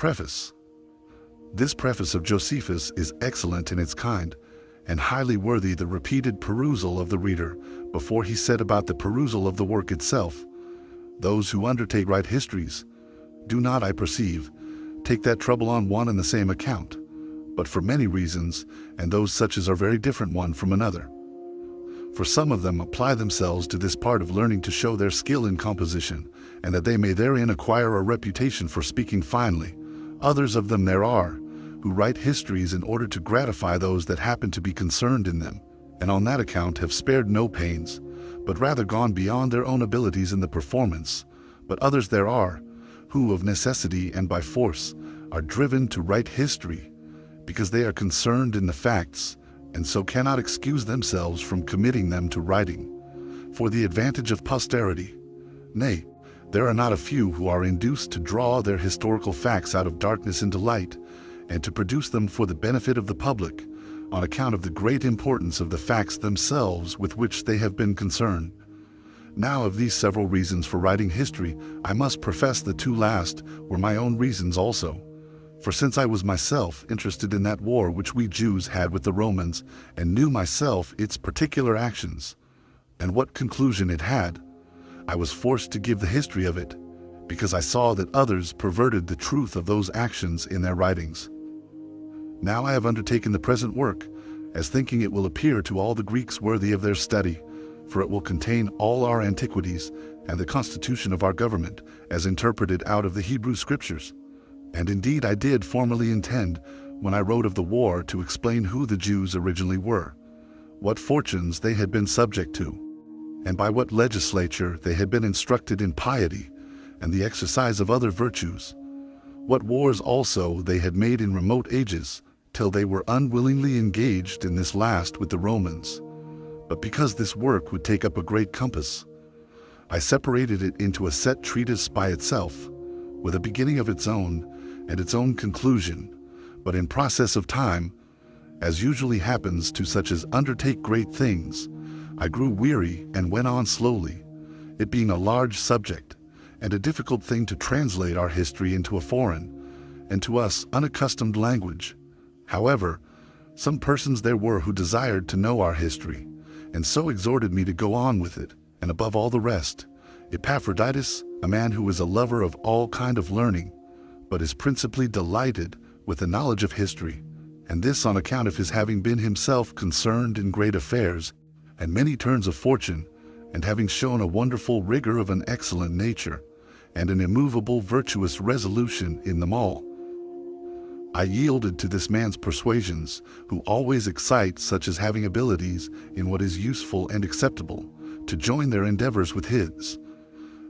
Preface. This preface of Josephus is excellent in its kind, and highly worthy the repeated perusal of the reader before he set about the perusal of the work itself. Those who undertake write histories do not, I perceive, take that trouble on one and the same account, but for many reasons, and those such as are very different one from another. For some of them apply themselves to this part of learning to show their skill in composition, and that they may therein acquire a reputation for speaking finely. Others of them there are, who write histories in order to gratify those that happen to be concerned in them, and on that account have spared no pains, but rather gone beyond their own abilities in the performance. But others there are, who of necessity and by force are driven to write history, because they are concerned in the facts, and so cannot excuse themselves from committing them to writing, for the advantage of posterity. Nay, there are not a few who are induced to draw their historical facts out of darkness into light, and to produce them for the benefit of the public, on account of the great importance of the facts themselves with which they have been concerned. Now, of these several reasons for writing history, I must profess the two last were my own reasons also. For since I was myself interested in that war which we Jews had with the Romans, and knew myself its particular actions, and what conclusion it had, I was forced to give the history of it, because I saw that others perverted the truth of those actions in their writings. Now I have undertaken the present work, as thinking it will appear to all the Greeks worthy of their study, for it will contain all our antiquities and the constitution of our government, as interpreted out of the Hebrew Scriptures. And indeed I did formerly intend, when I wrote of the war, to explain who the Jews originally were, what fortunes they had been subject to, and by what legislature they had been instructed in piety and the exercise of other virtues, what wars also they had made in remote ages, till they were unwillingly engaged in this last with the Romans. But because this work would take up a great compass, I separated it into a set treatise by itself, with a beginning of its own and its own conclusion. But in process of time, as usually happens to such as undertake great things, I grew weary and went on slowly, it being a large subject, and a difficult thing to translate our history into a foreign, and to us unaccustomed language. However, some persons there were who desired to know our history, and so exhorted me to go on with it, and above all the rest, Epaphroditus, a man who is a lover of all kind of learning, but is principally delighted with the knowledge of history, and this on account of his having been himself concerned in great affairs, and many turns of fortune, and having shown a wonderful rigor of an excellent nature, and an immovable virtuous resolution in them all. I yielded to this man's persuasions, who always excite such as having abilities in what is useful and acceptable, to join their endeavors with his.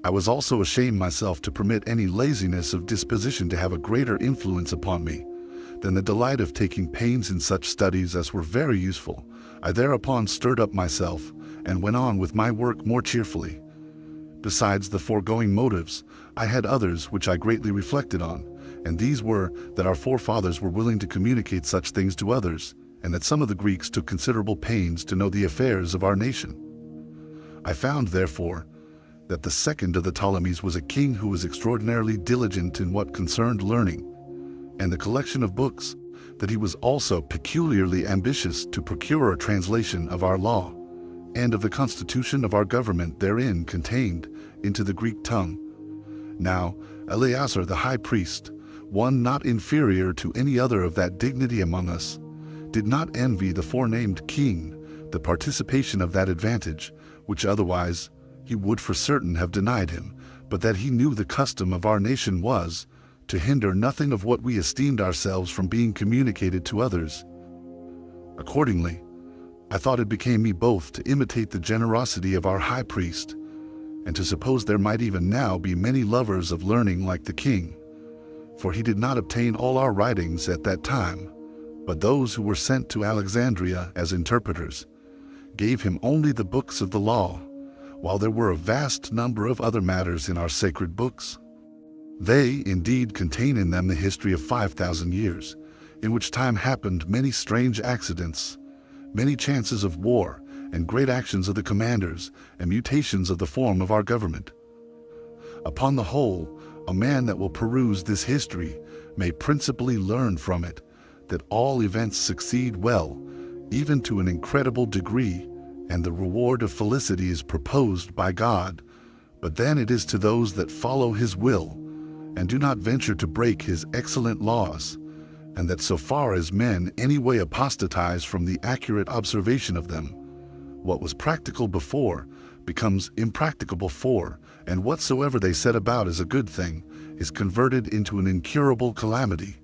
I was also ashamed myself to permit any laziness of disposition to have a greater influence upon me than the delight of taking pains in such studies as were very useful. I thereupon stirred up myself, and went on with my work more cheerfully. Besides the foregoing motives, I had others which I greatly reflected on, and these were that our forefathers were willing to communicate such things to others, and that some of the Greeks took considerable pains to know the affairs of our nation. I found, therefore, that the second of the Ptolemies was a king who was extraordinarily diligent in what concerned learning, and the collection of books, that he was also peculiarly ambitious to procure a translation of our law, and of the constitution of our government therein contained, into the Greek tongue. Now, Eleazar the high priest, one not inferior to any other of that dignity among us, did not envy the forenamed king the participation of that advantage, which otherwise he would for certain have denied him, but that he knew the custom of our nation was, to hinder nothing of what we esteemed ourselves from being communicated to others. Accordingly, I thought it became me both to imitate the generosity of our high priest, and to suppose there might even now be many lovers of learning like the king, for he did not obtain all our writings at that time, but those who were sent to Alexandria as interpreters gave him only the books of the law, while there were a vast number of other matters in our sacred books. They indeed contain in them the history of 5,000 years, in which time happened many strange accidents, many chances of war, and great actions of the commanders, and mutations of the form of our government. Upon the whole, a man that will peruse this history may principally learn from it that all events succeed well, even to an incredible degree, and the reward of felicity is proposed by God. But then it is to those that follow his will, and do not venture to break his excellent laws, and that so far as men anyway apostatize from the accurate observation of them, what was practical before becomes impracticable for, and whatsoever they set about as a good thing is converted into an incurable calamity.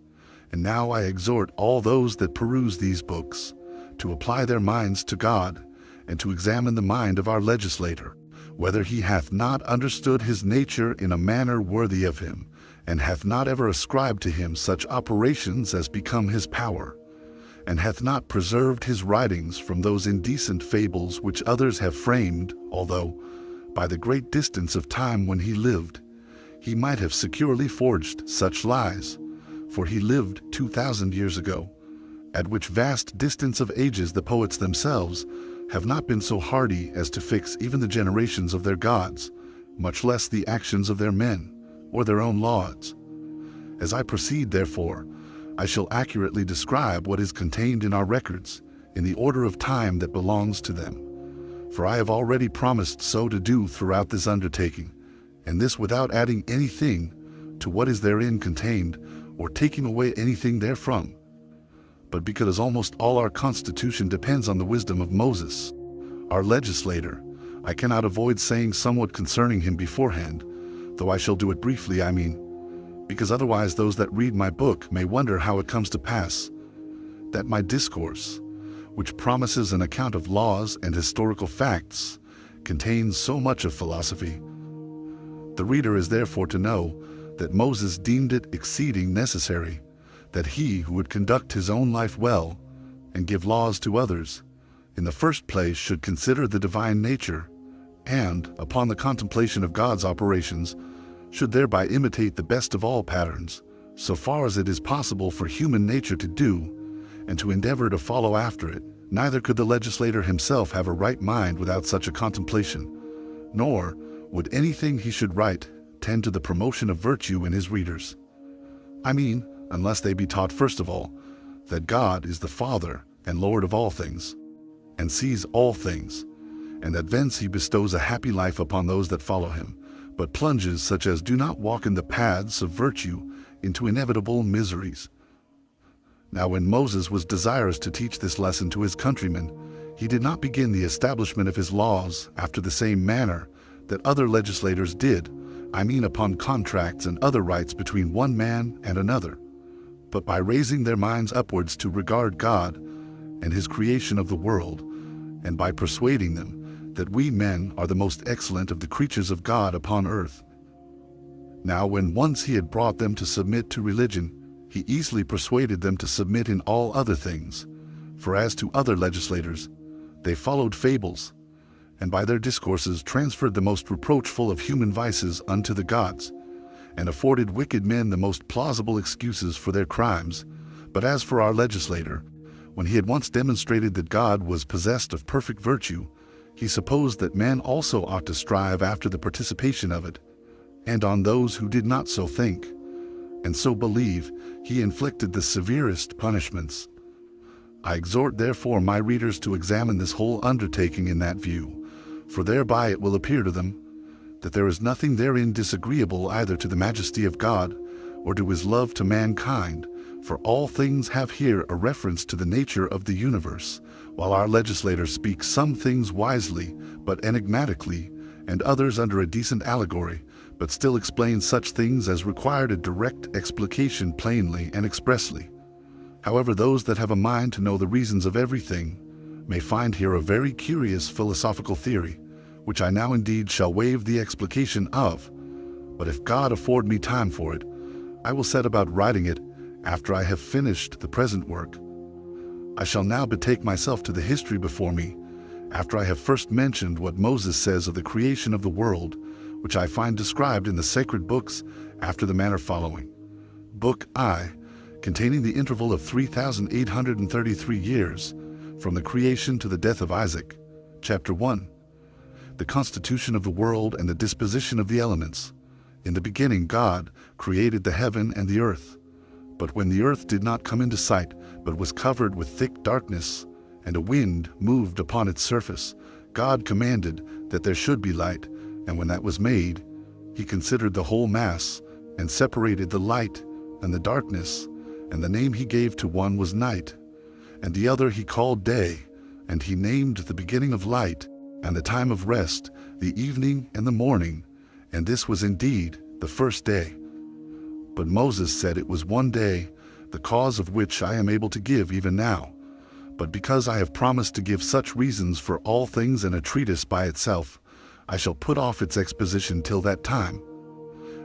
And now I exhort all those that peruse these books to apply their minds to God, and to examine the mind of our legislator, whether he hath not understood his nature in a manner worthy of him, and hath not ever ascribed to him such operations as become his power, and hath not preserved his writings from those indecent fables which others have framed, although, by the great distance of time when he lived, he might have securely forged such lies, for he lived 2,000 years ago, at which vast distance of ages the poets themselves have not been so hardy as to fix even the generations of their gods, much less the actions of their men, or their own laws. As I proceed, therefore, I shall accurately describe what is contained in our records, in the order of time that belongs to them. For I have already promised so to do throughout this undertaking, and this without adding anything to what is therein contained, or taking away anything therefrom. But because almost all our constitution depends on the wisdom of Moses, our legislator, I cannot avoid saying somewhat concerning him beforehand, though I shall do it briefly, because otherwise those that read my book may wonder how it comes to pass that my discourse, which promises an account of laws and historical facts, contains so much of philosophy. The reader is therefore to know that Moses deemed it exceeding necessary that he who would conduct his own life well and give laws to others, in the first place should consider the divine nature, and, upon the contemplation of God's operations, should thereby imitate the best of all patterns, so far as it is possible for human nature to do, and to endeavor to follow after it. Neither could the legislator himself have a right mind without such a contemplation, nor would anything he should write tend to the promotion of virtue in his readers. Unless they be taught first of all that God is the Father and Lord of all things, and sees all things, and that thence he bestows a happy life upon those that follow him, but plunges such as do not walk in the paths of virtue into inevitable miseries. Now when Moses was desirous to teach this lesson to his countrymen, he did not begin the establishment of his laws after the same manner that other legislators did, upon contracts and other rights between one man and another, but by raising their minds upwards to regard God and his creation of the world, and by persuading them that we men are the most excellent of the creatures of God upon earth. Now when once he had brought them to submit to religion, he easily persuaded them to submit in all other things, for as to other legislators, they followed fables, and by their discourses transferred the most reproachful of human vices unto the gods, and afforded wicked men the most plausible excuses for their crimes. But as for our legislator, when he had once demonstrated that God was possessed of perfect virtue, he supposed that men also ought to strive after the participation of it, and on those who did not so think, and so believe, he inflicted the severest punishments. I exhort therefore my readers to examine this whole undertaking in that view, for thereby it will appear to them that there is nothing therein disagreeable either to the majesty of God or to his love to mankind, for all things have here a reference to the nature of the universe, while our legislators speak some things wisely but enigmatically, and others under a decent allegory, but still explain such things as required a direct explication plainly and expressly. However, those that have a mind to know the reasons of everything may find here a very curious philosophical theory, which I now indeed shall waive the explication of, but if God afford me time for it, I will set about writing it after I have finished the present work. I shall now betake myself to the history before me, after I have first mentioned what Moses says of the creation of the world, which I find described in the sacred books after the manner following. Book I, containing the interval of 3,833 years, from the creation to the death of Isaac. Chapter 1. The constitution of the world and the disposition of the elements. In the beginning God created the heaven and the earth. But when the earth did not come into sight, but was covered with thick darkness, and a wind moved upon its surface, God commanded that there should be light, and when that was made, he considered the whole mass, and separated the light and the darkness, and the name he gave to one was night, and the other he called day, and he named the beginning of light, and the time of rest, the evening and the morning, and this was indeed the first day. But Moses said it was one day, the cause of which I am able to give even now. But because I have promised to give such reasons for all things in a treatise by itself, I shall put off its exposition till that time.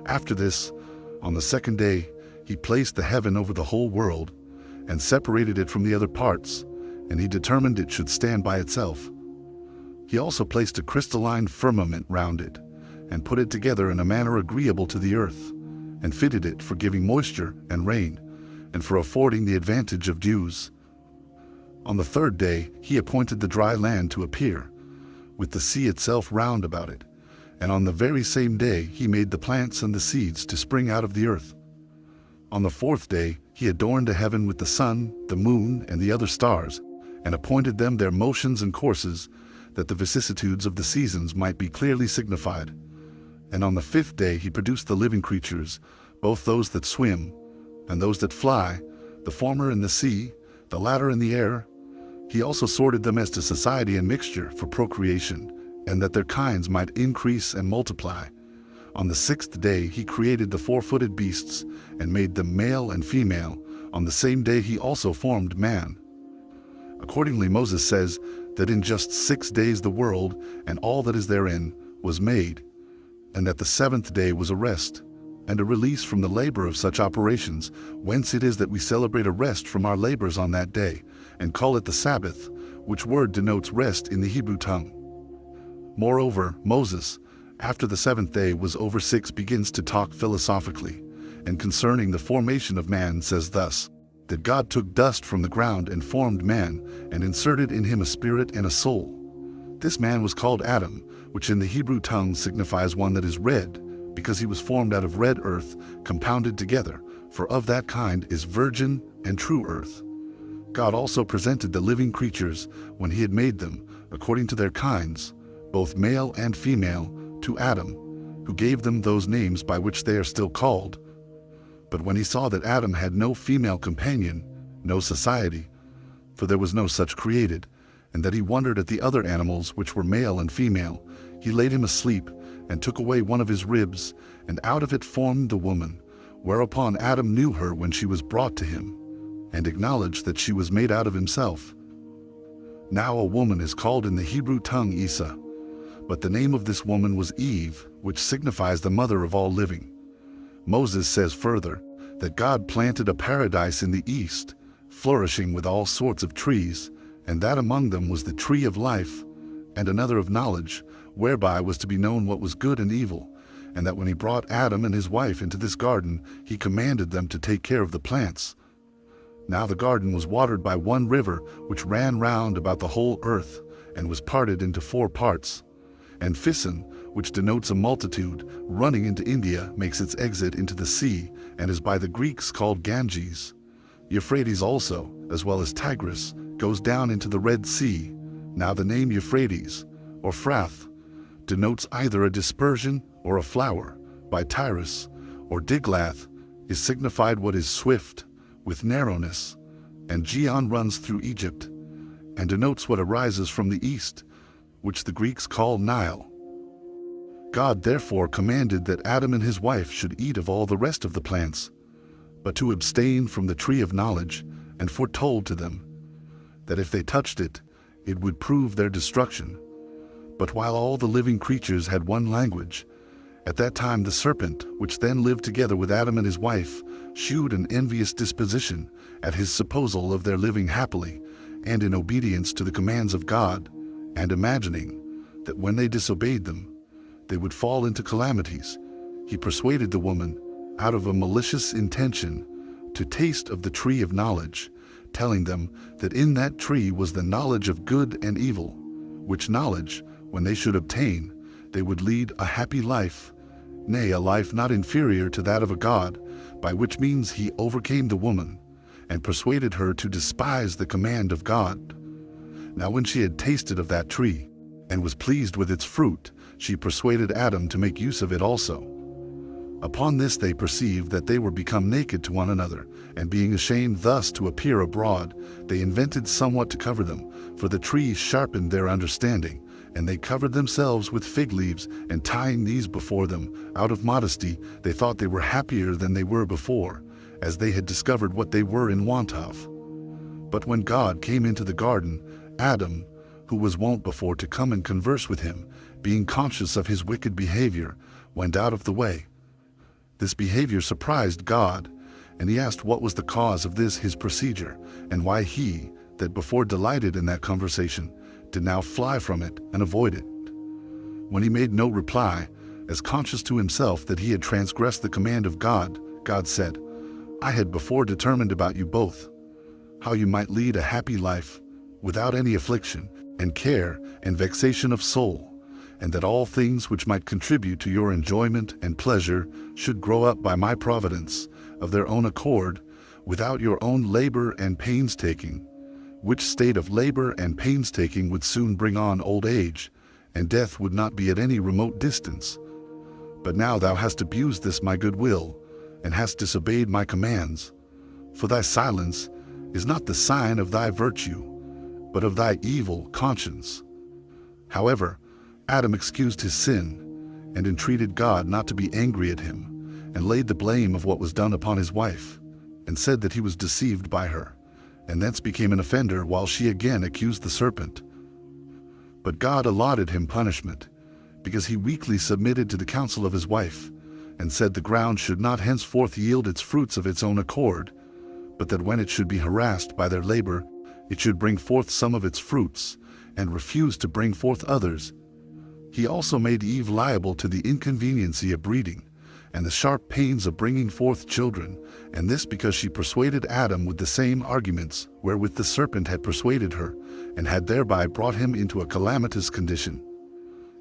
After this, on the second day, he placed the heaven over the whole world, and separated it from the other parts, and he determined it should stand by itself. He also placed a crystalline firmament round it, and put it together in a manner agreeable to the earth, and fitted it for giving moisture and rain, and for affording the advantage of dews. On the third day he appointed the dry land to appear, with the sea itself round about it, and on the very same day he made the plants and the seeds to spring out of the earth. On the fourth day he adorned the heaven with the sun, the moon, and the other stars, and appointed them their motions and courses, that the vicissitudes of the seasons might be clearly signified. And on the fifth day he produced the living creatures, both those that swim, and those that fly, the former in the sea, the latter in the air. He also sorted them as to society and mixture for procreation, and that their kinds might increase and multiply. On the sixth day he created the four-footed beasts, and made them male and female. On the same day he also formed man. Accordingly Moses says that in just 6 days the world, and all that is therein, was made, and that the seventh day was a rest, and a release from the labor of such operations, whence it is that we celebrate a rest from our labors on that day, and call it the Sabbath, which word denotes rest in the Hebrew tongue. Moreover, Moses, after the seventh day was over 6, begins to talk philosophically, and concerning the formation of man says thus, that God took dust from the ground and formed man, and inserted in him a spirit and a soul. This man was called Adam, which in the Hebrew tongue signifies one that is red, because he was formed out of red earth, compounded together, for of that kind is virgin and true earth. God also presented the living creatures, when he had made them, according to their kinds, both male and female, to Adam, who gave them those names by which they are still called. But when he saw that Adam had no female companion, no society, for there was no such created, and that he wondered at the other animals which were male and female, he laid him asleep, and took away one of his ribs, and out of it formed the woman, whereupon Adam knew her when she was brought to him, and acknowledged that she was made out of himself. Now a woman is called in the Hebrew tongue Esau, but the name of this woman was Eve, which signifies the mother of all living. Moses says further, that God planted a paradise in the east, flourishing with all sorts of trees, and that among them was the tree of life, and another of knowledge, whereby was to be known what was good and evil, and that when he brought Adam and his wife into this garden, he commanded them to take care of the plants. Now the garden was watered by one river, which ran round about the whole earth, and was parted into 4 parts. And Pison, which denotes a multitude, running into India, makes its exit into the sea, and is by the Greeks called Ganges. Euphrates also, as well as Tigris, goes down into the Red Sea. Now the name Euphrates, or Phrath, denotes either a dispersion or a flower. By Tyrus, or Diglath, is signified what is swift, with narrowness, and Gihon runs through Egypt, and denotes what arises from the east, which the Greeks call Nile. God therefore commanded that Adam and his wife should eat of all the rest of the plants, but to abstain from the tree of knowledge, and foretold to them that if they touched it, it would prove their destruction. But while all the living creatures had one language, at that time the serpent, which then lived together with Adam and his wife, shewed an envious disposition at his supposal of their living happily, and in obedience to the commands of God, and imagining that when they disobeyed them, they would fall into calamities, he persuaded the woman, out of a malicious intention, to taste of the tree of knowledge, telling them that in that tree was the knowledge of good and evil, which knowledge, when they should obtain, they would lead a happy life, nay, a life not inferior to that of a god, by which means he overcame the woman and persuaded her to despise the command of God. Now when she had tasted of that tree and was pleased with its fruit, she persuaded Adam to make use of it also. Upon this they perceived that they were become naked to one another, and being ashamed thus to appear abroad, they invented somewhat to cover them, for the tree sharpened their understanding, and they covered themselves with fig leaves, and tying these before them, out of modesty, they thought they were happier than they were before, as they had discovered what they were in want of. But when God came into the garden, Adam, who was wont before to come and converse with him, being conscious of his wicked behavior, went out of the way. This behavior surprised God, and he asked what was the cause of this his procedure, and why he, that before delighted in that conversation, did now fly from it and avoid it. When he made no reply, as conscious to himself that he had transgressed the command of God, God said, I had before determined about you both, how you might lead a happy life, without any affliction, and care, and vexation of soul, and that all things which might contribute to your enjoyment and pleasure should grow up by my providence, of their own accord, without your own labor and painstaking, which state of labor and painstaking would soon bring on old age, and death would not be at any remote distance. But now thou hast abused this my good will, and hast disobeyed my commands. For thy silence is not the sign of thy virtue, but of thy evil conscience. However, Adam excused his sin, and entreated God not to be angry at him, and laid the blame of what was done upon his wife, and said that he was deceived by her, and thence became an offender, while she again accused the serpent. But God allotted him punishment, because he weakly submitted to the counsel of his wife, and said the ground should not henceforth yield its fruits of its own accord, but that when it should be harassed by their labor, it should bring forth some of its fruits, and refuse to bring forth others. He also made Eve liable to the inconveniency of breeding, and the sharp pains of bringing forth children, and this because she persuaded Adam with the same arguments wherewith the serpent had persuaded her, and had thereby brought him into a calamitous condition.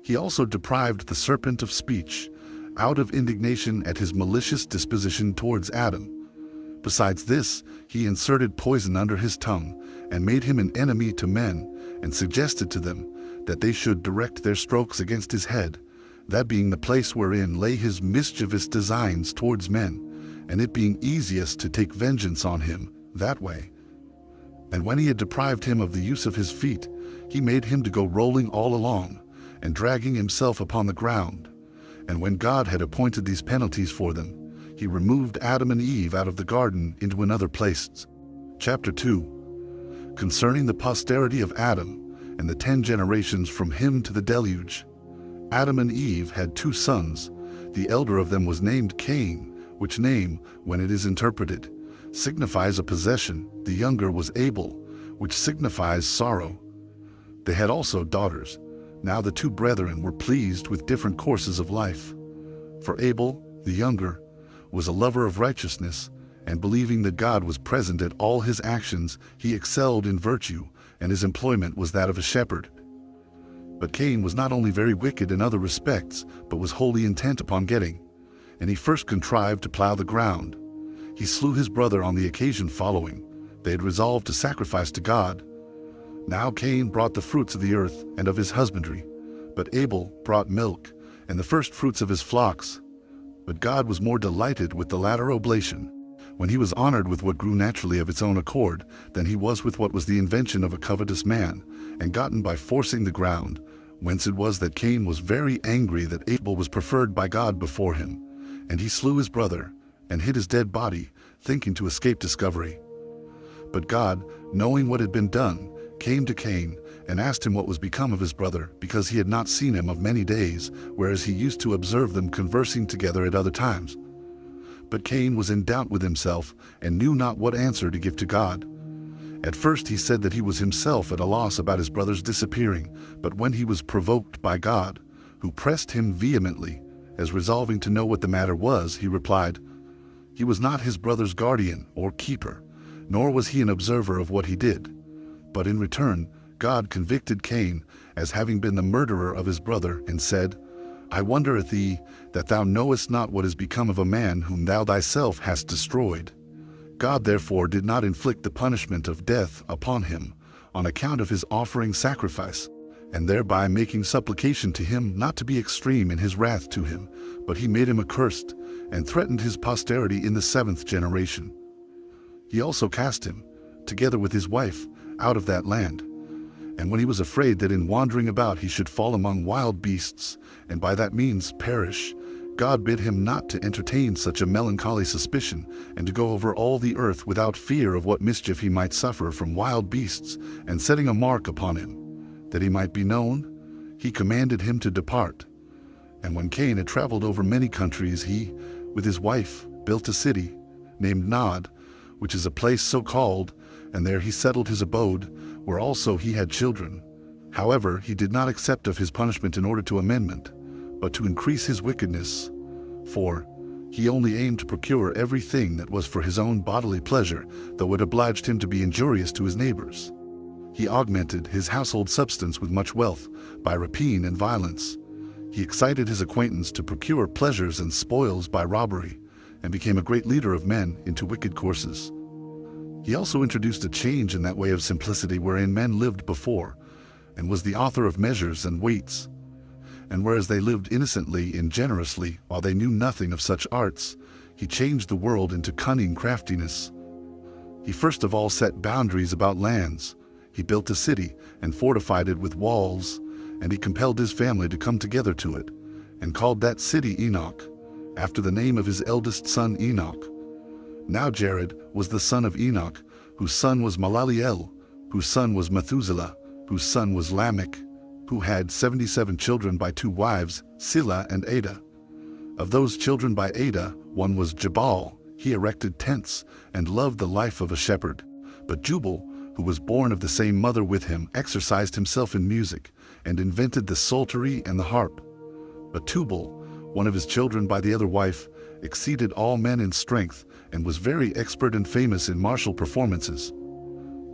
He also deprived the serpent of speech, out of indignation at his malicious disposition towards Adam. Besides this, he inserted poison under his tongue, and made him an enemy to men, and suggested to them that they should direct their strokes against his head, that being the place wherein lay his mischievous designs towards men, and it being easiest to take vengeance on him that way. And when he had deprived him of the use of his feet, he made him to go rolling all along, and dragging himself upon the ground. And when God had appointed these penalties for them, he removed Adam and Eve out of the garden into another place. Chapter 2. Concerning the posterity of Adam, and the 10 generations from him to the deluge. Adam and Eve had 2 sons. The elder of them was named Cain, which name, when it is interpreted, signifies a possession. The younger was Abel, which signifies sorrow. They had also daughters. Now the 2 brethren were pleased with different courses of life. For Abel, the younger, was a lover of righteousness, and believing that God was present at all his actions, he excelled in virtue, and his employment was that of a shepherd. But Cain was not only very wicked in other respects, but was wholly intent upon getting, and he first contrived to plow the ground. He slew his brother on the occasion following. They had resolved to sacrifice to God. Now Cain brought the fruits of the earth and of his husbandry, but Abel brought milk and the first fruits of his flocks. But God was more delighted with the latter oblation, when he was honored with what grew naturally of its own accord, than he was with what was the invention of a covetous man, and gotten by forcing the ground, whence it was that Cain was very angry that Abel was preferred by God before him, and he slew his brother, and hid his dead body, thinking to escape discovery. But God, knowing what had been done, came to Cain, and asked him what was become of his brother, because he had not seen him of many days, whereas he used to observe them conversing together at other times. But Cain was in doubt with himself, and knew not what answer to give to God. At first he said that he was himself at a loss about his brother's disappearing, but when he was provoked by God, who pressed him vehemently, as resolving to know what the matter was, he replied, he was not his brother's guardian or keeper, nor was he an observer of what he did. But in return, God convicted Cain as having been the murderer of his brother, and said, I wonder at thee, that thou knowest not what is become of a man whom thou thyself hast destroyed. God therefore did not inflict the punishment of death upon him, on account of his offering sacrifice, and thereby making supplication to him not to be extreme in his wrath to him, but he made him accursed, and threatened his posterity in the 7th generation. He also cast him, together with his wife, out of that land. And when he was afraid that in wandering about he should fall among wild beasts, and by that means perish, God bid him not to entertain such a melancholy suspicion, and to go over all the earth without fear of what mischief he might suffer from wild beasts, and setting a mark upon him, that he might be known, he commanded him to depart. And when Cain had traveled over many countries, he, with his wife, built a city, named Nod, which is a place so called, and there he settled his abode, where also he had children. However, he did not accept of his punishment in order to amendment, but to increase his wickedness. For he only aimed to procure everything that was for his own bodily pleasure, though it obliged him to be injurious to his neighbors. He augmented his household substance with much wealth, by rapine and violence. He excited his acquaintance to procure pleasures and spoils by robbery, and became a great leader of men into wicked courses. He also introduced a change in that way of simplicity wherein men lived before, and was the author of measures and weights. And whereas they lived innocently and generously, while they knew nothing of such arts, he changed the world into cunning craftiness. He first of all set boundaries about lands. He built a city and fortified it with walls, and he compelled his family to come together to it, and called that city Enoch, after the name of his eldest son Enoch. Now Jared was the son of Enoch, whose son was Malaliel, whose son was Methuselah, whose son was Lamech, who had 77 children by 2 wives, Silla and Ada. Of those children by Ada, one was Jabal. He erected tents and loved the life of a shepherd. But Jubal, who was born of the same mother with him, exercised himself in music, and invented the psaltery and the harp. But Tubal, one of his children by the other wife, exceeded all men in strength, and was very expert and famous in martial performances.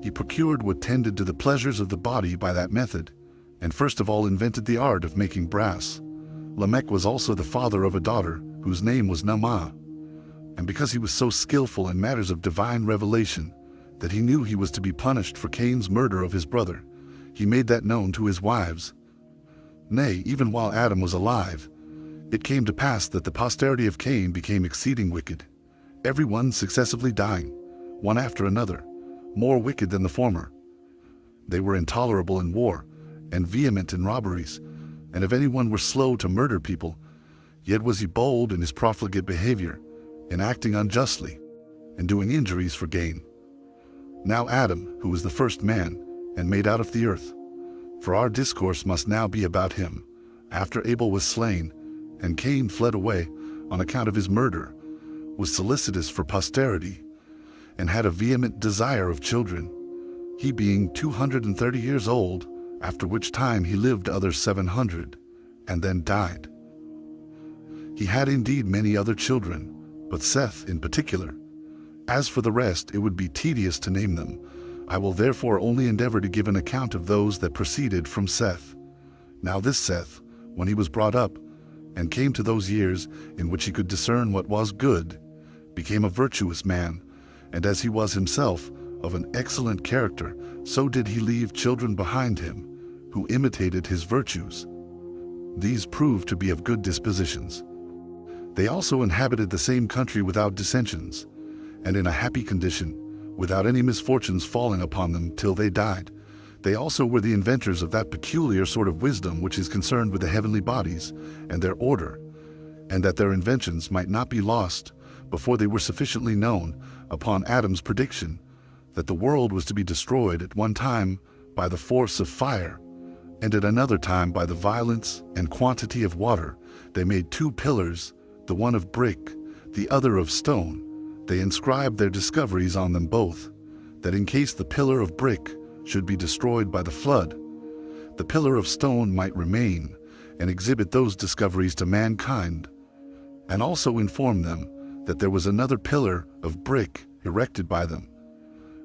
He procured what tended to the pleasures of the body by that method, and first of all invented the art of making brass. Lamech was also the father of a daughter, whose name was Naamah. And because he was so skillful in matters of divine revelation, that he knew he was to be punished for Cain's murder of his brother, he made that known to his wives. Nay, even while Adam was alive, it came to pass that the posterity of Cain became exceeding wicked, every one successively dying, one after another, more wicked than the former. They were intolerable in war, and vehement in robberies, and if anyone were slow to murder people, yet was he bold in his profligate behavior, in acting unjustly, and doing injuries for gain. Now Adam, who was the first man, and made out of the earth, for our discourse must now be about him, after Abel was slain, and Cain fled away, on account of his murder, was solicitous for posterity, and had a vehement desire of children, he being 230 years old, after which time he lived other 700, and then died. He had indeed many other children, but Seth in particular. As for the rest, it would be tedious to name them. I will therefore only endeavor to give an account of those that proceeded from Seth. Now this Seth, when he was brought up, and came to those years in which he could discern what was good, became a virtuous man, and as he was himself of an excellent character, so did he leave children behind him, who imitated his virtues. These proved to be of good dispositions. They also inhabited the same country without dissensions, and in a happy condition, without any misfortunes falling upon them till they died. They also were the inventors of that peculiar sort of wisdom which is concerned with the heavenly bodies and their order, and that their inventions might not be lost before they were sufficiently known, upon Adam's prediction, that the world was to be destroyed at one time by the force of fire, and at another time by the violence and quantity of water. They made 2 pillars, the one of brick, the other of stone. They inscribed their discoveries on them both, that in case the pillar of brick should be destroyed by the flood, the pillar of stone might remain and exhibit those discoveries to mankind, and also inform them that there was another pillar of brick erected by them.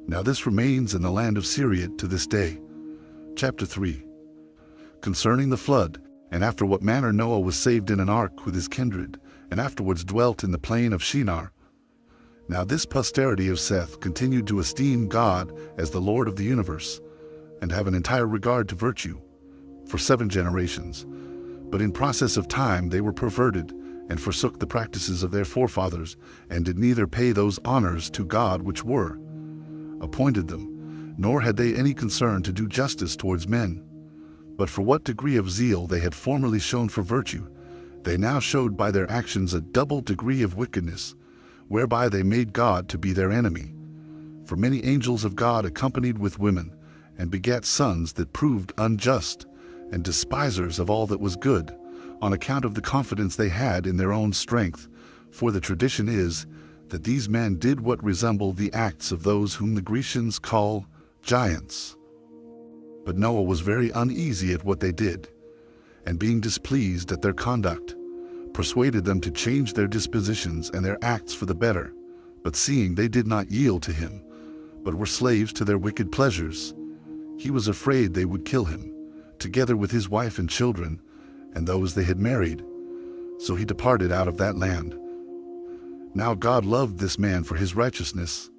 Now this remains in the land of Syria to this day. Chapter 3. Concerning the flood, And after what manner Noah was saved in an ark with his kindred, and afterwards dwelt in the plain of Shinar. Now this posterity of Seth continued to esteem God as the Lord of the universe, and have an entire regard to virtue, for 7 generations. But in process of time they were perverted, and forsook the practices of their forefathers, and did neither pay those honors to God which were appointed them, nor had they any concern to do justice towards men. But for what degree of zeal they had formerly shown for virtue, they now showed by their actions a double degree of wickedness, whereby they made God to be their enemy. For many angels of God accompanied with women, and begat sons that proved unjust, and despisers of all that was good, on account of the confidence they had in their own strength. For the tradition is, that these men did what resembled the acts of those whom the Grecians call giants. But Noah was very uneasy at what they did, and being displeased at their conduct, persuaded them to change their dispositions and their acts for the better. But seeing they did not yield to him, but were slaves to their wicked pleasures, he was afraid they would kill him, together with his wife and children, and those they had married. So he departed out of that land. Now God loved this man for his righteousness,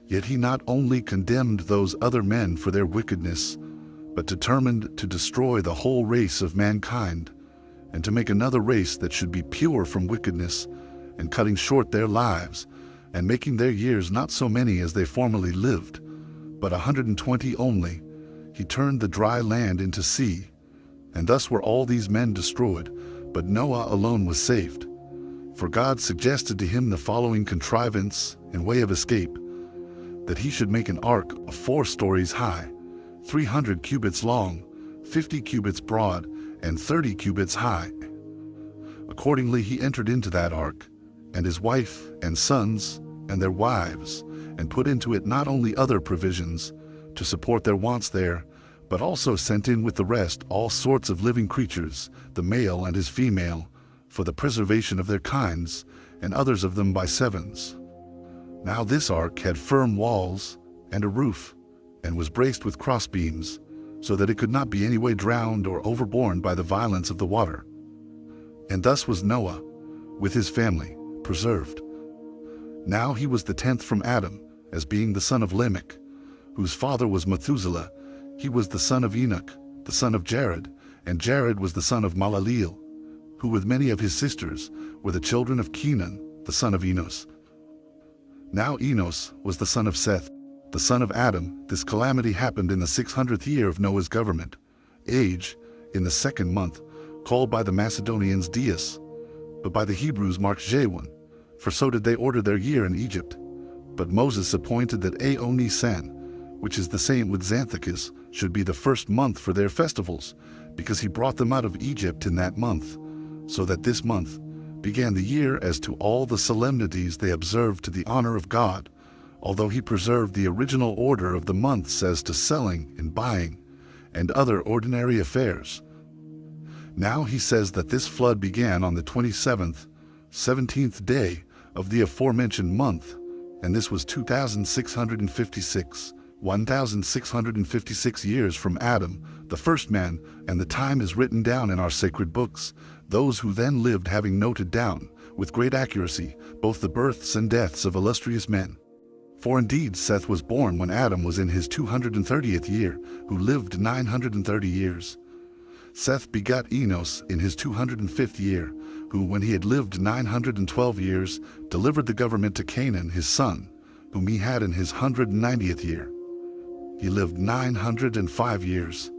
yet he not only condemned those other men for their wickedness, but determined to destroy the whole race of mankind, and to make another race that should be pure from wickedness, and cutting short their lives, and making their years not so many as they formerly lived, but 120 only. He turned the dry land into sea, and thus were all these men destroyed, but Noah alone was saved. For God suggested to him the following contrivance and way of escape, that he should make an ark of 4 stories high, 300 cubits long, 50 cubits broad, and 30 cubits high. Accordingly he entered into that ark, and his wife and sons and their wives, and put into it not only other provisions to support their wants there, but also sent in with the rest all sorts of living creatures, the male and his female, for the preservation of their kinds, and others of them by 7s. Now this ark had firm walls and a roof, and was braced with crossbeams, so that it could not be any way drowned or overborne by the violence of the water. And thus was Noah, with his family, preserved. Now he was the 10th from Adam, as being the son of Lamech, whose father was Methuselah. He was the son of Enoch, the son of Jared, and Jared was the son of Malaleel, who with many of his sisters were the children of Kenan, the son of Enos. Now Enos was the son of Seth, the son of Adam. This calamity happened in the 600th year of Noah's government, age, in the 2nd month, called by the Macedonians Dias, but by the Hebrews marked Jewan, for so did they order their year in Egypt. But Moses appointed that Nisan, which is the same with Xanthicus, should be the 1st month for their festivals, because he brought them out of Egypt in that month, so that this month began the year as to all the solemnities they observed to the honor of God, although he preserved the original order of the months as to selling and buying, and other ordinary affairs. Now he says that this flood began on the 27th, 17th day of the aforementioned month, and this was 1656 years from Adam, the first man, and the time is written down in our sacred books, those who then lived having noted down, with great accuracy, both the births and deaths of illustrious men. For indeed Seth was born when Adam was in his 230th year, who lived 930 years. Seth begot Enos in his 205th year, who when he had lived 912 years, delivered the government to Canaan his son, whom he had in his 190th year. He lived 905 years.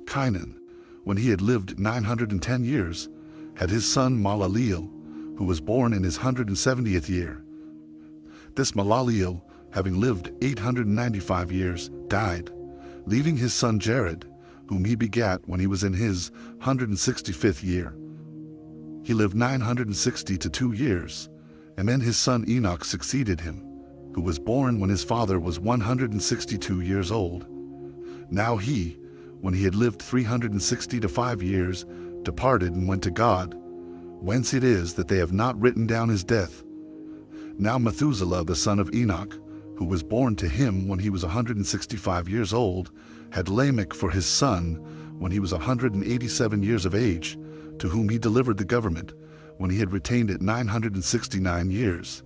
Cainan, when he had lived 910 years, had his son Malaleel, who was born in his 170th year. This Malaleel, having lived 895 years, died, leaving his son Jared, whom he begat when he was in his 165th year. He lived 962 years, and then his son Enoch succeeded him, who was born when his father was 162 years old. Now he, when he had lived 365 years, departed and went to God, whence it is that they have not written down his death. Now Methuselah the son of Enoch, who was born to him when he was 165 years old, had Lamech for his son, when he was 187 years of age, to whom he delivered the government, when he had retained it 969 years.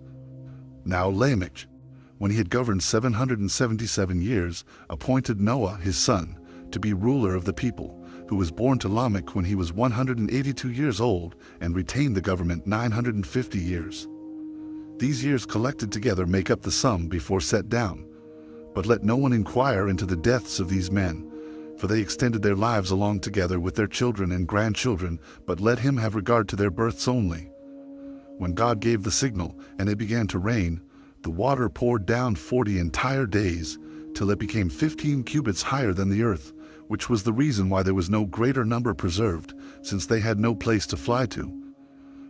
Now Lamech, when he had governed 777 years, appointed Noah his son to be ruler of the people, who was born to Lamech when he was 182 years old, and retained the government 950 years. These years collected together make up the sum before set down. But let no one inquire into the deaths of these men, for they extended their lives along together with their children and grandchildren, but let him have regard to their births only. When God gave the signal, and it began to rain, the water poured down 40 entire days, till it became 15 cubits higher than the earth, which was the reason why there was no greater number preserved, since they had no place to fly to.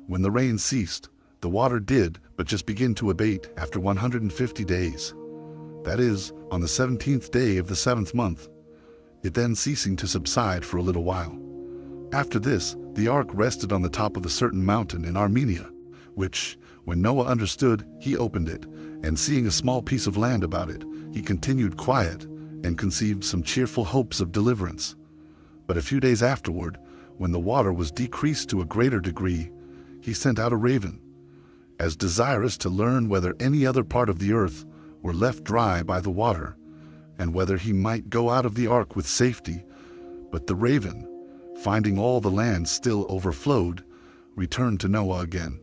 When the rain ceased, the water did but just begin to abate after 150 days. That is, on the 17th day of the 7th month, it then ceasing to subside for a little while. After this, the ark rested on the top of a certain mountain in Armenia, which, when Noah understood, he opened it, and seeing a small piece of land about it, he continued quiet, and conceived some cheerful hopes of deliverance. But a few days afterward, when the water was decreased to a greater degree, he sent out a raven, as desirous to learn whether any other part of the earth were left dry by the water, and whether he might go out of the ark with safety. But the raven, finding all the land still overflowed, returned to Noah again.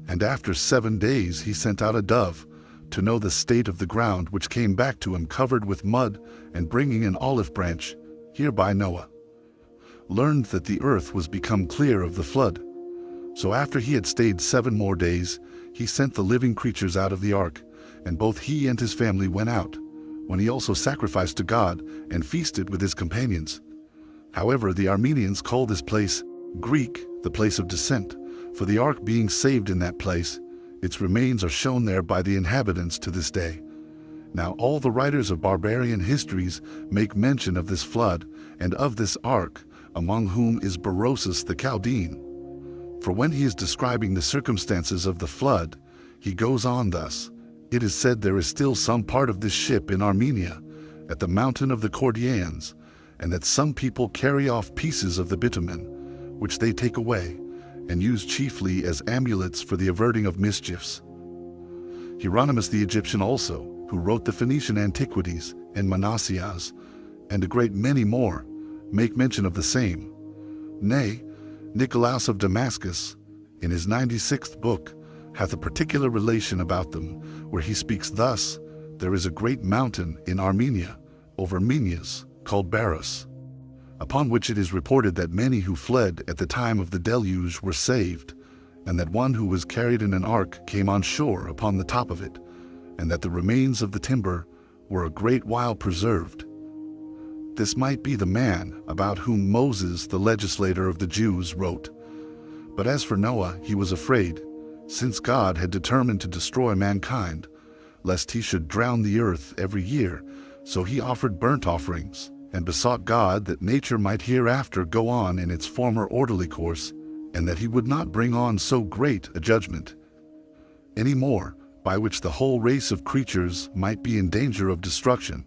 And after 7 days he sent out a dove, to know the state of the ground, which came back to him covered with mud, and bringing an olive branch. Hereby Noah learned that the earth was become clear of the flood. So after he had stayed 7 more days, he sent the living creatures out of the ark, and both he and his family went out, when he also sacrificed to God, and feasted with his companions. However, the Armenians call this place Greek, the place of descent, for the ark being saved in that place, its remains are shown there by the inhabitants to this day. Now all the writers of barbarian histories make mention of this flood, and of this ark, among whom is Berosus the Chaldean. For when he is describing the circumstances of the flood, he goes on thus: "It is said there is still some part of this ship in Armenia, at the mountain of the Chaldeans, and that some people carry off pieces of the bitumen, which they take away, and use chiefly as amulets for the averting of mischiefs." Hieronymus the Egyptian also, who wrote the Phoenician Antiquities and Manassias, and a great many more, make mention of the same. Nay, Nicolaus of Damascus, in his 96th book, hath a particular relation about them, where he speaks thus: "There is a great mountain in Armenia, over Menes, called Baros, upon which it is reported that many who fled at the time of the deluge were saved, and that one who was carried in an ark came on shore upon the top of it, and that the remains of the timber were a great while preserved." This might be the man about whom Moses, the legislator of the Jews, wrote. But as for Noah, he was afraid, since God had determined to destroy mankind, lest he should drown the earth every year, so he offered burnt offerings, and besought God that nature might hereafter go on in its former orderly course, and that he would not bring on so great a judgment any more, by which the whole race of creatures might be in danger of destruction,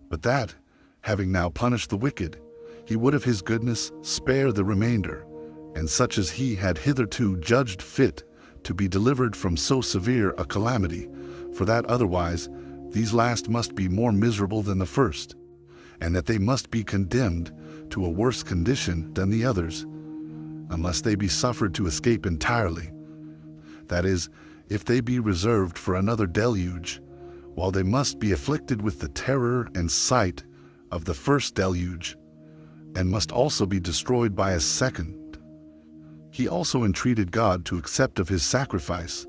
but that, having now punished the wicked, he would of his goodness spare the remainder, and such as he had hitherto judged fit to be delivered from so severe a calamity, for that otherwise these last must be more miserable than the first, and that they must be condemned to a worse condition than the others, unless they be suffered to escape entirely. That is, if they be reserved for another deluge, while they must be afflicted with the terror and sight of the first deluge, and must also be destroyed by a second. He also entreated God to accept of his sacrifice,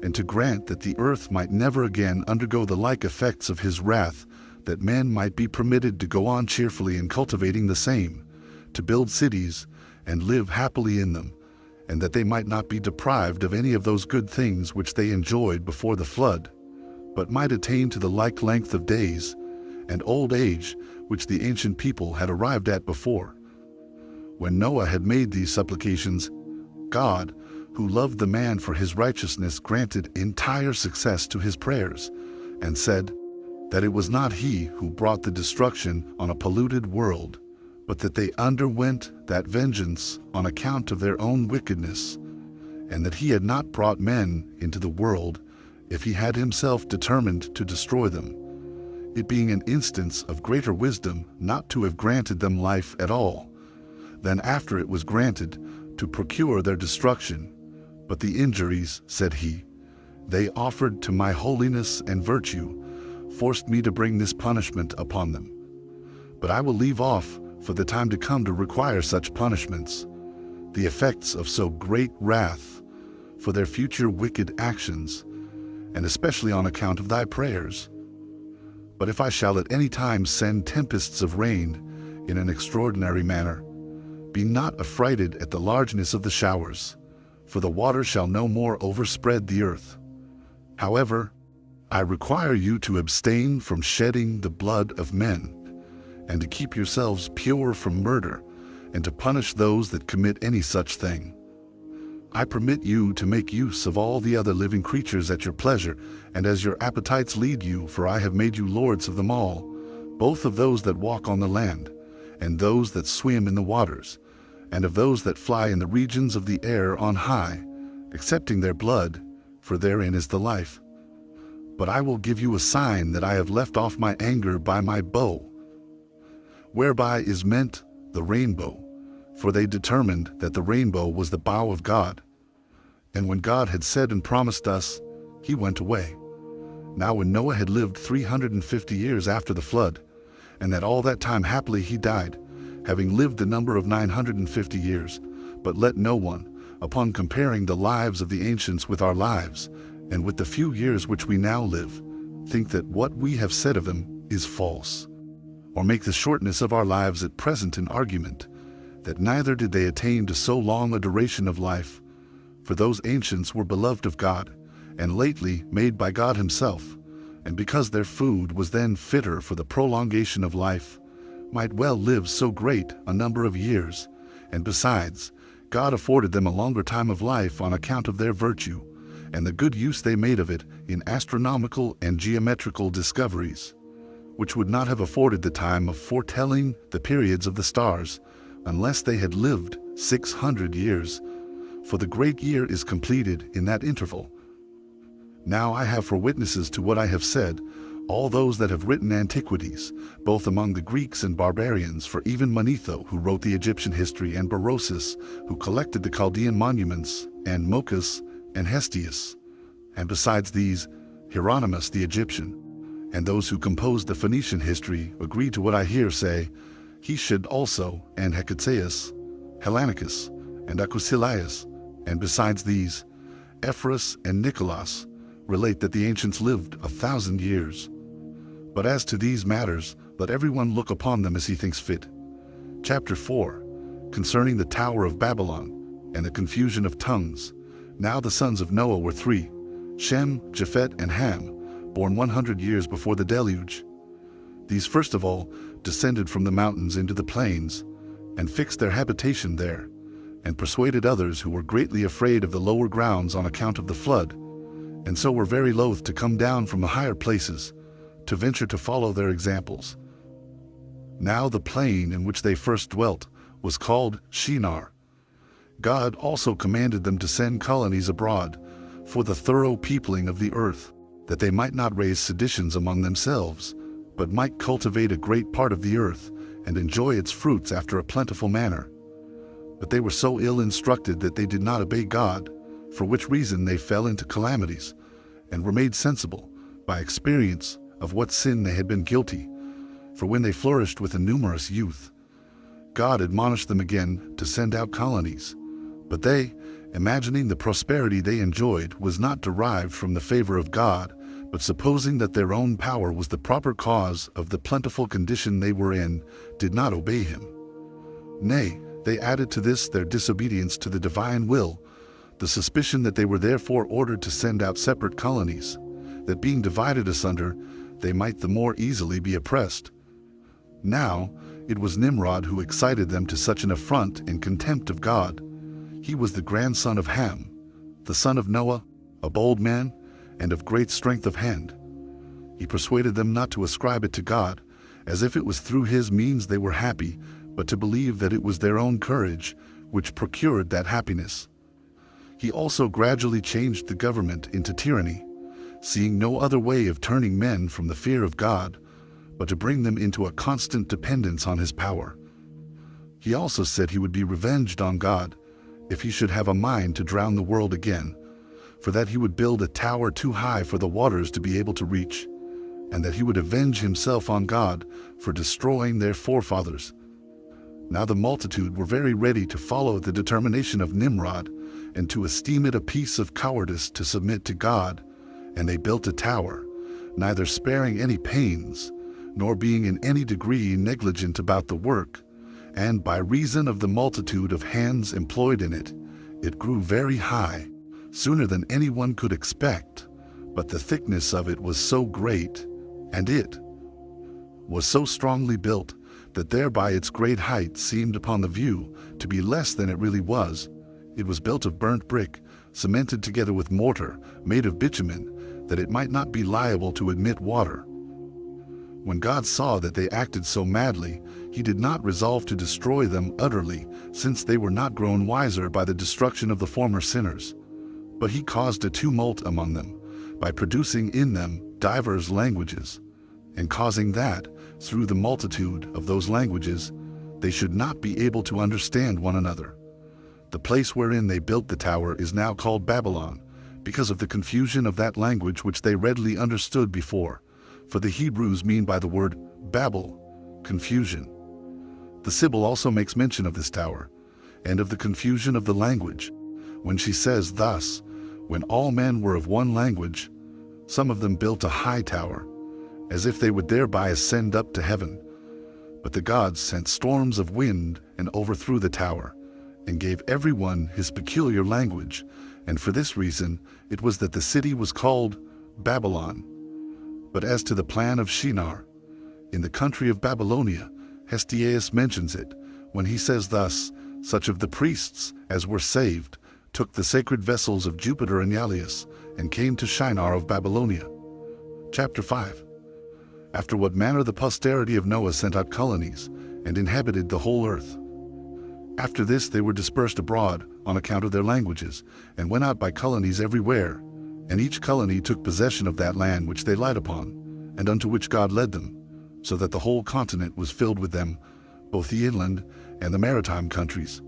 and to grant that the earth might never again undergo the like effects of his wrath, that men might be permitted to go on cheerfully in cultivating the same, to build cities, and live happily in them, and that they might not be deprived of any of those good things which they enjoyed before the flood, but might attain to the like length of days and old age which the ancient people had arrived at before. When Noah had made these supplications, God, who loved the man for his righteousness, granted entire success to his prayers, and said that it was not he who brought the destruction on a polluted world, but that they underwent that vengeance on account of their own wickedness, and that he had not brought men into the world if he had himself determined to destroy them, it being an instance of greater wisdom not to have granted them life at all, than after it was granted to procure their destruction. But the injuries, said he, they offered to my holiness and virtue, forced me to bring this punishment upon them. But I will leave off for the time to come to require such punishments, the effects of so great wrath, for their future wicked actions, and especially on account of thy prayers. But if I shall at any time send tempests of rain in an extraordinary manner, be not affrighted at the largeness of the showers, for the water shall no more overspread the earth. However, I require you to abstain from shedding the blood of men, and to keep yourselves pure from murder, and to punish those that commit any such thing. I permit you to make use of all the other living creatures at your pleasure, and as your appetites lead you, for I have made you lords of them all, both of those that walk on the land, and those that swim in the waters, and of those that fly in the regions of the air on high, accepting their blood, for therein is the life. But I will give you a sign that I have left off my anger by my bow, whereby is meant the rainbow, for they determined that the rainbow was the bow of God. And when God had said and promised us, he went away. Now when Noah had lived 350 years after the flood, and that all that time happily he died, having lived the number of 950 years, but let no one, upon comparing the lives of the ancients with our lives, and with the few years which we now live, think that what we have said of them is false, or make the shortness of our lives at present an argument, that neither did they attain to so long a duration of life, for those ancients were beloved of God, and lately made by God himself, and because their food was then fitter for the prolongation of life, might well live so great a number of years, and besides, God afforded them a longer time of life on account of their virtue, and the good use they made of it in astronomical and geometrical discoveries, which would not have afforded the time of foretelling the periods of the stars, unless they had lived 600 years, for the great year is completed in that interval. Now I have for witnesses to what I have said all those that have written Antiquities, both among the Greeks and barbarians, for even Manetho, who wrote the Egyptian history, and Berosus, who collected the Chaldean monuments, and Mochus, and Hestius, and besides these, Hieronymus the Egyptian, and those who composed the Phoenician history, agree to what I here say. He should also, and Hecatseus, Hellanicus, and Acusilaus, and besides these, Ephorus and Nicholas, relate that the ancients lived 1,000 years. But as to these matters, let everyone look upon them as he thinks fit. Chapter 4, concerning the Tower of Babylon, and the confusion of tongues. Now the sons of Noah were 3, Shem, Japhet, and Ham, born 100 years before the deluge. These first of all descended from the mountains into the plains, and fixed their habitation there, and persuaded others who were greatly afraid of the lower grounds on account of the flood, and so were very loath to come down from the higher places, to venture to follow their examples. Now the plain in which they first dwelt was called Shinar. God also commanded them to send colonies abroad, for the thorough peopling of the earth, that they might not raise seditions among themselves, but might cultivate a great part of the earth, and enjoy its fruits after a plentiful manner. But they were so ill instructed that they did not obey God, for which reason they fell into calamities, and were made sensible, by experience, of what sin they had been guilty. For when they flourished with a numerous youth, God admonished them again to send out colonies. But they, imagining the prosperity they enjoyed was not derived from the favor of God, but supposing that their own power was the proper cause of the plentiful condition they were in, did not obey him. Nay, they added to this their disobedience to the divine will, the suspicion that they were therefore ordered to send out separate colonies, that being divided asunder, they might the more easily be oppressed. Now, it was Nimrod who excited them to such an affront and contempt of God. He was the grandson of Ham, the son of Noah, a bold man, and of great strength of hand. He persuaded them not to ascribe it to God, as if it was through his means they were happy, but to believe that it was their own courage which procured that happiness. He also gradually changed the government into tyranny, seeing no other way of turning men from the fear of God, but to bring them into a constant dependence on his power. He also said he would be revenged on God if he should have a mind to drown the world again, for that he would build a tower too high for the waters to be able to reach, and that he would avenge himself on God for destroying their forefathers. Now the multitude were very ready to follow the determination of Nimrod, and to esteem it a piece of cowardice to submit to God, and they built a tower, neither sparing any pains, nor being in any degree negligent about the work, and by reason of the multitude of hands employed in it, it grew very high, sooner than anyone could expect, but the thickness of it was so great, and it was so strongly built, that thereby its great height seemed upon the view to be less than it really was. It was built of burnt brick, cemented together with mortar, made of bitumen, that it might not be liable to admit water. When God saw that they acted so madly, he did not resolve to destroy them utterly, since they were not grown wiser by the destruction of the former sinners. But he caused a tumult among them, by producing in them divers languages, and causing that, through the multitude of those languages, they should not be able to understand one another. The place wherein they built the tower is now called Babylon, because of the confusion of that language which they readily understood before, for the Hebrews mean by the word Babel, confusion. The Sibyl also makes mention of this tower, and of the confusion of the language, when she says thus, when all men were of one language, some of them built a high tower, as if they would thereby ascend up to heaven. But the gods sent storms of wind and overthrew the tower, and gave every one his peculiar language, and for this reason it was that the city was called Babylon. But as to the plan of Shinar, in the country of Babylonia, Hestiaeus mentions it, when he says thus, such of the priests as were saved took the sacred vessels of Jupiter and Ialius, and came to Shinar of Babylonia. Chapter 5. After what manner the posterity of Noah sent out colonies, and inhabited the whole earth. After this they were dispersed abroad, on account of their languages, and went out by colonies everywhere, and each colony took possession of that land which they light upon, and unto which God led them, so that the whole continent was filled with them, both the inland and the maritime countries.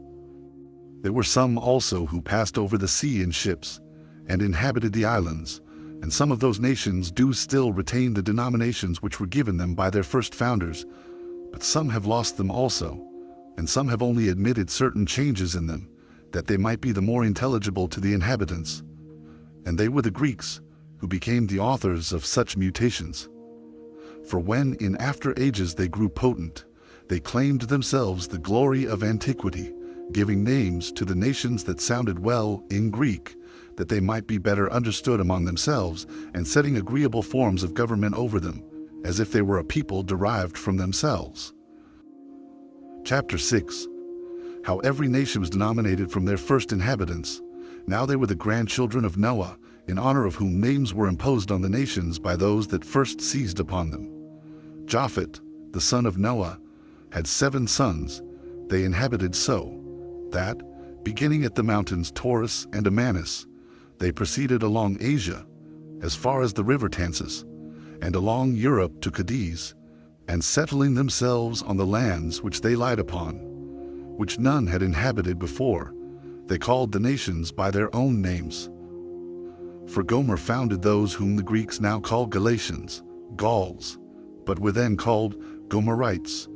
There were some also who passed over the sea in ships, and inhabited the islands, and some of those nations do still retain the denominations which were given them by their first founders, but some have lost them also, and some have only admitted certain changes in them, that they might be the more intelligible to the inhabitants. And they were the Greeks, who became the authors of such mutations. For when in after ages they grew potent, they claimed themselves the glory of antiquity, giving names to the nations that sounded well in Greek, that they might be better understood among themselves, and setting agreeable forms of government over them, as if they were a people derived from themselves. Chapter 6. How every nation was denominated from their first inhabitants. Now they were the grandchildren of Noah, in honor of whom names were imposed on the nations by those that first seized upon them. Japhet, the son of Noah, had 7 sons. They inhabited so, that, beginning at the mountains Taurus and Amanus, they proceeded along Asia, as far as the river Tansis, and along Europe to Cadiz, and settling themselves on the lands which they light upon, which none had inhabited before, they called the nations by their own names. For Gomer founded those whom the Greeks now call Galatians, Gauls, but were then called Gomerites.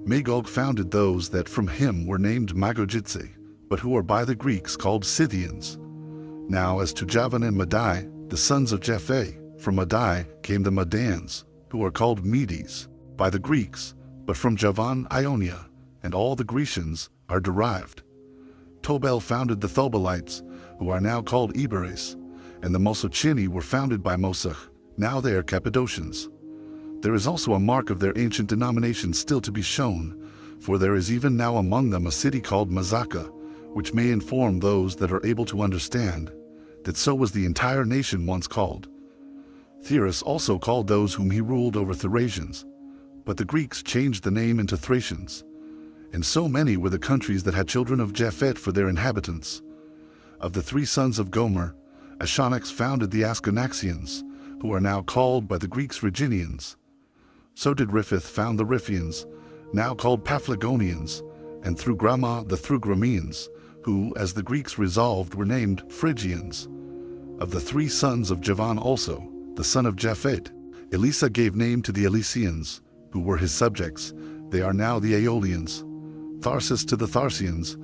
Magog founded those that from him were named Magogitse, but who are by the Greeks called Scythians. Now as to Javan and Madai, the sons of Japhet, from Madai came the Madans, who are called Medes, by the Greeks, but from Javan Ionia, and all the Grecians are derived. Tobel founded the Thobalites, who are now called Iberes, and the Mosochini were founded by Mosach, now they are Cappadocians. There is also a mark of their ancient denomination still to be shown, for there is even now among them a city called Mazaka, which may inform those that are able to understand, that so was the entire nation once called. Thyras also called those whom he ruled over Thracians, but the Greeks changed the name into Thracians, And so many were the countries that had children of Japhet for their inhabitants. Of the 3 sons of Gomer, Ashanax founded the Askenaxians, who are now called by the Greeks Rhaginians. So did Riphath found the Riphians, now called Paphlagonians, and through Grama the Thrugramians, who, as the Greeks resolved, were named Phrygians. Of the 3 sons of Javan also, the son of Japhet, Elisa gave name to the Elysians, who were his subjects. They are now the Aeolians. Tharsis to the Tharsians,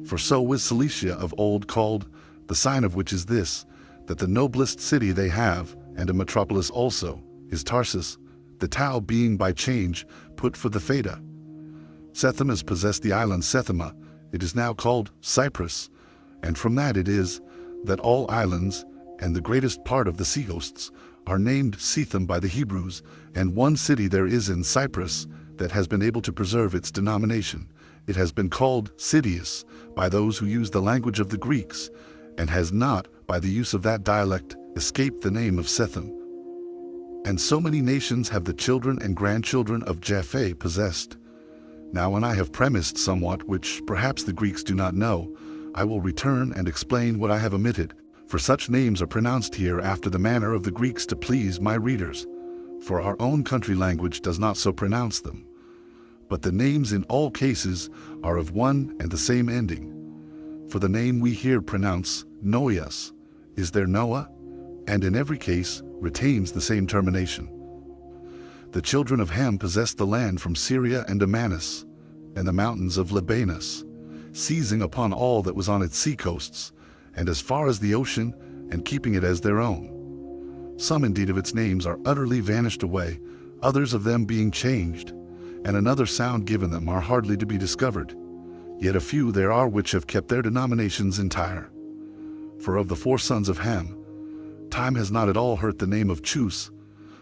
for so was Cilicia of old called, the sign of which is this, that the noblest city they have, and a metropolis also, is Tarsus, the Tau being by change put for the Theta. Sethimas possessed the island Sethima, it is now called Cyprus, and from that it is, that all islands, and the greatest part of the sea coasts, are named Sethim by the Hebrews, and one city there is in Cyprus that has been able to preserve its denomination. It has been called Sidius by those who use the language of the Greeks, and has not, by the use of that dialect, escaped the name of Sethim. And so many nations have the children and grandchildren of Japhet possessed. Now when I have premised somewhat which perhaps the Greeks do not know, I will return and explain what I have omitted, for such names are pronounced here after the manner of the Greeks to please my readers, for our own country language does not so pronounce them. But the names in all cases are of one and the same ending. For the name we here pronounce, Noias, is there Noah, and in every case retains the same termination. The children of Ham possessed the land from Syria and Amanus, and the mountains of Libanus, seizing upon all that was on its sea coasts, and as far as the ocean, and keeping it as their own. Some indeed of its names are utterly vanished away, others of them being changed, and another sound given them are hardly to be discovered. Yet a few there are which have kept their denominations entire. For of the 4 sons of Ham, time has not at all hurt the name of Chus,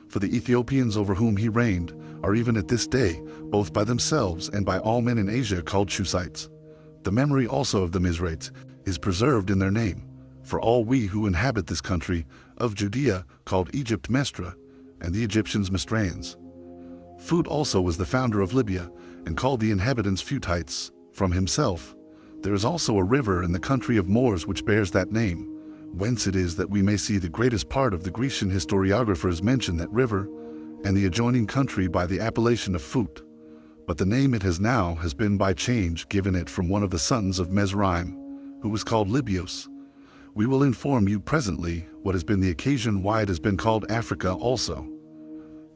for the Ethiopians over whom he reigned are even at this day, both by themselves and by all men in Asia called Chusites. The memory also of the Mizrates is preserved in their name, for all we who inhabit this country of Judea called Egypt Mestra, and the Egyptians Mestraeans. Phut also was the founder of Libya, and called the inhabitants Phutites, from himself. There is also a river in the country of Moors which bears that name, whence it is that we may see the greatest part of the Grecian historiographers mention that river, and the adjoining country by the appellation of Phut. But the name it has now has been by change given it from one of the sons of Mizraim, who was called Libios. We will inform you presently what has been the occasion why it has been called Africa also.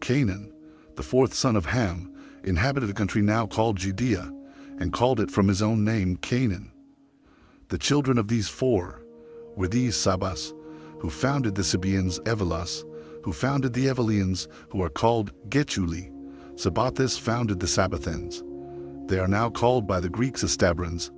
Canaan, the 4th son of Ham, inhabited a country now called Judea, and called it from his own name Canaan. The children of these 4 were these Sabas, who founded the Sabaeans, Evelas, who founded the Evelians, who are called Gechuli. Sabathis founded the Sabathans. They are now called by the Greeks Estabrans.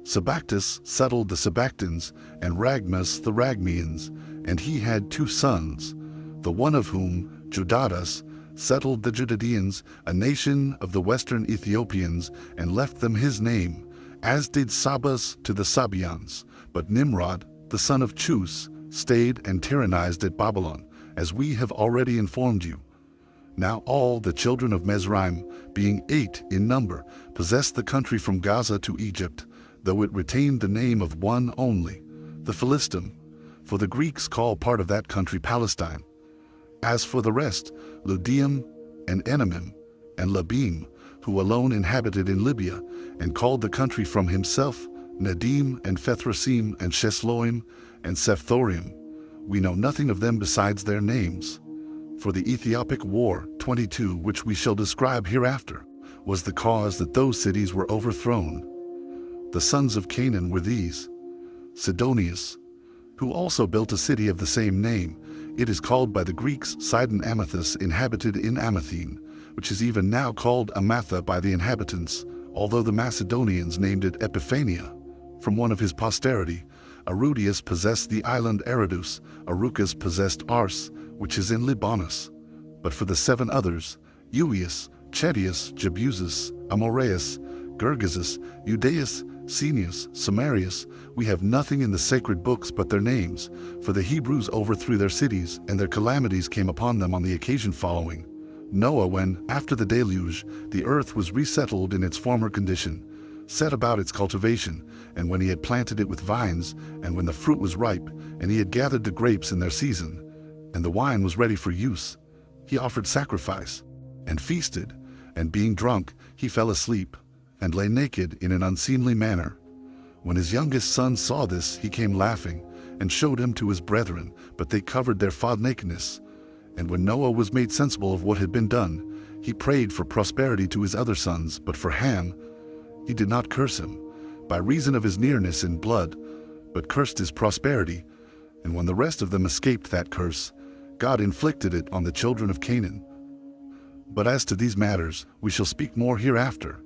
Sabactus settled the Sabactans, and Ragmas the Ragmians, and he had 2 sons, the one of whom, Judadas, settled the Judaeans, a nation of the western Ethiopians, and left them his name, as did Sabas to the Sabaeans. But Nimrod, the son of Chus, stayed and tyrannized at Babylon, as we have already informed you. Now all the children of Mizraim, being 8 in number, possessed the country from Gaza to Egypt, though it retained the name of one only, the Philistim, for the Greeks call part of that country Palestine. As for the rest, Ludium and Enamim and Labim, who alone inhabited in Libya, and called the country from himself, Nadim and Phethrasim and Shesloim and Sephthorim. We know nothing of them besides their names. For the Ethiopic War 22, which we shall describe hereafter, was the cause that those cities were overthrown. The sons of Canaan were these: Sidonius, who also built a city of the same name. It is called by the Greeks Sidon Amathus, inhabited in Amathene, which is even now called Amatha by the inhabitants, although the Macedonians named it Epiphania, from one of his posterity. Arudius possessed the island Eridus, Arucus possessed Ars, which is in Libanus. But for the 7 others, Euius, Chedius, Jebusus, Amoreus, Gergesus, Eudaeus, Senius, Samarius, we have nothing in the sacred books but their names, for the Hebrews overthrew their cities, and their calamities came upon them on the occasion following. Noah, when, after the deluge, the earth was resettled in its former condition, set about its cultivation, and when he had planted it with vines, and when the fruit was ripe, and he had gathered the grapes in their season, and the wine was ready for use, he offered sacrifice, and feasted, and being drunk, he fell asleep, and lay naked in an unseemly manner. When his youngest son saw this, he came laughing, and showed him to his brethren, but they covered their fond nakedness. And when Noah was made sensible of what had been done, he prayed for prosperity to his other sons, but for Ham, he did not curse him, by reason of his nearness in blood, but cursed his prosperity. And when the rest of them escaped that curse, God inflicted it on the children of Canaan. But as to these matters, we shall speak more hereafter.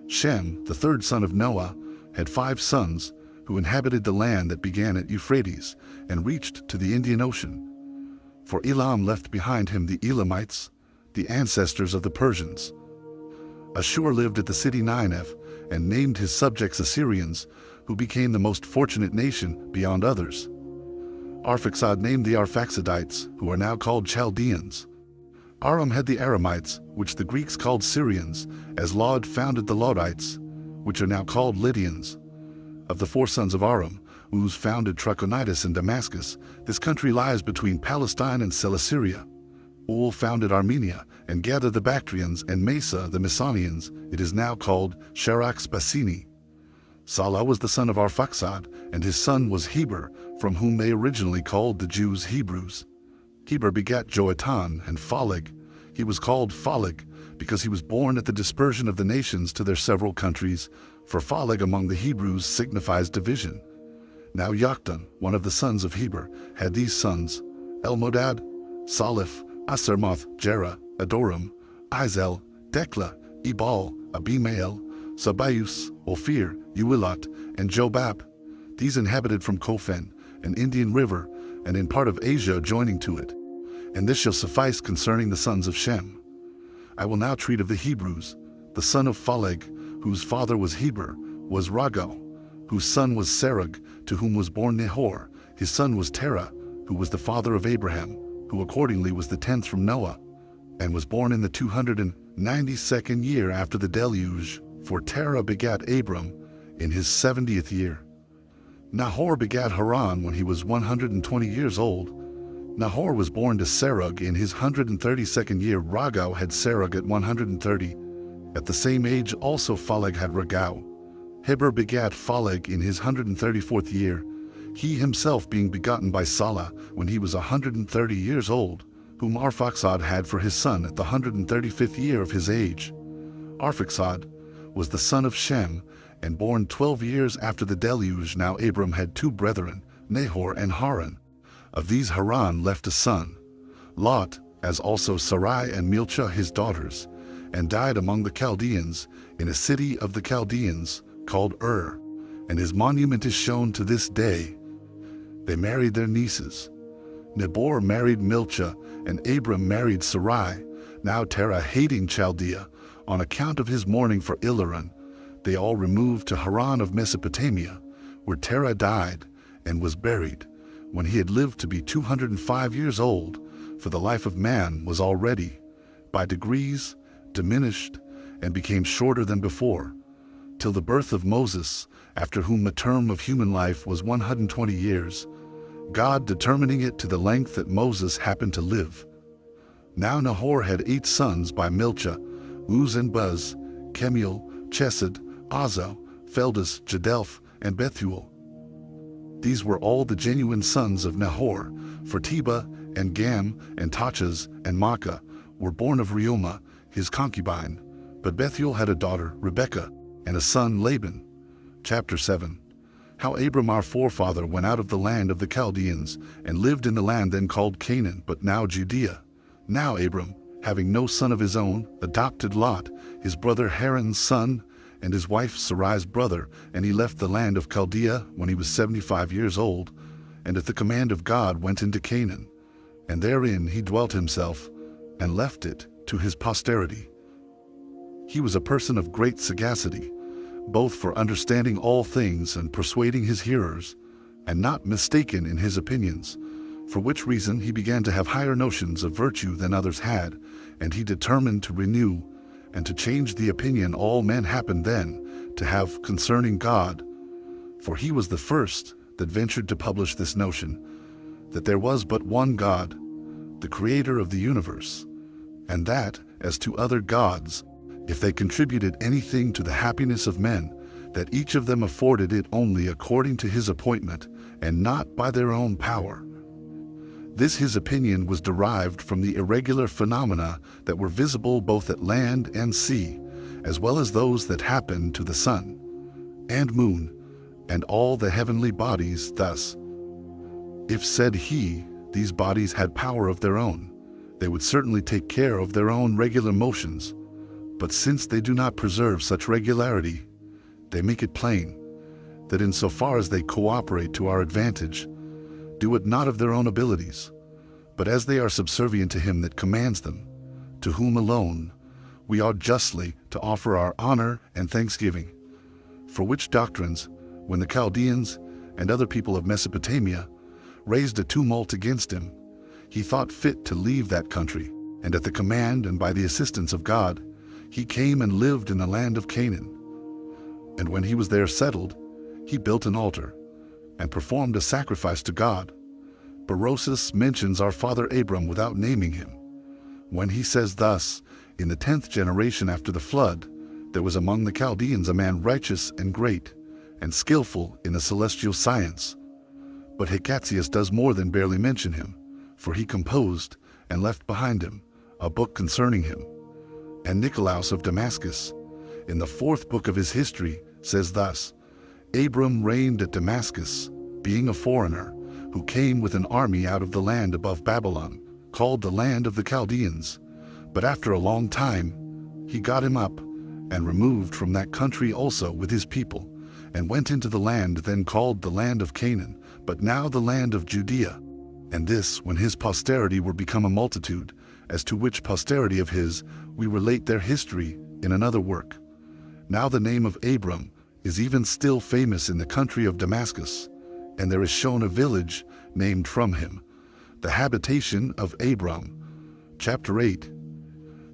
Shem, the third son of Noah, had 5 sons, who inhabited the land that began at Euphrates and reached to the Indian Ocean. For Elam left behind him the Elamites, the ancestors of the Persians. Ashur lived at the city Nineveh and named his subjects Assyrians, who became the most fortunate nation beyond others. Arphaxad named the Arphaxidites, who are now called Chaldeans. Aram had the Aramites, which the Greeks called Syrians, as Lod founded the Lodites, which are now called Lydians. Of the 4 sons of Aram, Uz founded Trachonitis in Damascus. This country lies between Palestine and Cilicia. Ul founded Armenia and gathered the Bactrians, and Mesa the Mycenaeans. It is now called Sharax Basini. Salah was the son of Arphaxad, and his son was Heber, from whom they originally called the Jews Hebrews. Heber begat Joatan and Phaleg. He was called Phaleg because he was born at the dispersion of the nations to their several countries, for Phaleg among the Hebrews signifies division. Now Joktan, one of the sons of Heber, had these sons: Elmodad, Saliph, Asermoth, Jerah, Adoram, Izel, Dekla, Ebal, Abimael, Sabayus, Ophir, Uilot, and Jobab. These inhabited from Kophen, an Indian river, and in part of Asia joining to it. And this shall suffice concerning the sons of Shem. I will now treat of the Hebrews. The son of Phaleg, whose father was Heber, was Rago, whose son was Serug, to whom was born Nahor. His son was Terah, who was the father of Abraham, who accordingly was the 10th from Noah, and was born in the 292nd year after the deluge, for Terah begat Abram in his 70th year. Nahor begat Haran when he was 120 years old. Nahor was born to Serug in his 132nd year. Rago had Serug at 130. At the same age also Phaleg had Ragau. Heber begat Phaleg in his 134th year, he himself being begotten by Salah when he was 130 years old, whom Arphaxad had for his son at the 135th year of his age. Arphaxad was the son of Shem, and born 12 years after the deluge. Now Abram had 2 brethren, Nahor and Haran. Of these Haran left a son, Lot, as also Sarai and Milcah his daughters, and died among the Chaldeans in a city of the Chaldeans called Ur, and his monument is shown to this day. They married their nieces. Nabor married Milcah, and Abram married Sarai. Now Terah, hating Chaldea, on account of his mourning for Ilaran, they all removed to Haran of Mesopotamia, where Terah died and was buried, when he had lived to be 205 years old, for the life of man was already, by degrees, diminished, and became shorter than before, till the birth of Moses, after whom the term of human life was 120 years, God determining it to the length that Moses happened to live. Now Nahor had 8 sons by Milcah, Uz and Buz, Kemuel, Chesed, Azo, Feldas, Jedelph, and Bethuel. These were all the genuine sons of Nahor, for Teba and Gam and Tachas and Maacah were born of Reumah, his concubine. But Bethuel had a daughter, Rebekah, and a son, Laban. Chapter 7. How Abram our forefather went out of the land of the Chaldeans, and lived in the land then called Canaan, but now Judea. Now Abram, having no son of his own, adopted Lot, his brother Haran's son, and his wife Sarai's brother, and he left the land of Chaldea when he was 75 years old, and at the command of God went into Canaan. And therein he dwelt himself, and left it to his posterity. He was a person of great sagacity, both for understanding all things and persuading his hearers, and not mistaken in his opinions, for which reason he began to have higher notions of virtue than others had, and he determined to renew and to change the opinion all men happened then to have concerning God, for he was the first that ventured to publish this notion, that there was but one God, the creator of the universe, and that, as to other gods, if they contributed anything to the happiness of men, that each of them afforded it only according to his appointment, and not by their own power. This his opinion was derived from the irregular phenomena that were visible both at land and sea, as well as those that happened to the sun and moon, and all the heavenly bodies. Thus, if, said he, these bodies had power of their own, they would certainly take care of their own regular motions, but since they do not preserve such regularity, they make it plain that insofar as they cooperate to our advantage, do it not of their own abilities, but as they are subservient to him that commands them, to whom alone we ought justly to offer our honor and thanksgiving. For which doctrines, when the Chaldeans and other people of Mesopotamia raised a tumult against him, he thought fit to leave that country, and at the command and by the assistance of God, he came and lived in the land of Canaan. And when he was there settled, he built an altar, and performed a sacrifice to God. Berosus mentions our father Abram without naming him, when he says thus, in the 10th generation after the flood, there was among the Chaldeans a man righteous and great, and skillful in the celestial science. But Hecatius does more than barely mention him, for he composed, and left behind him, a book concerning him. And Nicolaus of Damascus, in the 4th book of his history, says thus, Abram reigned at Damascus, being a foreigner, who came with an army out of the land above Babylon, called the land of the Chaldeans. But after a long time, he got him up, and removed from that country also with his people, and went into the land then called the land of Canaan, but now the land of Judea. And this, when his posterity were become a multitude, as to which posterity of his we relate their history in another work. Now the name of Abram is even still famous in the country of Damascus, and there is shown a village named from him, the habitation of Abram. Chapter 8.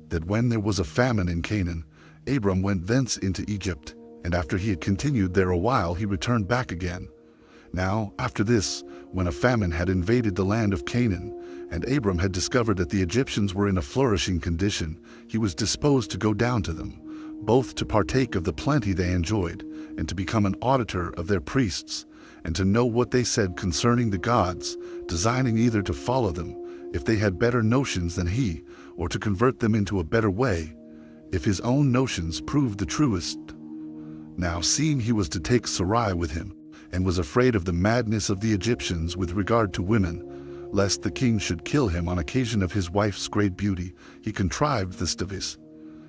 That when there was a famine in Canaan, Abram went thence into Egypt, and after he had continued there a while, he returned back again. Now, after this, when a famine had invaded the land of Canaan, and Abram had discovered that the Egyptians were in a flourishing condition, he was disposed to go down to them, both to partake of the plenty they enjoyed, and to become an auditor of their priests, and to know what they said concerning the gods, designing either to follow them, if they had better notions than he, or to convert them into a better way, if his own notions proved the truest. Now, seeing he was to take Sarai with him, and was afraid of the madness of the Egyptians with regard to women, lest the king should kill him on occasion of his wife's great beauty, he contrived this device.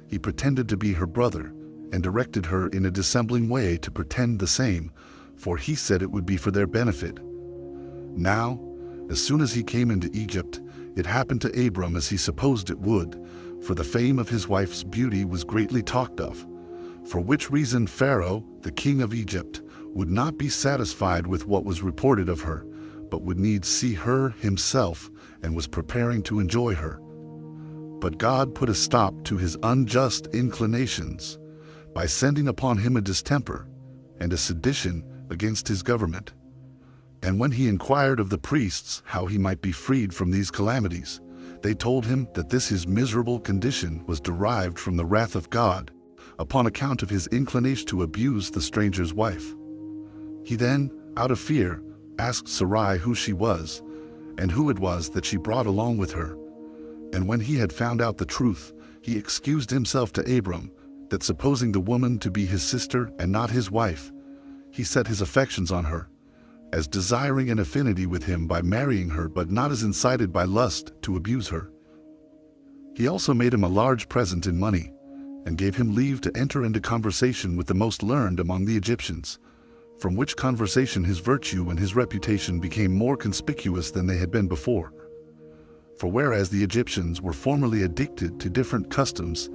He pretended to be her brother, and directed her in a dissembling way to pretend the same, for he said it would be for their benefit. Now, as soon as he came into Egypt, it happened to Abram as he supposed it would, for the fame of his wife's beauty was greatly talked of, for which reason Pharaoh, the king of Egypt, would not be satisfied with what was reported of her, but would needs see her himself, and was preparing to enjoy her. But God put a stop to his unjust inclinations, by sending upon him a distemper, and a sedition against his government. And when he inquired of the priests how he might be freed from these calamities, they told him that this his miserable condition was derived from the wrath of God, upon account of his inclination to abuse the stranger's wife. He then, out of fear, asked Sarai who she was, and who it was that she brought along with her. And when he had found out the truth, he excused himself to Abram, that supposing the woman to be his sister and not his wife, he set his affections on her, as desiring an affinity with him by marrying her, but not as incited by lust to abuse her. He also made him a large present in money, and gave him leave to enter into conversation with the most learned among the Egyptians, from which conversation his virtue and his reputation became more conspicuous than they had been before. For whereas the Egyptians were formerly addicted to different customs,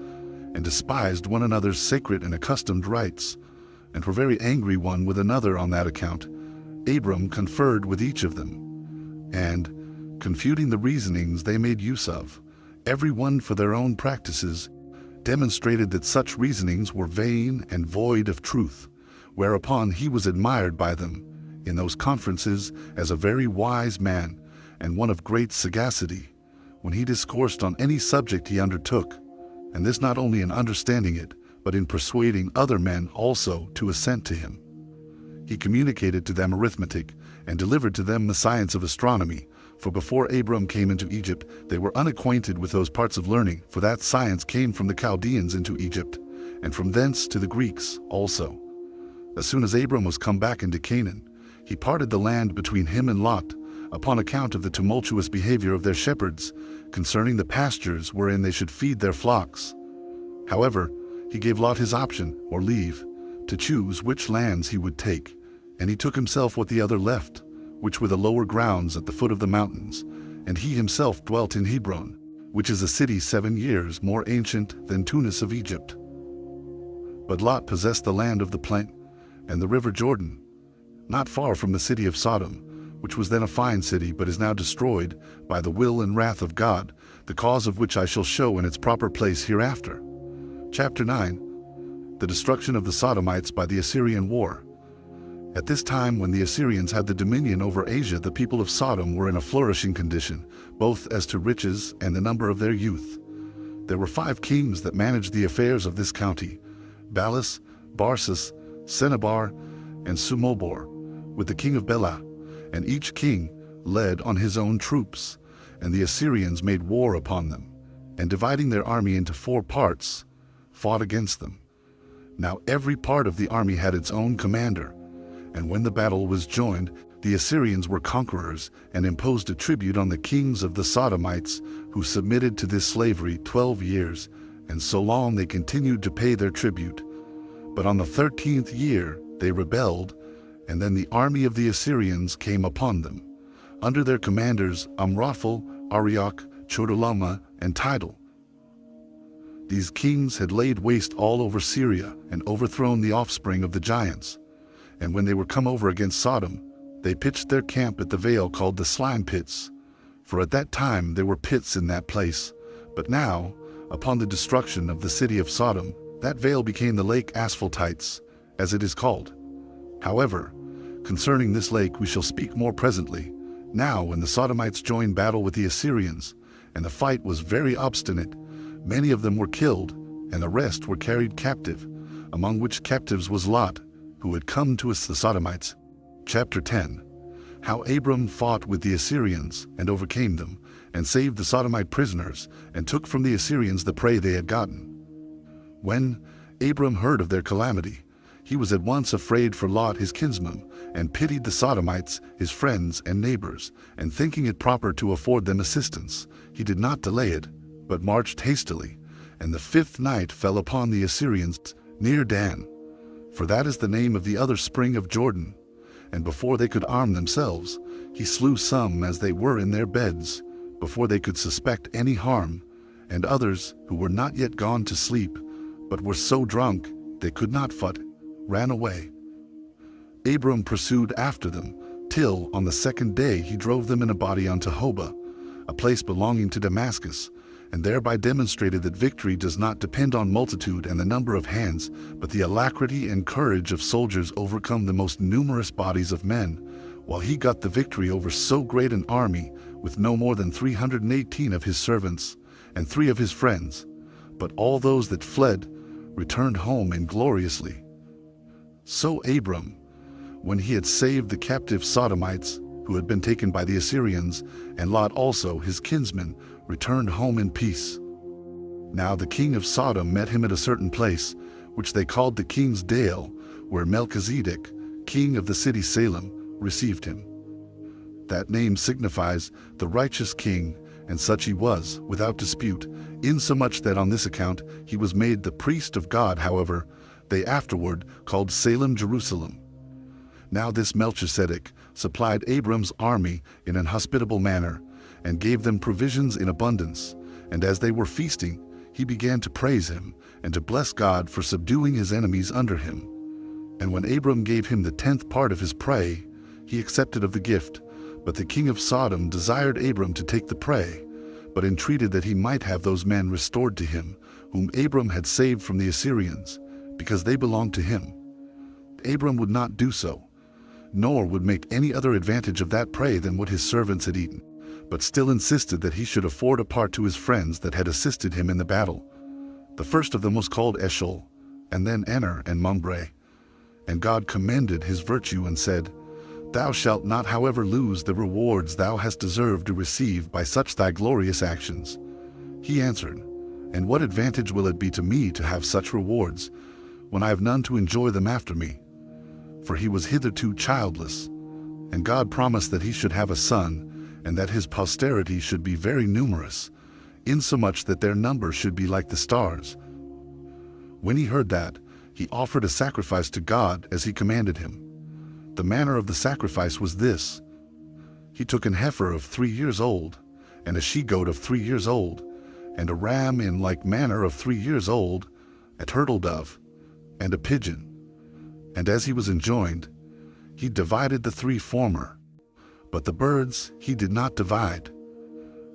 and despised one another's sacred and accustomed rites, and were very angry one with another on that account, Abram conferred with each of them, and, confuting the reasonings they made use of, every one for their own practices, demonstrated that such reasonings were vain and void of truth, whereupon he was admired by them in those conferences as a very wise man and one of great sagacity, when he discoursed on any subject he undertook, and this not only in understanding it, but in persuading other men also to assent to him. He communicated to them arithmetic, and delivered to them the science of astronomy, for before Abram came into Egypt, they were unacquainted with those parts of learning, for that science came from the Chaldeans into Egypt, and from thence to the Greeks also. As soon as Abram was come back into Canaan, he parted the land between him and Lot, upon account of the tumultuous behavior of their shepherds, concerning the pastures wherein they should feed their flocks. However, he gave Lot his option, or leave, to choose which lands he would take, and he took himself what the other left, which were the lower grounds at the foot of the mountains, and he himself dwelt in Hebron, which is a city 7 years more ancient than Tunis of Egypt. But Lot possessed the land of the plain, and the river Jordan, not far from the city of Sodom, which was then a fine city, but is now destroyed by the will and wrath of God, the cause of which I shall show in its proper place hereafter. Chapter 9. The destruction of the Sodomites by the Assyrian war. At this time, when the Assyrians had the dominion over Asia, the people of Sodom were in a flourishing condition, both as to riches and the number of their youth. There were 5 kings that managed the affairs of this county: Balas, Barsus, Sennabar, and Sumobor, with the king of Bela, and each king led on his own troops, and the Assyrians made war upon them, and dividing their army into 4 parts, fought against them. Now every part of the army had its own commander, and when the battle was joined, the Assyrians were conquerors and imposed a tribute on the kings of the Sodomites, who submitted to this slavery 12 years, and so long they continued to pay their tribute. But on the 13th year they rebelled, and then the army of the Assyrians came upon them, under their commanders Amraphel, Arioch, Chedorlaomer, and Tidal. These kings had laid waste all over Syria and overthrown the offspring of the giants. And when they were come over against Sodom, they pitched their camp at the vale called the Slime Pits. For at that time there were pits in that place. But now, upon the destruction of the city of Sodom, that vale became the lake Asphaltites, as it is called. However, concerning this lake we shall speak more presently. Now when the Sodomites joined battle with the Assyrians, and the fight was very obstinate, many of them were killed, and the rest were carried captive, among which captives was Lot, who had come to us the Sodomites. Chapter 10. How Abram fought with the Assyrians, and overcame them, and saved the Sodomite prisoners, and took from the Assyrians the prey they had gotten. When Abram heard of their calamity, he was at once afraid for Lot his kinsman, and pitied the Sodomites, his friends and neighbors, and thinking it proper to afford them assistance, he did not delay it, but marched hastily, and the 5th night fell upon the Assyrians near Dan, for that is the name of the other spring of Jordan. And before they could arm themselves, he slew some as they were in their beds, before they could suspect any harm, and others who were not yet gone to sleep, but were so drunk they could not fight, ran away. Abram pursued after them, till on the 2nd day he drove them in a body unto Hobah, a place belonging to Damascus, and thereby demonstrated that victory does not depend on multitude and the number of hands, but the alacrity and courage of soldiers overcome the most numerous bodies of men, while he got the victory over so great an army, with no more than 318 of his servants, and 3 of his friends. But all those that fled returned home ingloriously. So Abram, when he had saved the captive Sodomites, who had been taken by the Assyrians, and Lot also his kinsman, returned home in peace. Now the king of Sodom met him at a certain place, which they called the King's Dale, where Melchizedek, king of the city Salem, received him. That name signifies the righteous king, and such he was, without dispute, insomuch that on this account he was made the priest of God. However, they afterward called Salem Jerusalem. Now this Melchizedek supplied Abram's army in an hospitable manner, and gave them provisions in abundance. And as they were feasting, he began to praise him, and to bless God for subduing his enemies under him. And when Abram gave him the 10th part of his prey, he accepted of the gift. But the king of Sodom desired Abram to take the prey, but entreated that he might have those men restored to him, whom Abram had saved from the Assyrians, because they belonged to him. Abram would not do so, nor would make any other advantage of that prey than what his servants had eaten, but still insisted that he should afford a part to his friends that had assisted him in the battle. The first of them was called Eshcol, and then Aner and Mamre. And God commended his virtue and said, Thou shalt not however lose the rewards thou hast deserved to receive by such thy glorious actions. He answered, And what advantage will it be to me to have such rewards, when I have none to enjoy them after me? For he was hitherto childless, and God promised that he should have a son, and that his posterity should be very numerous, insomuch that their number should be like the stars. When he heard that, he offered a sacrifice to God as he commanded him. The manner of the sacrifice was this. He took an heifer of 3 years old, and a she-goat of 3 years old, and a ram in like manner of 3 years old, a turtle dove, and a pigeon. And as he was enjoined, he divided the 3 former, but the birds he did not divide.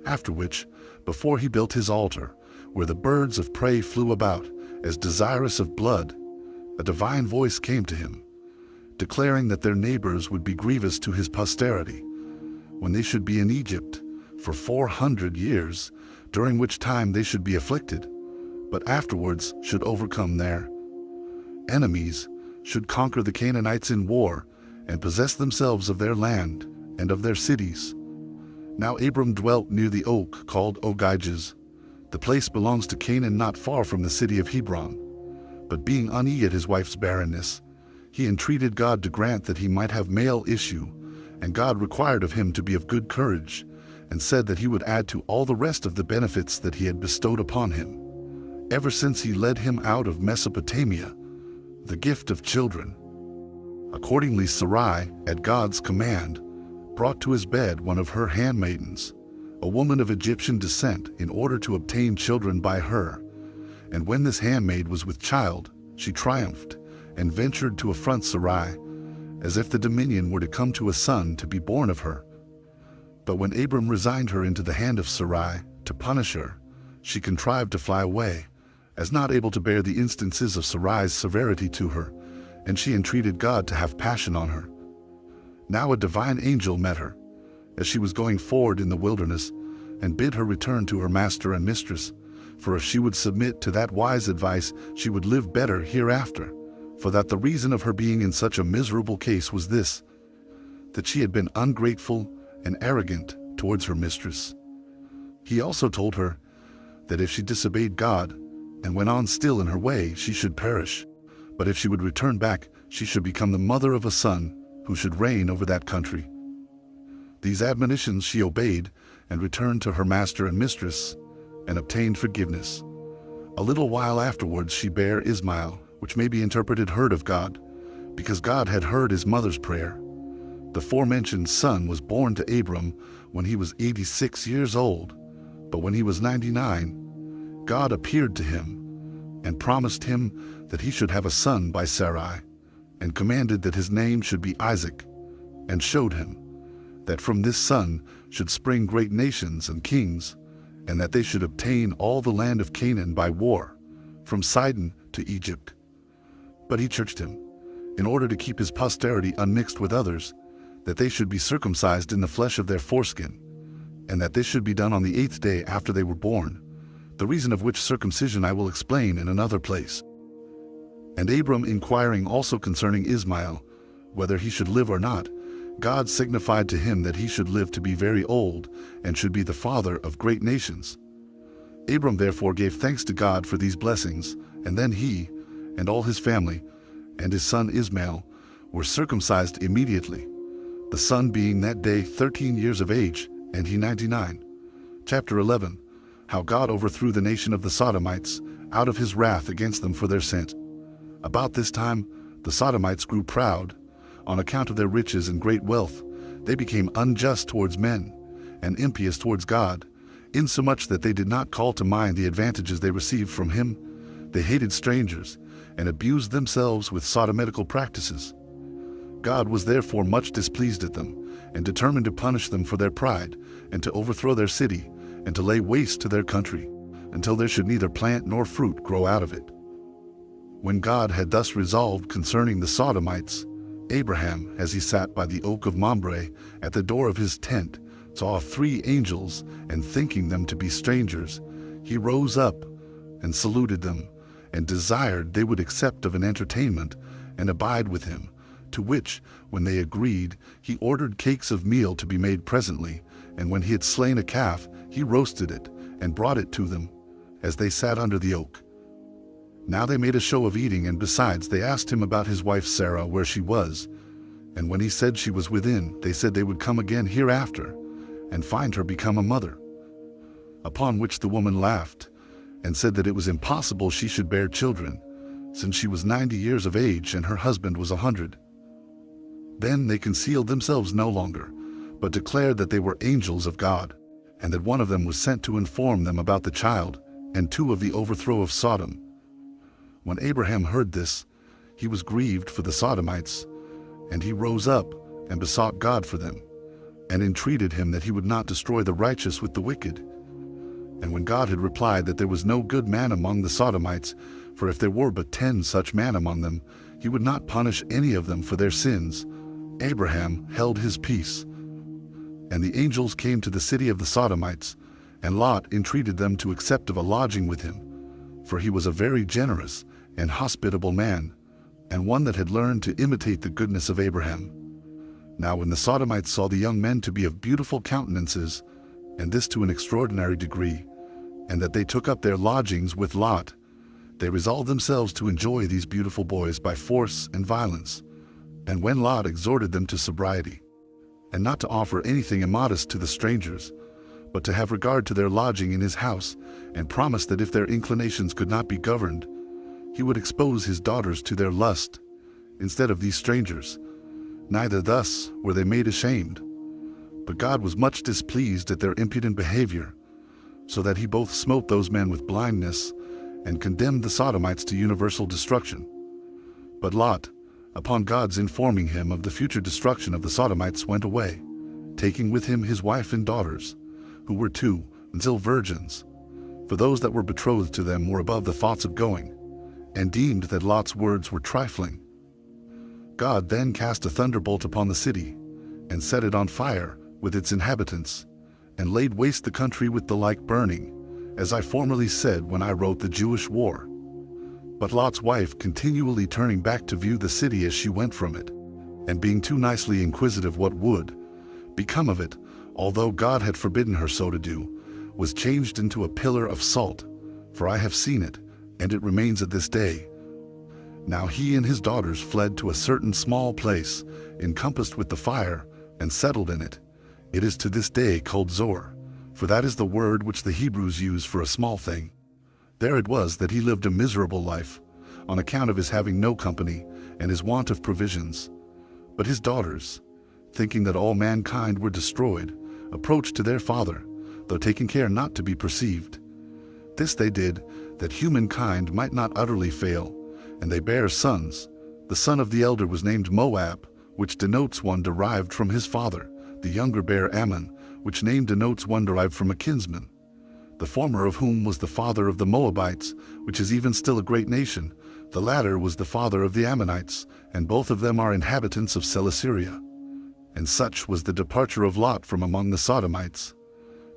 After which, before he built his altar, where the birds of prey flew about, as desirous of blood, a divine voice came to him, declaring that their neighbors would be grievous to his posterity, when they should be in Egypt for 400 years, during which time they should be afflicted, but afterwards should overcome their enemies, should conquer the Canaanites in war, and possess themselves of their land and of their cities. Now Abram dwelt near the oak called Ogijah. The place belongs to Canaan, not far from the city of Hebron. But being uneasy at his wife's barrenness, he entreated God to grant that he might have male issue, and God required of him to be of good courage, and said that he would add to all the rest of the benefits that he had bestowed upon him, ever since he led him out of Mesopotamia, the gift of children. Accordingly Sarai, at God's command, brought to his bed one of her handmaidens, a woman of Egyptian descent, in order to obtain children by her. And when this handmaid was with child, she triumphed, and ventured to affront Sarai, as if the dominion were to come to a son to be born of her. But when Abram resigned her into the hand of Sarai, to punish her, she contrived to fly away, as not able to bear the instances of Sarai's severity to her, and she entreated God to have passion on her. Now a divine angel met her, as she was going forward in the wilderness, and bid her return to her master and mistress, for if she would submit to that wise advice, she would live better hereafter, for that the reason of her being in such a miserable case was this, that she had been ungrateful and arrogant towards her mistress. He also told her that if she disobeyed God and went on still in her way, she should perish, but if she would return back, she should become the mother of a son who should reign over that country. These admonitions she obeyed, and returned to her master and mistress, and obtained forgiveness. A little while afterwards she bare Ismael, which may be interpreted heard of God, because God had heard his mother's prayer. The forementioned son was born to Abram when he was 86 years old, but when he was 99, God appeared to him, and promised him that he should have a son by Sarai, and commanded that his name should be Isaac, and showed him that from this son should spring great nations and kings, and that they should obtain all the land of Canaan by war, from Sidon to Egypt. But he charged him, in order to keep his posterity unmixed with others, that they should be circumcised in the flesh of their foreskin, and that this should be done on the 8th day after they were born, the reason of which circumcision I will explain in another place. And Abram inquiring also concerning Ismael, whether he should live or not, God signified to him that he should live to be very old, and should be the father of great nations. Abram therefore gave thanks to God for these blessings, and then he, and all his family, and his son Ismael, were circumcised immediately, the son being that day 13 years of age, and he 99. Chapter 11. How God overthrew the nation of the Sodomites, out of his wrath against them for their sins. About this time the Sodomites grew proud. On account of their riches and great wealth, they became unjust towards men, and impious towards God, insomuch that they did not call to mind the advantages they received from him. They hated strangers, and abused themselves with sodomitical practices. God was therefore much displeased at them, and determined to punish them for their pride, and to overthrow their city, and to lay waste to their country. until there should neither plant nor fruit grow out of it. When God had thus resolved concerning the Sodomites, Abraham, as he sat by the oak of Mamre at the door of his tent, saw 3 angels, and thinking them to be strangers, he rose up and saluted them, and desired they would accept of an entertainment and abide with him. To which, when they agreed, he ordered cakes of meal to be made presently, and when he had slain a calf, he roasted it, and brought it to them, as they sat under the oak. Now they made a show of eating, and besides they asked him about his wife Sarah, where she was. And when he said she was within, they said they would come again hereafter, and find her become a mother. Upon which the woman laughed, and said that it was impossible she should bear children, since she was 90 years of age, and her husband was 100. Then they concealed themselves no longer, but declared that they were angels of God, and that one of them was sent to inform them about the child, and 2 of the overthrow of Sodom. When Abraham heard this, he was grieved for the Sodomites, and he rose up and besought God for them, and entreated him that he would not destroy the righteous with the wicked. And when God had replied that there was no good man among the Sodomites, for if there were but 10 such men among them, he would not punish any of them for their sins, Abraham held his peace. And the angels came to the city of the Sodomites, and Lot entreated them to accept of a lodging with him, for he was a very generous and hospitable man, and one that had learned to imitate the goodness of Abraham. Now when the Sodomites saw the young men to be of beautiful countenances, and this to an extraordinary degree, and that they took up their lodgings with Lot, they resolved themselves to enjoy these beautiful boys by force and violence. And when Lot exhorted them to sobriety, and not to offer anything immodest to the strangers, but to have regard to their lodging in his house, and promised that if their inclinations could not be governed, he would expose his daughters to their lust, instead of these strangers, neither thus were they made ashamed. But God was much displeased at their impudent behavior, so that he both smote those men with blindness, and condemned the Sodomites to universal destruction. But Lot, upon God's informing him of the future destruction of the Sodomites, went away, taking with him his wife and daughters, who were 2 still virgins, for those that were betrothed to them were above the thoughts of going, and deemed that Lot's words were trifling. God then cast a thunderbolt upon the city, and set it on fire with its inhabitants, and laid waste the country with the like burning, as I formerly said when I wrote the Jewish war. But Lot's wife, continually turning back to view the city as she went from it, and being too nicely inquisitive what would become of it, although God had forbidden her so to do, was changed into a pillar of salt, for I have seen it, and it remains at this day. Now he and his daughters fled to a certain small place, encompassed with the fire, and settled in it. It is to this day called Zor, for that is the word which the Hebrews use for a small thing. There it was that he lived a miserable life, on account of his having no company, and his want of provisions. But his daughters, thinking that all mankind were destroyed, approached to their father, though taking care not to be perceived. This they did, that humankind might not utterly fail, and they bare sons. The son of the elder was named Moab, which denotes one derived from his father. The younger bare Ammon, which name denotes one derived from a kinsman. The former of whom was the father of the Moabites, which is even still a great nation. The latter was the father of the Ammonites, and both of them are inhabitants of Celesyria. And such was the departure of Lot from among the Sodomites.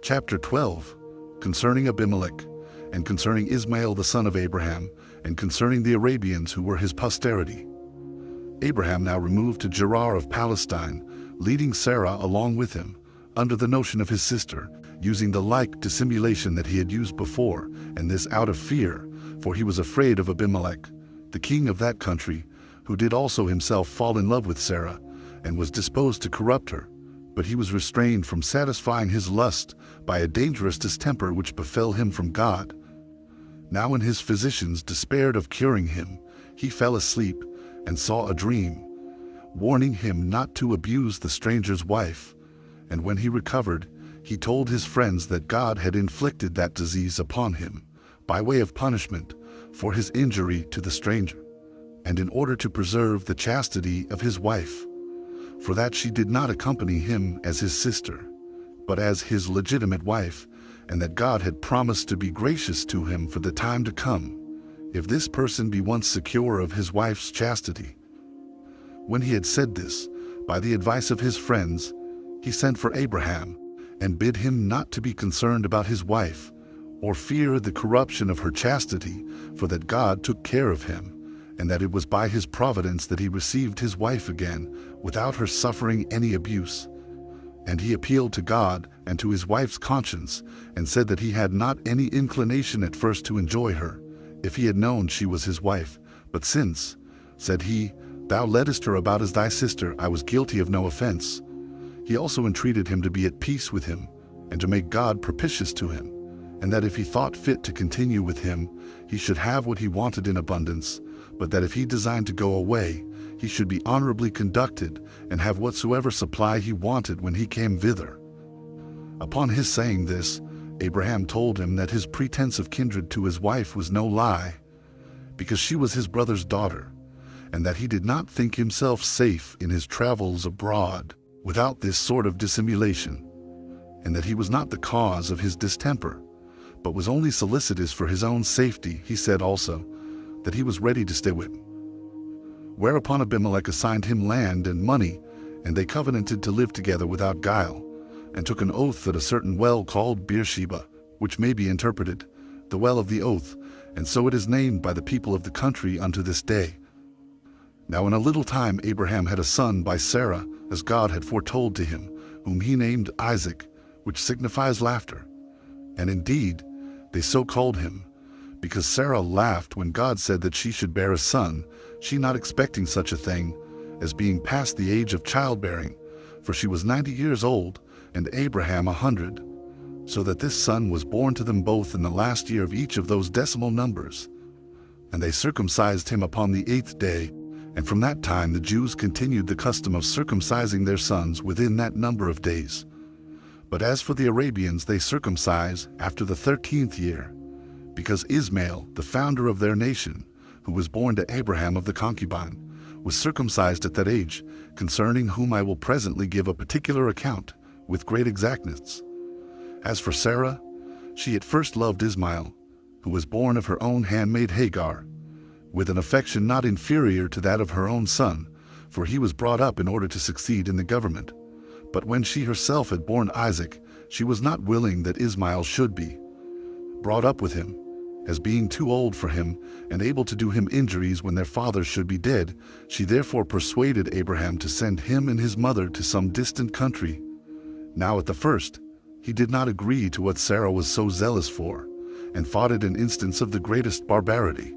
Chapter 12, concerning Abimelech, and concerning Ismael the son of Abraham, and concerning the Arabians who were his posterity. Abraham now removed to Gerar of Palestine, leading Sarah along with him, under the notion of his sister, using the like dissimulation that he had used before, and this out of fear, for he was afraid of Abimelech, the king of that country, who did also himself fall in love with Sarah, and was disposed to corrupt her. But he was restrained from satisfying his lust by a dangerous distemper which befell him from God. Now when his physicians despaired of curing him, he fell asleep, and saw a dream, warning him not to abuse the stranger's wife. And when he recovered, he told his friends that God had inflicted that disease upon him, by way of punishment, for his injury to the stranger, and in order to preserve the chastity of his wife, for that she did not accompany him as his sister, but as his legitimate wife, and that God had promised to be gracious to him for the time to come, if this person be once secure of his wife's chastity. When he had said this, by the advice of his friends, he sent for Abraham, and bid him not to be concerned about his wife, or fear the corruption of her chastity, for that God took care of him, and that it was by his providence that he received his wife again, without her suffering any abuse. And he appealed to God and to his wife's conscience, and said that he had not any inclination at first to enjoy her, if he had known she was his wife. But since, said he, thou leddest her about as thy sister, I was guilty of no offense. He also entreated him to be at peace with him, and to make God propitious to him, and that if he thought fit to continue with him, he should have what he wanted in abundance, but that if he designed to go away, he should be honorably conducted, and have whatsoever supply he wanted when he came thither. Upon his saying this, Abraham told him that his pretense of kindred to his wife was no lie, because she was his brother's daughter, and that he did not think himself safe in his travels abroad without this sort of dissimulation, and that he was not the cause of his distemper, but was only solicitous for his own safety. He said also that he was ready to stay with him. Whereupon Abimelech assigned him land and money, and they covenanted to live together without guile, and took an oath at a certain well called Beersheba, which may be interpreted, the well of the oath, and so it is named by the people of the country unto this day. Now in a little time Abraham had a son by Sarah, as God had foretold to him, whom he named Isaac, which signifies laughter. And indeed, they so called him, because Sarah laughed when God said that she should bear a son, she not expecting such a thing, as being past the age of childbearing, for she was 90 years old, and Abraham 100, so that this son was born to them both in the last year of each of those decimal numbers. And they circumcised him upon the 8th day, and from that time the Jews continued the custom of circumcising their sons within that number of days. But as for the Arabians, they circumcise after the 13th year, because Ismail, the founder of their nation, who was born to Abraham of the concubine, was circumcised at that age, concerning whom I will presently give a particular account, with great exactness. As for Sarah, she at first loved Ismail, who was born of her own handmaid Hagar, with an affection not inferior to that of her own son, for he was brought up in order to succeed in the government. But when she herself had borne Isaac, she was not willing that Ismail should be brought up with him, as being too old for him, and able to do him injuries when their father should be dead. She therefore persuaded Abraham to send him and his mother to some distant country. Now at the first, he did not agree to what Sarah was so zealous for, and thought it an instance of the greatest barbarity,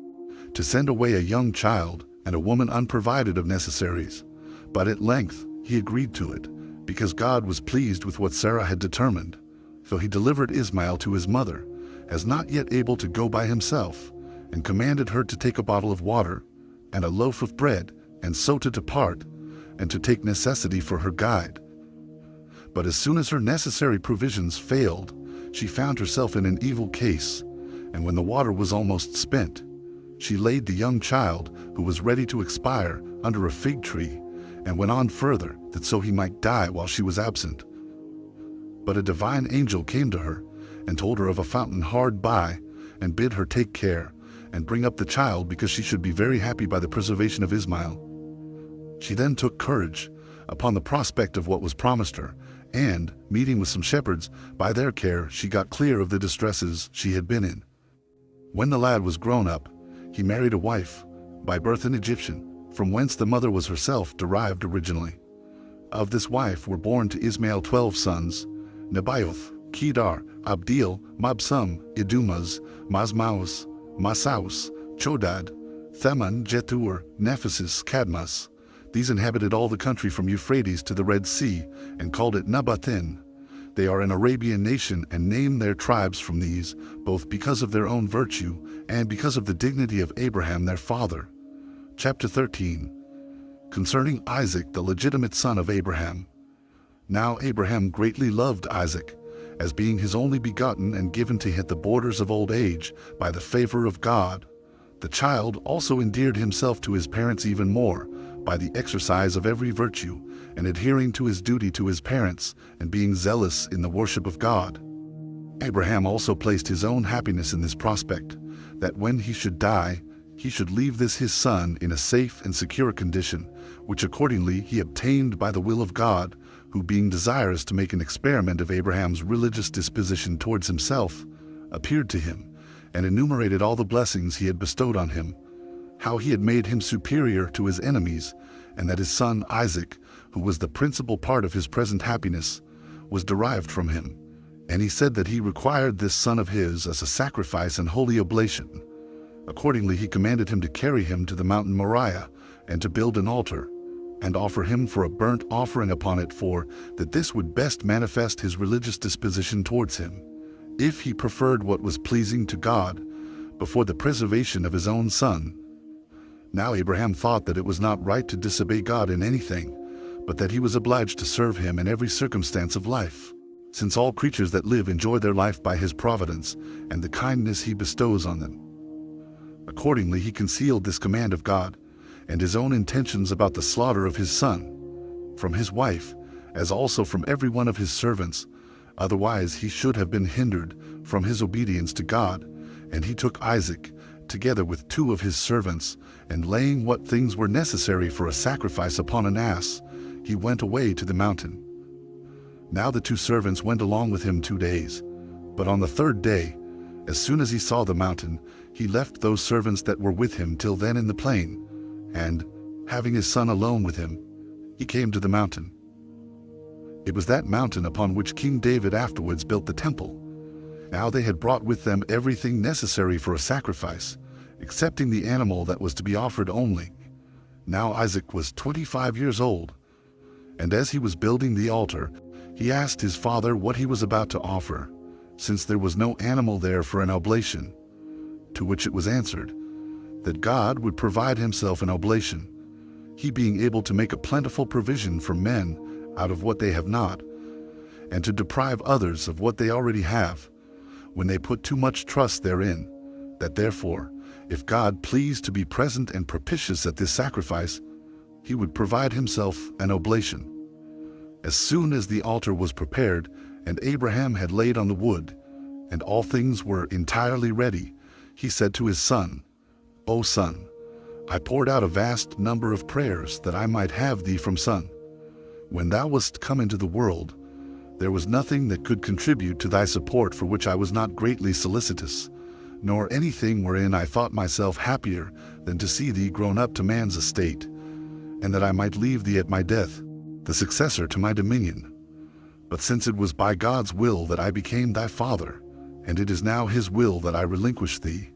to send away a young child and a woman unprovided of necessaries. But at length he agreed to it, because God was pleased with what Sarah had determined. So he delivered Ismail to his mother, as not yet able to go by himself, and commanded her to take a bottle of water, and a loaf of bread, and so to depart, and to take necessity for her guide. But as soon as her necessary provisions failed, she found herself in an evil case, and when the water was almost spent, she laid the young child, who was ready to expire, under a fig tree, and went on further, that so he might die while she was absent. But a divine angel came to her, and told her of a fountain hard by, and bid her take care, and bring up the child, because she should be very happy by the preservation of Ismail. She then took courage, upon the prospect of what was promised her, and, meeting with some shepherds, by their care she got clear of the distresses she had been in. When the lad was grown up, he married a wife, by birth an Egyptian, from whence the mother was herself derived originally. Of this wife were born to Ismail 12 sons, Nebaioth, Kedar, Abdil, Mabsam, Idumaz, Masmaus, Masaus, Chodad, Theman, Jetur, Nephasis, Cadmas. These inhabited all the country from Euphrates to the Red Sea, and called it Nabathin. They are an Arabian nation, and named their tribes from these, both because of their own virtue, and because of the dignity of Abraham their father. Chapter 13. Concerning Isaac, the legitimate son of Abraham. Now Abraham greatly loved Isaac, as being his only begotten and given to him at the borders of old age, by the favor of God. The child also endeared himself to his parents even more, by the exercise of every virtue, and adhering to his duty to his parents, and being zealous in the worship of God. Abraham also placed his own happiness in this prospect, that when he should die, he should leave this his son in a safe and secure condition, which accordingly he obtained by the will of God, who being desirous to make an experiment of Abraham's religious disposition towards himself, appeared to him, and enumerated all the blessings he had bestowed on him, how he had made him superior to his enemies, and that his son Isaac, who was the principal part of his present happiness, was derived from him. And he said that he required this son of his as a sacrifice and holy oblation. Accordingly he commanded him to carry him to the mountain Moriah, and to build an altar, and offer him for a burnt offering upon it, for that this would best manifest his religious disposition towards him, if he preferred what was pleasing to God, before the preservation of his own son. Now Abraham thought that it was not right to disobey God in anything, but that he was obliged to serve him in every circumstance of life, since all creatures that live enjoy their life by his providence and the kindness he bestows on them. Accordingly he concealed this command of God, and his own intentions about the slaughter of his son, from his wife, as also from every one of his servants, otherwise he should have been hindered from his obedience to God. And he took Isaac, together with 2 of his servants, and laying what things were necessary for a sacrifice upon an ass, he went away to the mountain. Now the 2 servants went along with him 2 days, but on the 3rd day, as soon as he saw the mountain, he left those servants that were with him till then in the plain, and, having his son alone with him, he came to the mountain. It was that mountain upon which King David afterwards built the temple. Now they had brought with them everything necessary for a sacrifice, excepting the animal that was to be offered only. Now Isaac was 25 years old, and as he was building the altar, he asked his father what he was about to offer, since there was no animal there for an oblation. To which it was answered, that God would provide himself an oblation, he being able to make a plentiful provision for men out of what they have not, and to deprive others of what they already have, when they put too much trust therein, that therefore, if God pleased to be present and propitious at this sacrifice, he would provide himself an oblation. As soon as the altar was prepared, and Abraham had laid on the wood, and all things were entirely ready, he said to his son, O son, I poured out a vast number of prayers that I might have thee from son. When thou wast come into the world, there was nothing that could contribute to thy support for which I was not greatly solicitous, nor anything wherein I thought myself happier than to see thee grown up to man's estate, and that I might leave thee at my death, the successor to my dominion. But since it was by God's will that I became thy father, and it is now his will that I relinquish thee,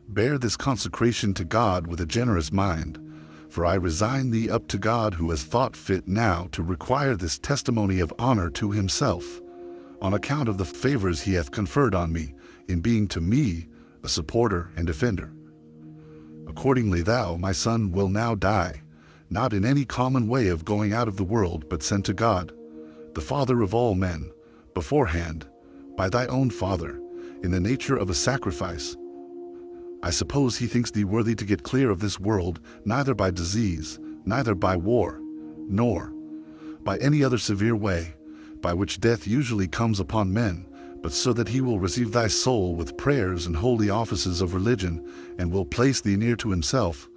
bear this consecration to God with a generous mind, for I resign thee up to God, who has thought fit now to require this testimony of honor to himself, on account of the favors he hath conferred on me, in being to me a supporter and defender. Accordingly thou, my son, will now die, not in any common way of going out of the world, but sent to God, the Father of all men, beforehand, by thy own father, in the nature of a sacrifice. I suppose he thinks thee worthy to get clear of this world, neither by disease, neither by war, nor by any other severe way, by which death usually comes upon men, but so that he will receive thy soul with prayers and holy offices of religion, and will place thee near to himself.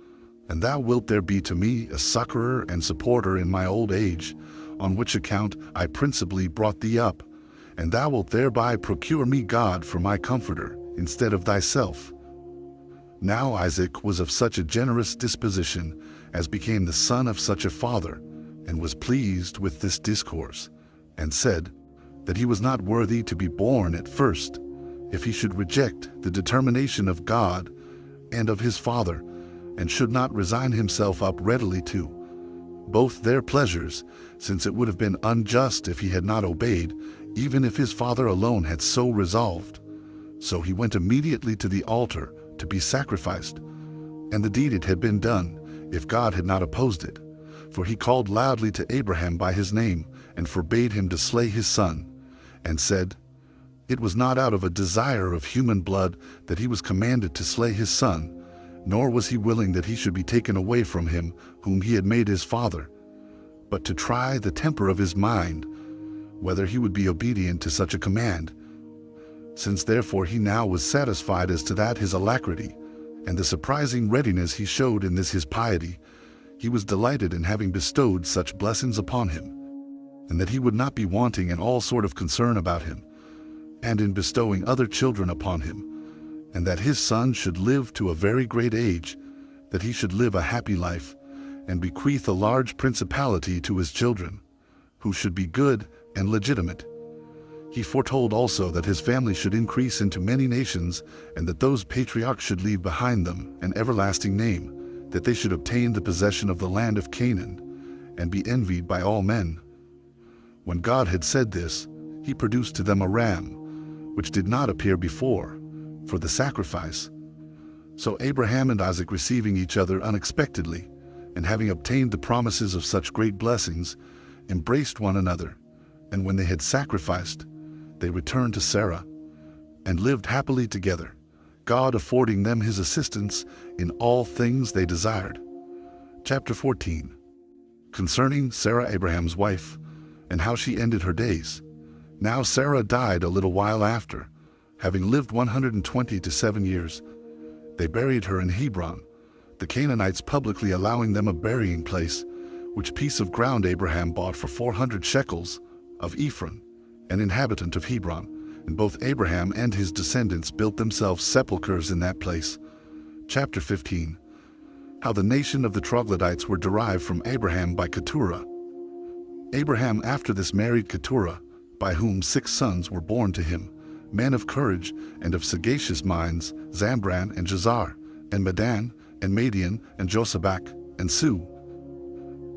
And thou wilt there be to me a succorer and supporter in my old age, on which account I principally brought thee up, and thou wilt thereby procure me God for my comforter, instead of thyself. Now Isaac was of such a generous disposition, as became the son of such a father, and was pleased with this discourse, and said, that he was not worthy to be born at first, if he should reject the determination of God and of his father, and should not resign himself up readily to both their pleasures, since it would have been unjust if he had not obeyed, even if his father alone had so resolved. So he went immediately to the altar to be sacrificed, and the deed it had been done, if God had not opposed it. For he called loudly to Abraham by his name, and forbade him to slay his son, and said, it was not out of a desire of human blood that he was commanded to slay his son, nor was he willing that he should be taken away from him whom he had made his father, but to try the temper of his mind, whether he would be obedient to such a command. Since therefore he now was satisfied as to that his alacrity, and the surprising readiness he showed in this his piety, he was delighted in having bestowed such blessings upon him, and that he would not be wanting in all sort of concern about him, and in bestowing other children upon him, and that his son should live to a very great age, that he should live a happy life, and bequeath a large principality to his children, who should be good and legitimate. He foretold also that his family should increase into many nations, and that those patriarchs should leave behind them an everlasting name, that they should obtain the possession of the land of Canaan, and be envied by all men. When God had said this, he produced to them a ram, which did not appear before, for the sacrifice. So Abraham and Isaac, receiving each other unexpectedly, and having obtained the promises of such great blessings, embraced one another, and when they had sacrificed, they returned to Sarah, and lived happily together, God affording them his assistance in all things they desired. Chapter 14. Concerning Sarah Abraham's wife, and how she ended her days. Now Sarah died a little while after, having lived 127 years. They buried her in Hebron, the Canaanites publicly allowing them a burying place, which piece of ground Abraham bought for 400 shekels of Ephron, an inhabitant of Hebron, and both Abraham and his descendants built themselves sepulchres in that place. Chapter 15. How the nation of the troglodytes were derived from Abraham by Keturah. Abraham after this married Keturah, by whom 6 sons were born to him, men of courage and of sagacious minds, Zambran and Jazar, and Medan, and Madian, and Josabak, and Su.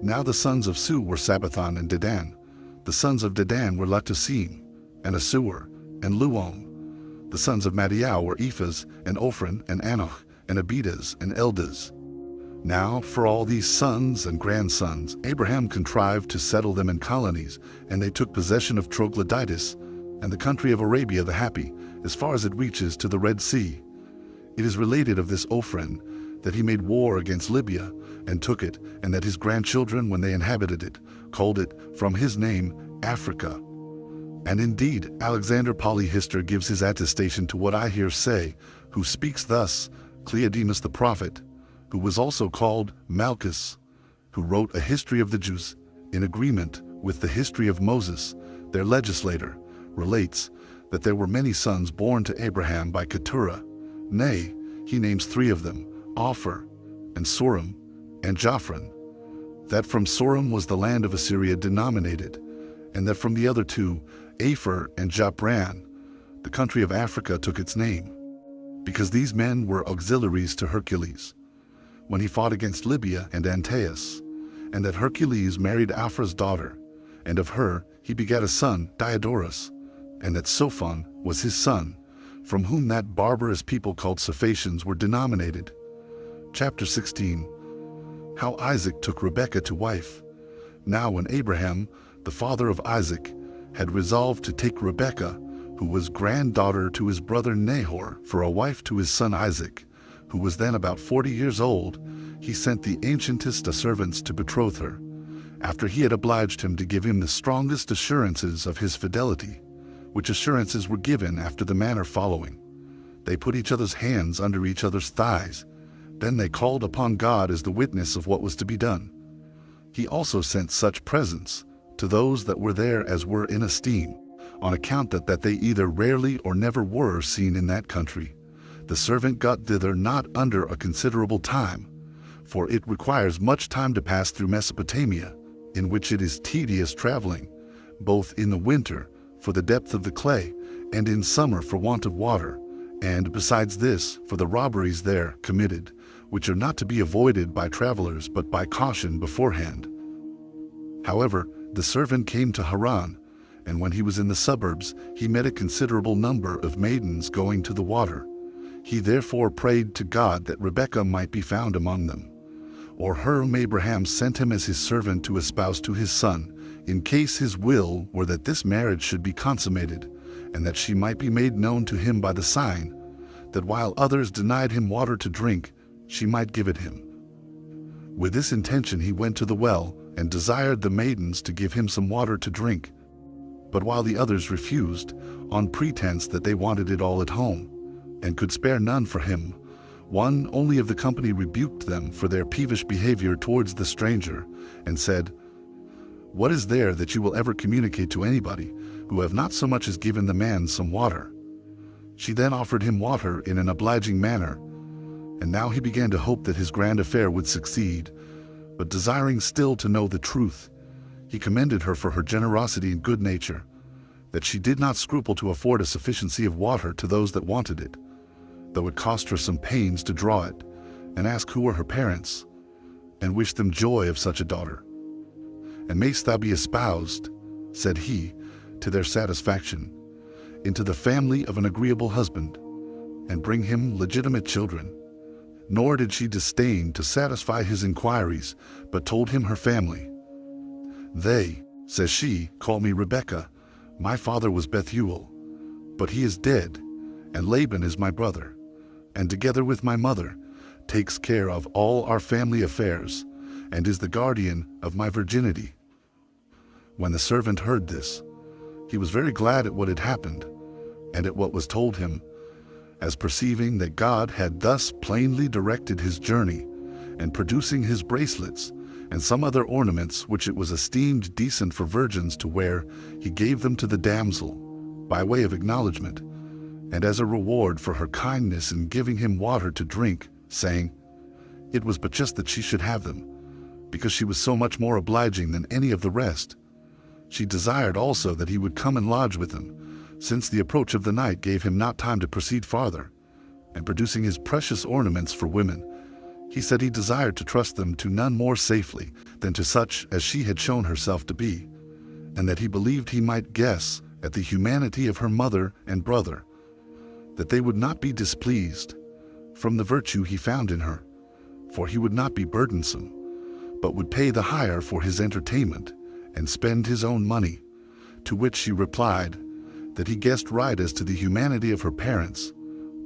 Now the sons of Su were Sabbathon and Dedan. The sons of Dedan were Letusim, and Assur, and Luom. The sons of Madiau were Ephas, and Ophran, and Anoch, and Abidas, and Eldas. Now for all these sons and grandsons Abraham contrived to settle them in colonies, and they took possession of Troglodytis, and the country of Arabia the Happy, as far as it reaches to the Red Sea. It is related of this Ophran, that he made war against Libya, and took it, and that his grandchildren, when they inhabited it, called it from his name Africa. And indeed, Alexander Polyhistor gives his attestation to what I here say, who speaks thus, Cleodemus the prophet, who was also called Malchus, who wrote a history of the Jews, in agreement with the history of Moses, their legislator, relates that there were many sons born to Abraham by Keturah. Nay, he names 3 of them, Ophir, and Soram, and Jophran. That from Soram was the land of Assyria denominated, and that from the other 2, Aphir and Jophran, the country of Africa took its name, because these men were auxiliaries to Hercules, when he fought against Libya and Antaeus, and that Hercules married Aphra's daughter, and of her he begat a son, Diodorus, and that Sophon was his son, from whom that barbarous people called Sephaeans were denominated. Chapter 16. How Isaac took Rebekah to wife. Now when Abraham, the father of Isaac, had resolved to take Rebekah, who was granddaughter to his brother Nahor, for a wife to his son Isaac, who was then about 40 years old, he sent the ancientest of servants to betroth her, after he had obliged him to give him the strongest assurances of his fidelity, which assurances were given after the manner following. They put each other's hands under each other's thighs. Then they called upon God as the witness of what was to be done. He also sent such presents to those that were there as were in esteem, on account that they either rarely or never were seen in that country. The servant got thither not under a considerable time, for it requires much time to pass through Mesopotamia, in which it is tedious traveling, both in the winter for the depth of the clay, and in summer for want of water, and besides this for the robberies there committed, which are not to be avoided by travelers but by caution beforehand. However, the servant came to Haran, and when he was in the suburbs, he met a considerable number of maidens going to the water. He therefore prayed to God that Rebekah might be found among them, or her whom Abraham sent him as his servant to espouse to his son, in case his will were that this marriage should be consummated, and that she might be made known to him by the sign, that while others denied him water to drink, she might give it him. With this intention he went to the well, and desired the maidens to give him some water to drink. But while the others refused, on pretense that they wanted it all at home, and could spare none for him, one only of the company rebuked them for their peevish behavior towards the stranger, and said, "What is there that you will ever communicate to anybody, who have not so much as given the man some water?" She then offered him water in an obliging manner, and now he began to hope that his grand affair would succeed, but desiring still to know the truth, he commended her for her generosity and good nature, that she did not scruple to afford a sufficiency of water to those that wanted it, though it cost her some pains to draw it, and ask who were her parents, and wish them joy of such a daughter. "And mayst thou be espoused," said he, "to their satisfaction, into the family of an agreeable husband, and bring him legitimate children." Nor did she disdain to satisfy his inquiries, but told him her family. "They," says she, "call me Rebekah. My father was Bethuel, but he is dead, and Laban is my brother, and together with my mother takes care of all our family affairs, and is the guardian of my virginity." When the servant heard this, he was very glad at what had happened, and at what was told him, as perceiving that God had thus plainly directed his journey, and producing his bracelets, and some other ornaments which it was esteemed decent for virgins to wear, he gave them to the damsel, by way of acknowledgment, and as a reward for her kindness in giving him water to drink, saying, it was but just that she should have them, because she was so much more obliging than any of the rest. She desired also that he would come and lodge with them, since the approach of the night gave him not time to proceed farther, and producing his precious ornaments for women, he said he desired to trust them to none more safely than to such as she had shown herself to be, and that he believed he might guess at the humanity of her mother and brother, that they would not be displeased from the virtue he found in her, for he would not be burdensome, but would pay the hire for his entertainment and spend his own money. To which she replied that he guessed right as to the humanity of her parents,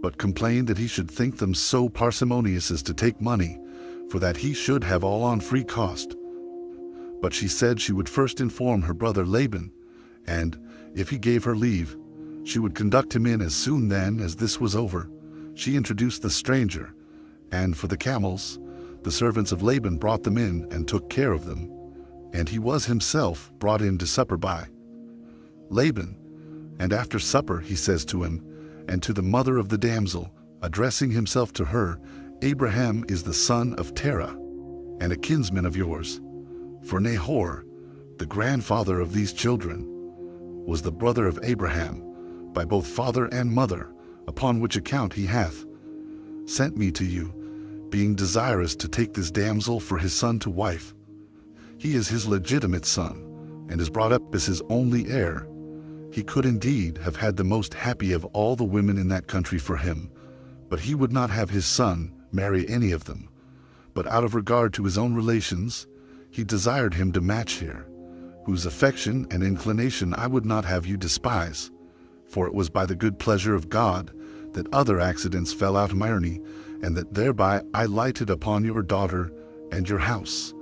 but complained that he should think them so parsimonious as to take money, for that he should have all on free cost. But she said she would first inform her brother Laban, and, if he gave her leave, she would conduct him in as soon then as this was over. She introduced the stranger, and for the camels, the servants of Laban brought them in and took care of them, and he was himself brought in to supper by Laban. And after supper he says to him, and to the mother of the damsel, addressing himself to her, Abraham is the son of Terah, and a kinsman of yours. For Nahor, the grandfather of these children, was the brother of Abraham, by both father and mother, upon which account he hath sent me to you, being desirous to take this damsel for his son to wife. He is his legitimate son, and is brought up as his only heir. He could indeed have had the most happy of all the women in that country for him, but he would not have his son marry any of them. But out of regard to his own relations, he desired him to match here, whose affection and inclination I would not have you despise, for it was by the good pleasure of God that other accidents fell out of irony, and that thereby I lighted upon your daughter and your house.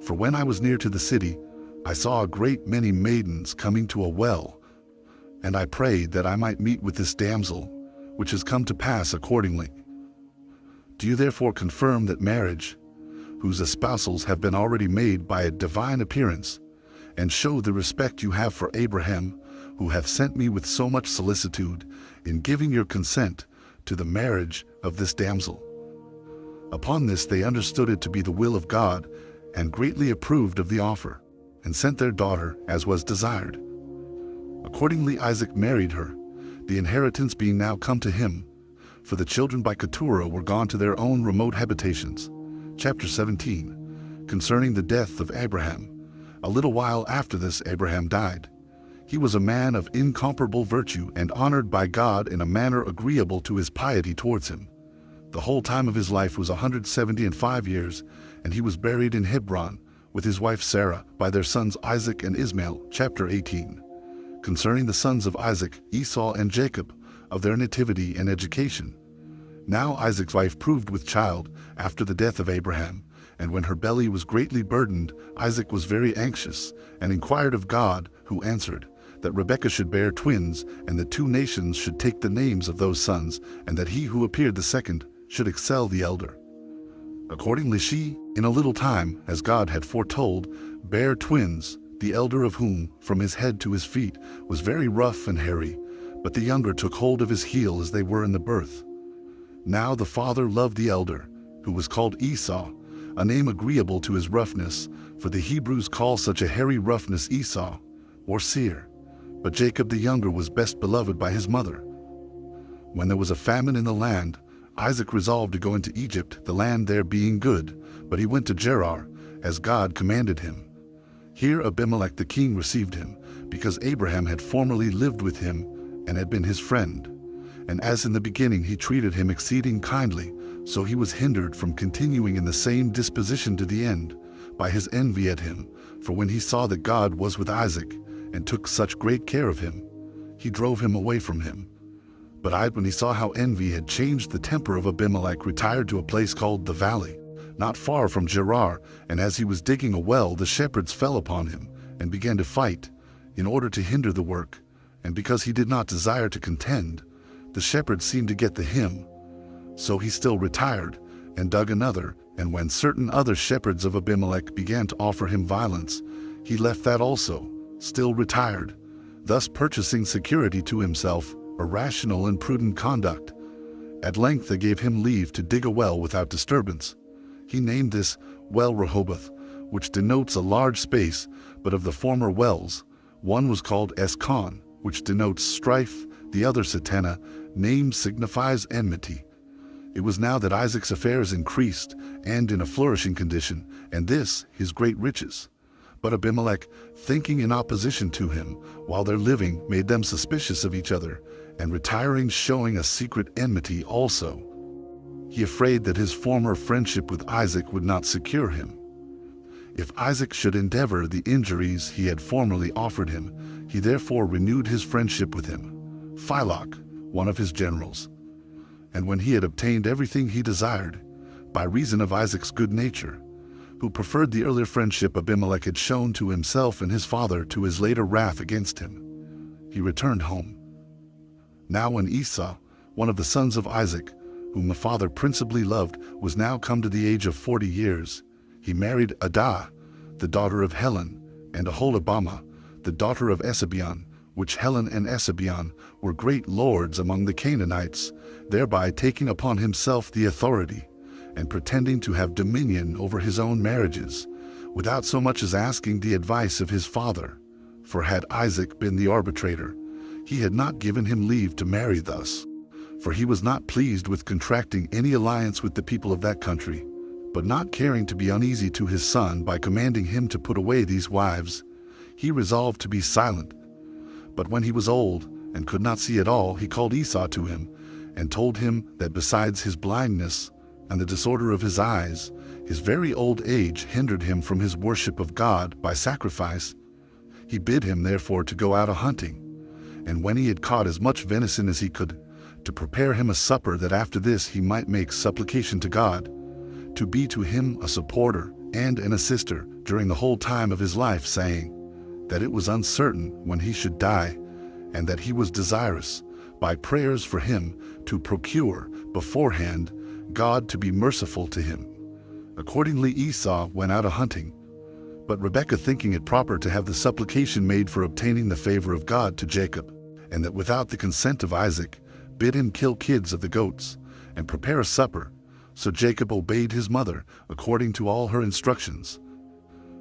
For when I was near to the city, I saw a great many maidens coming to a well, and I prayed that I might meet with this damsel, which has come to pass accordingly. Do you therefore confirm that marriage, whose espousals have been already made by a divine appearance, and show the respect you have for Abraham, who hath sent me with so much solicitude in giving your consent to the marriage of this damsel? Upon this they understood it to be the will of God, and greatly approved of the offer, and sent their daughter as was desired. Accordingly Isaac married her, the inheritance being now come to him, for the children by Keturah were gone to their own remote habitations. Chapter 17. Concerning the death of Abraham. A little while after this Abraham died. He was a man of incomparable virtue, and honored by God in a manner agreeable to his piety towards him. The whole time of his life was 175 years, and he was buried in Hebron with his wife Sarah by their sons Isaac and Ishmael. Chapter 18. Concerning the sons of Isaac, Esau and Jacob, of their nativity and education. Now Isaac's wife proved with child after the death of Abraham, and when her belly was greatly burdened, Isaac was very anxious, and inquired of God, who answered, that Rebekah should bear twins, and that two nations should take the names of those sons, and that he who appeared the second should excel the elder. Accordingly she, in a little time, as God had foretold, bare twins, the elder of whom, from his head to his feet, was very rough and hairy, but the younger took hold of his heel as they were in the birth. Now the father loved the elder, who was called Esau, a name agreeable to his roughness, for the Hebrews call such a hairy roughness Esau, or Seir. But Jacob the younger was best beloved by his mother. When there was a famine in the land, Isaac resolved to go into Egypt, the land there being good, but he went to Gerar, as God commanded him. Here Abimelech the king received him, because Abraham had formerly lived with him and had been his friend. And as in the beginning he treated him exceeding kindly, so he was hindered from continuing in the same disposition to the end, by his envy at him. For when he saw that God was with Isaac, and took such great care of him, he drove him away from him. But when he saw how envy had changed the temper of Abimelech, retired to a place called the Valley, not far from Gerar, and as he was digging a well, the shepherds fell upon him, and began to fight, in order to hinder the work. And because he did not desire to contend, the shepherds seemed to get the him. So he still retired, and dug another, and when certain other shepherds of Abimelech began to offer him violence, he left that also, still retired, thus purchasing security to himself, a rational and prudent conduct. At length they gave him leave to dig a well without disturbance. He named this well Rehoboth, which denotes a large space, but of the former wells, one was called Escon, which denotes strife, the other Satana, name signifies enmity. It was now that Isaac's affairs increased, and in a flourishing condition, and this his great riches. But Abimelech, thinking in opposition to him, while they're living, made them suspicious of each other, and retiring showing a secret enmity also. He afraid that his former friendship with Isaac would not secure him. If Isaac should endeavor the injuries he had formerly offered him, he therefore renewed his friendship with him, Philok, one of his generals. And when he had obtained everything he desired, by reason of Isaac's good nature, who preferred the earlier friendship Abimelech had shown to himself and his father to his later wrath against him, he returned home. Now when Esau, one of the sons of Isaac, whom the father principally loved, was now come to the age of 40 years, he married Adah, the daughter of Helon, and Aholibamah, the daughter of Esabion, which Helon and Esabion were great lords among the Canaanites, thereby taking upon himself the authority, and pretending to have dominion over his own marriages, without so much as asking the advice of his father. For had Isaac been the arbitrator, he had not given him leave to marry thus. For he was not pleased with contracting any alliance with the people of that country, but not caring to be uneasy to his son by commanding him to put away these wives, he resolved to be silent. But when he was old, and could not see at all, he called Esau to him, and told him that besides his blindness, and the disorder of his eyes, his very old age hindered him from his worship of God by sacrifice. He bid him therefore to go out a-hunting, and when he had caught as much venison as he could, to prepare him a supper, that after this he might make supplication to God, to be to him a supporter and an assister during the whole time of his life, saying that it was uncertain when he should die, and that he was desirous, by prayers for him, to procure beforehand God to be merciful to him. Accordingly Esau went out a-hunting, but Rebekah, thinking it proper to have the supplication made for obtaining the favor of God to Jacob, and that without the consent of Isaac, bid him kill kids of the goats, and prepare a supper. So Jacob obeyed his mother, according to all her instructions.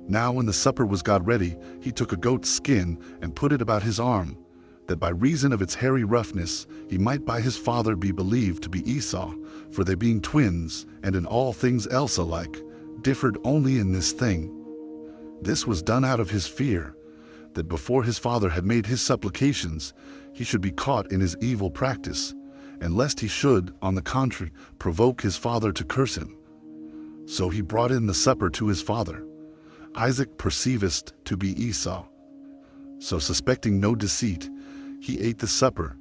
Now when the supper was got ready, he took a goat's skin, and put it about his arm, that by reason of its hairy roughness he might by his father be believed to be Esau, for they being twins, and in all things else alike, differed only in this thing. This was done out of his fear, that before his father had made his supplications, he should be caught in his evil practice, and lest he should, on the contrary, provoke his father to curse him. So he brought in the supper to his father. Isaac perceived to be Esau. So suspecting no deceit, he ate the supper,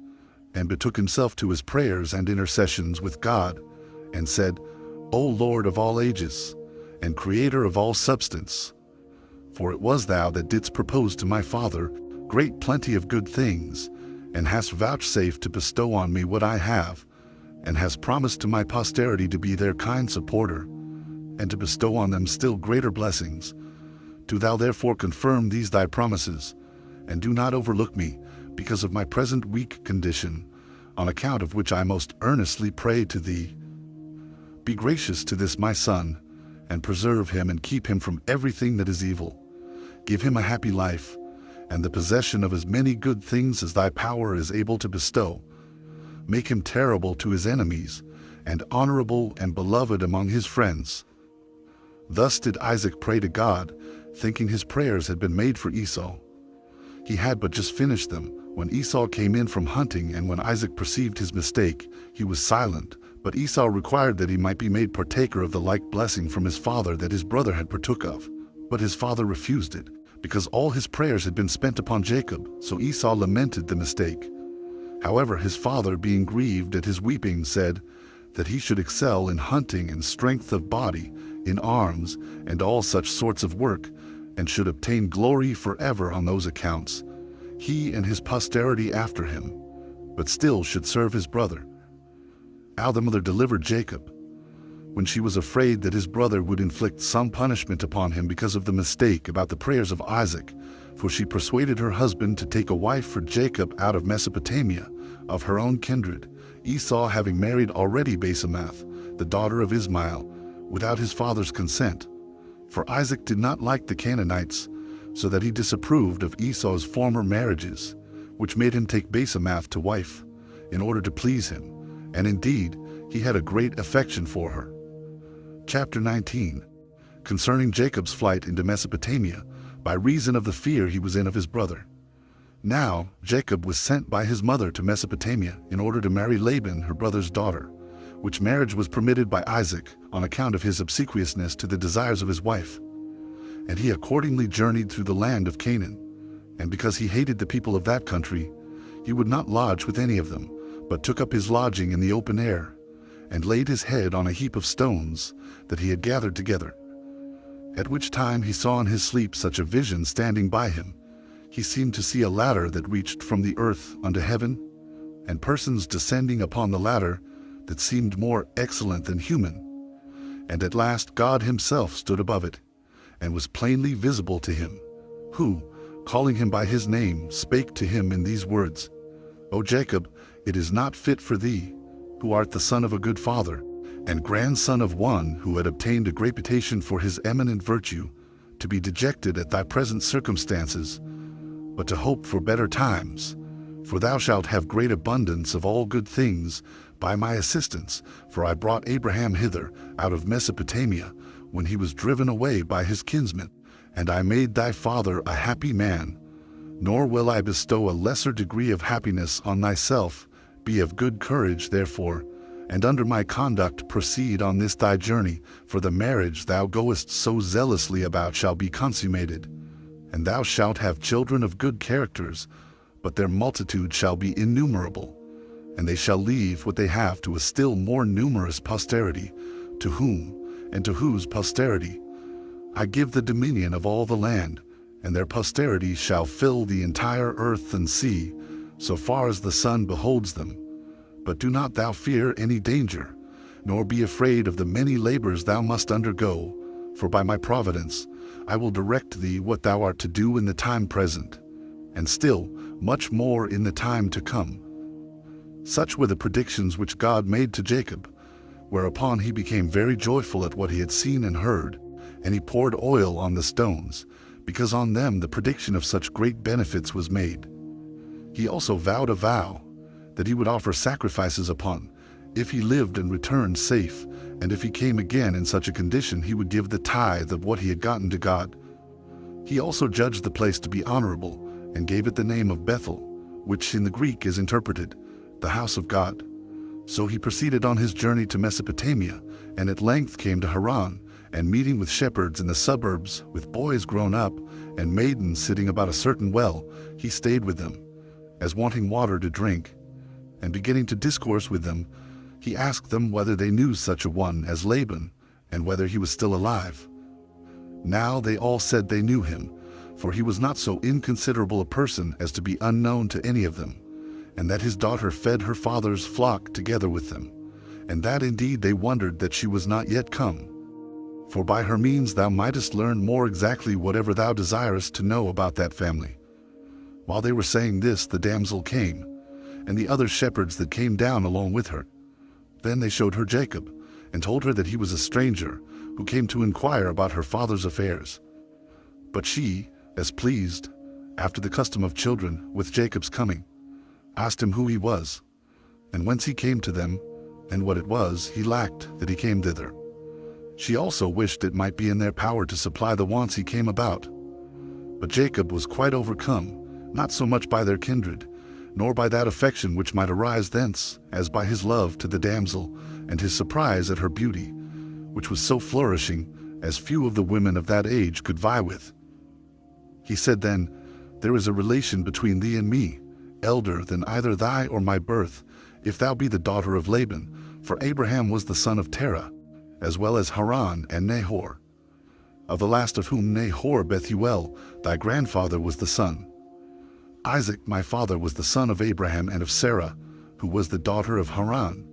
and betook himself to his prayers and intercessions with God, and said, O Lord of all ages, and Creator of all substance, for it was thou that didst propose to my father, great plenty of good things, and hast vouchsafed to bestow on me what I have, and hast promised to my posterity to be their kind supporter, and to bestow on them still greater blessings. Do thou therefore confirm these thy promises, and do not overlook me, because of my present weak condition, on account of which I most earnestly pray to thee. Be gracious to this my son, and preserve him and keep him from everything that is evil. Give him a happy life, and the possession of as many good things as thy power is able to bestow. Make him terrible to his enemies, and honorable and beloved among his friends. Thus did Isaac pray to God, thinking his prayers had been made for Esau. He had but just finished them when Esau came in from hunting, and when Isaac perceived his mistake, he was silent, but Esau required that he might be made partaker of the like blessing from his father that his brother had partook of. But his father refused it, because all his prayers had been spent upon Jacob, so Esau lamented the mistake. However, his father, being grieved at his weeping, said that he should excel in hunting and strength of body, in arms, and all such sorts of work, and should obtain glory forever on those accounts, he and his posterity after him, but still should serve his brother. How the mother delivered Jacob. When she was afraid that his brother would inflict some punishment upon him because of the mistake about the prayers of Isaac, for she persuaded her husband to take a wife for Jacob out of Mesopotamia, of her own kindred, Esau having married already Basemath, the daughter of Ismail, without his father's consent. For Isaac did not like the Canaanites, so that he disapproved of Esau's former marriages, which made him take Basemath to wife, in order to please him, and indeed he had a great affection for her. Chapter 19. Concerning Jacob's flight into Mesopotamia, by reason of the fear he was in of his brother. Now Jacob was sent by his mother to Mesopotamia in order to marry Laban, her brother's daughter, which marriage was permitted by Isaac on account of his obsequiousness to the desires of his wife. And he accordingly journeyed through the land of Canaan, and because he hated the people of that country, he would not lodge with any of them, but took up his lodging in the open air, and laid his head on a heap of stones that he had gathered together. At which time he saw in his sleep such a vision standing by him. He seemed to see a ladder that reached from the earth unto heaven, and persons descending upon the ladder that seemed more excellent than human. And at last God himself stood above it, and was plainly visible to him, who, calling him by his name, spake to him in these words, O Jacob, it is not fit for thee, who art the son of a good father, and grandson of one who had obtained a great reputation for his eminent virtue, to be dejected at thy present circumstances, but to hope for better times. For thou shalt have great abundance of all good things by my assistance, for I brought Abraham hither out of Mesopotamia, when he was driven away by his kinsmen, and I made thy father a happy man. Nor will I bestow a lesser degree of happiness on thyself. Be of good courage, therefore, and under my conduct proceed on this thy journey, for the marriage thou goest so zealously about shall be consummated. And thou shalt have children of good characters, but their multitude shall be innumerable, and they shall leave what they have to a still more numerous posterity, to whom, and to whose posterity, I give the dominion of all the land, and their posterity shall fill the entire earth and sea, so far as the sun beholds them. But do not thou fear any danger, nor be afraid of the many labors thou must undergo, for by my providence I will direct thee what thou art to do in the time present, and still much more in the time to come. Such were the predictions which God made to Jacob, whereupon he became very joyful at what he had seen and heard, and he poured oil on the stones, because on them the prediction of such great benefits was made. He also vowed a vow that he would offer sacrifices upon, if he lived and returned safe, and if he came again in such a condition he would give the tithe of what he had gotten to God. He also judged the place to be honorable, and gave it the name of Bethel, which in the Greek is interpreted, the house of God. So he proceeded on his journey to Mesopotamia, and at length came to Haran, and meeting with shepherds in the suburbs, with boys grown up, and maidens sitting about a certain well, he stayed with them, as wanting water to drink. And beginning to discourse with them, he asked them whether they knew such a one as Laban, and whether he was still alive. Now they all said they knew him, for he was not so inconsiderable a person as to be unknown to any of them, and that his daughter fed her father's flock together with them, and that indeed they wondered that she was not yet come. For by her means thou mightest learn more exactly whatever thou desirest to know about that family. While they were saying this, the damsel came, and the other shepherds that came down along with her. Then they showed her Jacob, and told her that he was a stranger, who came to inquire about her father's affairs. But she, as pleased, after the custom of children, with Jacob's coming, asked him who he was, and whence he came to them, and what it was he lacked that he came thither. She also wished it might be in their power to supply the wants he came about. But Jacob was quite overcome, not so much by their kindred, nor by that affection which might arise thence, as by his love to the damsel, and his surprise at her beauty, which was so flourishing as few of the women of that age could vie with. He said then, There is a relation between thee and me, elder than either thy or my birth, if thou be the daughter of Laban, for Abraham was the son of Terah, as well as Haran and Nahor, of the last of whom Nahor Bethuel, thy grandfather, was the son. Isaac my father was the son of Abraham and of Sarah, who was the daughter of Haran.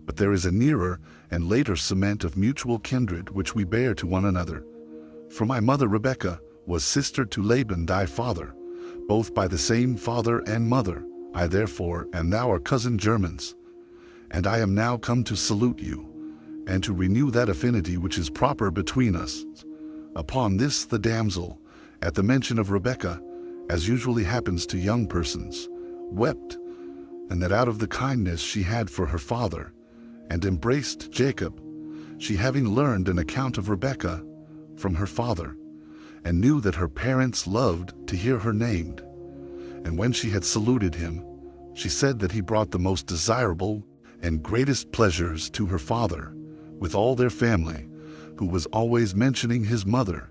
But there is a nearer and later cement of mutual kindred which we bear to one another. For my mother Rebekah was sister to Laban thy father, both by the same father and mother. I therefore and thou are cousin germans, and I am now come to salute you, and to renew that affinity which is proper between us. Upon this the damsel, at the mention of Rebekah, as usually happens to young persons, wept, and that out of the kindness she had for her father, and embraced Jacob, she having learned an account of Rebekah from her father, and knew that her parents loved to hear her named. And when she had saluted him, she said that he brought the most desirable and greatest pleasures to her father, with all their family, who was always mentioning his mother,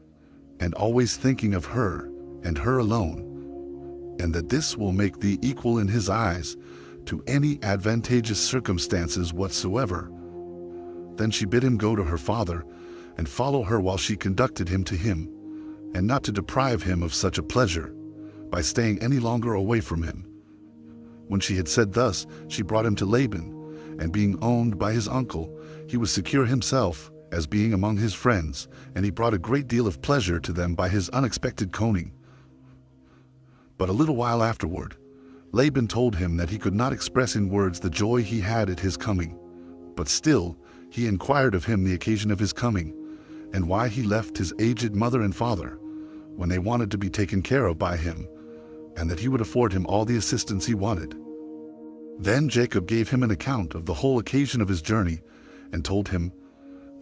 and always thinking of her, and her alone, and that this will make thee equal in his eyes to any advantageous circumstances whatsoever. Then she bid him go to her father, and follow her while she conducted him to him, and not to deprive him of such a pleasure, by staying any longer away from him. When she had said thus, she brought him to Laban, and being owned by his uncle, he was secure himself, as being among his friends, and he brought a great deal of pleasure to them by his unexpected coming. But a little while afterward, Laban told him that he could not express in words the joy he had at his coming, but still he inquired of him the occasion of his coming, and why he left his aged mother and father, when they wanted to be taken care of by him, and that he would afford him all the assistance he wanted. Then Jacob gave him an account of the whole occasion of his journey, and told him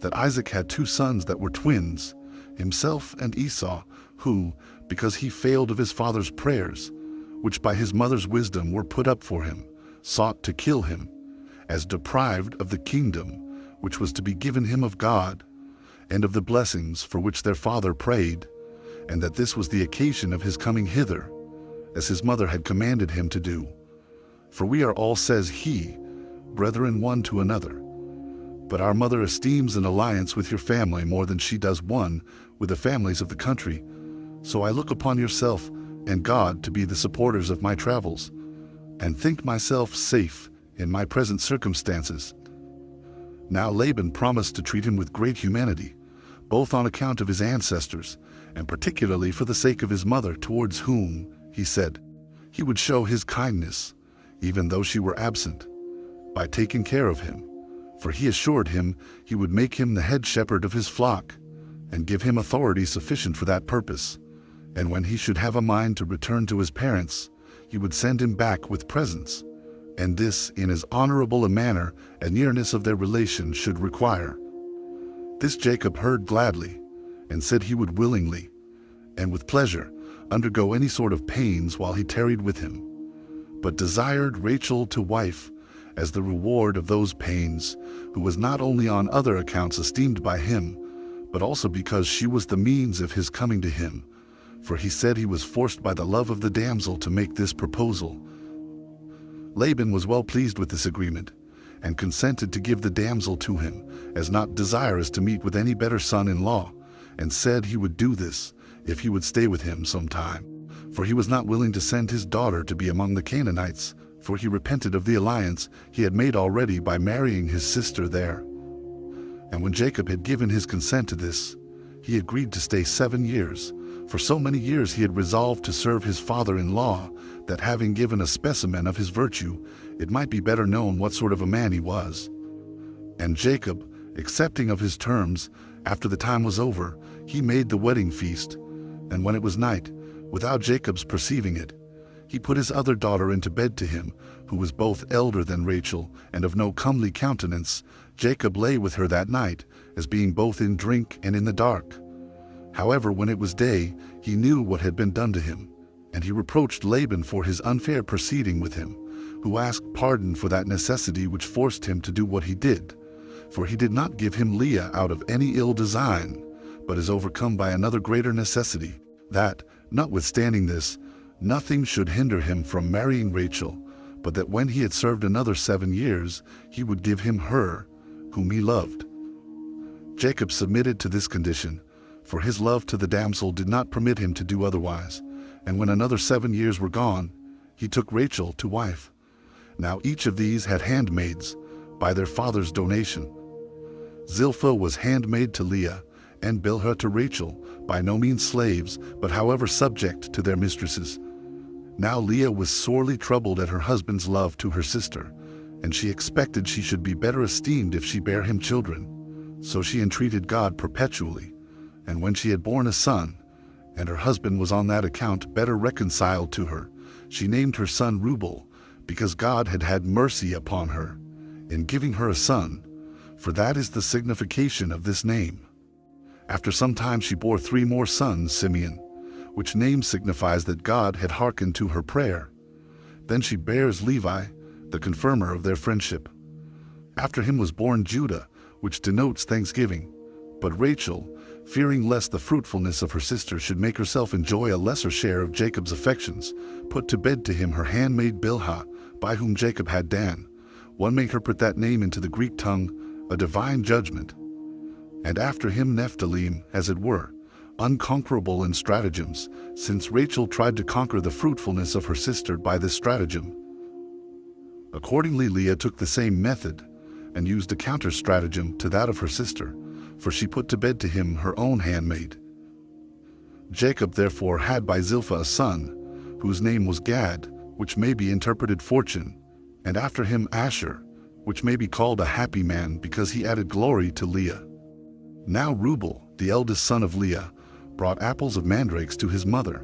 that Isaac had 2 sons that were twins, himself and Esau, who, because he failed of his father's prayers, which by his mother's wisdom were put up for him, sought to kill him, as deprived of the kingdom which was to be given him of God, and of the blessings for which their father prayed, and that this was the occasion of his coming hither, as his mother had commanded him to do. For we are all, says he, brethren one to another. But our mother esteems an alliance with your family more than she does one with the families of the country. So I look upon yourself and God to be the supporters of my travels, and think myself safe in my present circumstances. Now Laban promised to treat him with great humanity, both on account of his ancestors, and particularly for the sake of his mother, towards whom, he said, he would show his kindness, even though she were absent, by taking care of him. For he assured him he would make him the head shepherd of his flock, and give him authority sufficient for that purpose. And when he should have a mind to return to his parents, he would send him back with presents, and this in as honorable a manner as nearness of their relation should require. This Jacob heard gladly, and said he would willingly, and with pleasure, undergo any sort of pains while he tarried with him, but desired Rachel to wife, as the reward of those pains, who was not only on other accounts esteemed by him, but also because she was the means of his coming to him, for he said he was forced by the love of the damsel to make this proposal. Laban was well pleased with this agreement, and consented to give the damsel to him, as not desirous to meet with any better son-in-law, and said he would do this, if he would stay with him some time, for he was not willing to send his daughter to be among the Canaanites, for he repented of the alliance he had made already by marrying his sister there. And when Jacob had given his consent to this, he agreed to stay 7 years. For so many years he had resolved to serve his father-in-law, that having given a specimen of his virtue, it might be better known what sort of a man he was. And Jacob, accepting of his terms, after the time was over, he made the wedding feast. And when it was night, without Jacob's perceiving it, he put his other daughter into bed to him, who was both elder than Rachel, and of no comely countenance. Jacob lay with her that night, as being both in drink and in the dark. However, when it was day, he knew what had been done to him, and he reproached Laban for his unfair proceeding with him, who asked pardon for that necessity which forced him to do what he did. For he did not give him Leah out of any ill design, but is overcome by another greater necessity, that, notwithstanding this, nothing should hinder him from marrying Rachel, but that when he had served another 7 years, he would give him her, whom he loved. Jacob submitted to this condition, for his love to the damsel did not permit him to do otherwise. And when another 7 years were gone, he took Rachel to wife. Now each of these had handmaids, by their father's donation. Zilpah was handmaid to Leah, and Bilhah to Rachel, by no means slaves, but however subject to their mistresses. Now Leah was sorely troubled at her husband's love to her sister, and she expected she should be better esteemed if she bare him children. So she entreated God perpetually, and when she had borne a son, and her husband was on that account better reconciled to her, she named her son Reuben, because God had had mercy upon her, in giving her a son, for that is the signification of this name. After some time she bore 3 more sons, Simeon, which name signifies that God had hearkened to her prayer. Then she bears Levi, the confirmer of their friendship. After him was born Judah, which denotes thanksgiving. But Rachel, fearing lest the fruitfulness of her sister should make herself enjoy a lesser share of Jacob's affections, put to bed to him her handmaid Bilhah, by whom Jacob had Dan. One may interpret that name into the Greek tongue, a divine judgment. And after him Nephthalim, as it were, unconquerable in stratagems, since Rachel tried to conquer the fruitfulness of her sister by this stratagem. Accordingly Leah took the same method, and used a counter-stratagem to that of her sister, for she put to bed to him her own handmaid. Jacob therefore had by Zilpah a son, whose name was Gad, which may be interpreted fortune, and after him Asher, which may be called a happy man, because he added glory to Leah. Now Reuben, the eldest son of Leah, brought apples of mandrakes to his mother.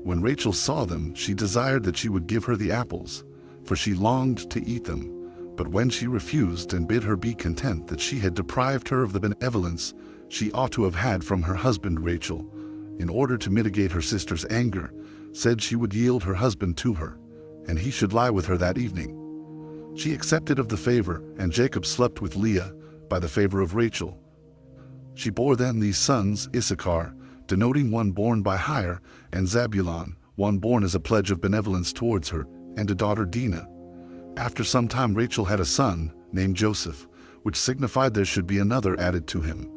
When Rachel saw them, she desired that she would give her the apples, for she longed to eat them. But when she refused and bid her be content that she had deprived her of the benevolence she ought to have had from her husband Rachel, in order to mitigate her sister's anger, said she would yield her husband to her, and he should lie with her that evening. She accepted of the favor, and Jacob slept with Leah by the favor of Rachel. She bore then these sons, Issachar, denoting one born by hire, and Zabulon, one born as a pledge of benevolence towards her, and a daughter Dinah. After some time Rachel had a son, named Joseph, which signified there should be another added to him.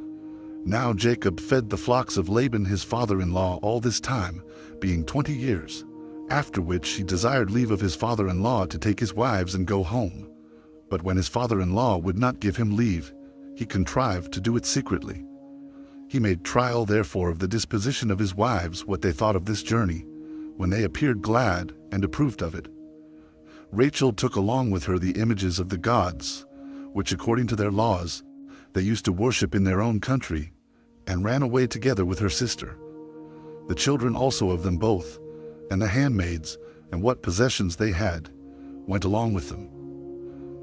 Now Jacob fed the flocks of Laban his father-in-law all this time, being 20 years, after which he desired leave of his father-in-law to take his wives and go home. But when his father-in-law would not give him leave, he contrived to do it secretly. He made trial therefore of the disposition of his wives, what they thought of this journey, when they appeared glad and approved of it. Rachel took along with her the images of the gods, which according to their laws, they used to worship in their own country, and ran away together with her sister. The children also of them both, and the handmaids, and what possessions they had, went along with them.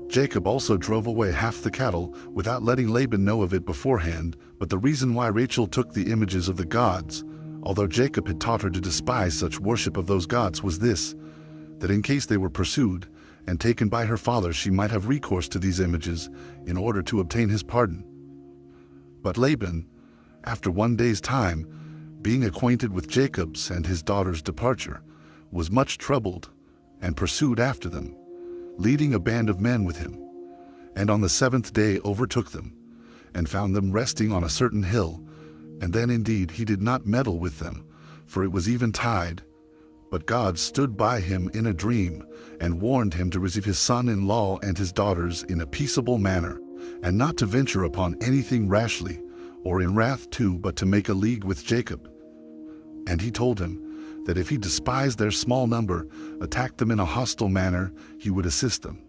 Jacob also drove away half the cattle, without letting Laban know of it beforehand. But the reason why Rachel took the images of the gods, although Jacob had taught her to despise such worship of those gods, was this, that in case they were pursued and taken by her father, she might have recourse to these images in order to obtain his pardon. But Laban, after 1 day's time, being acquainted with Jacob's and his daughter's departure, was much troubled, and pursued after them, leading a band of men with him, and on the 7th day overtook them, and found them resting on a certain hill, And then indeed he did not meddle with them, for it was eventide. But God stood by him in a dream, and warned him to receive his son-in-law and his daughters in a peaceable manner, and not to venture upon anything rashly, or in wrath too, but to make a league with Jacob. And he told him that if he despised their small number, attacked them in a hostile manner, he would assist them.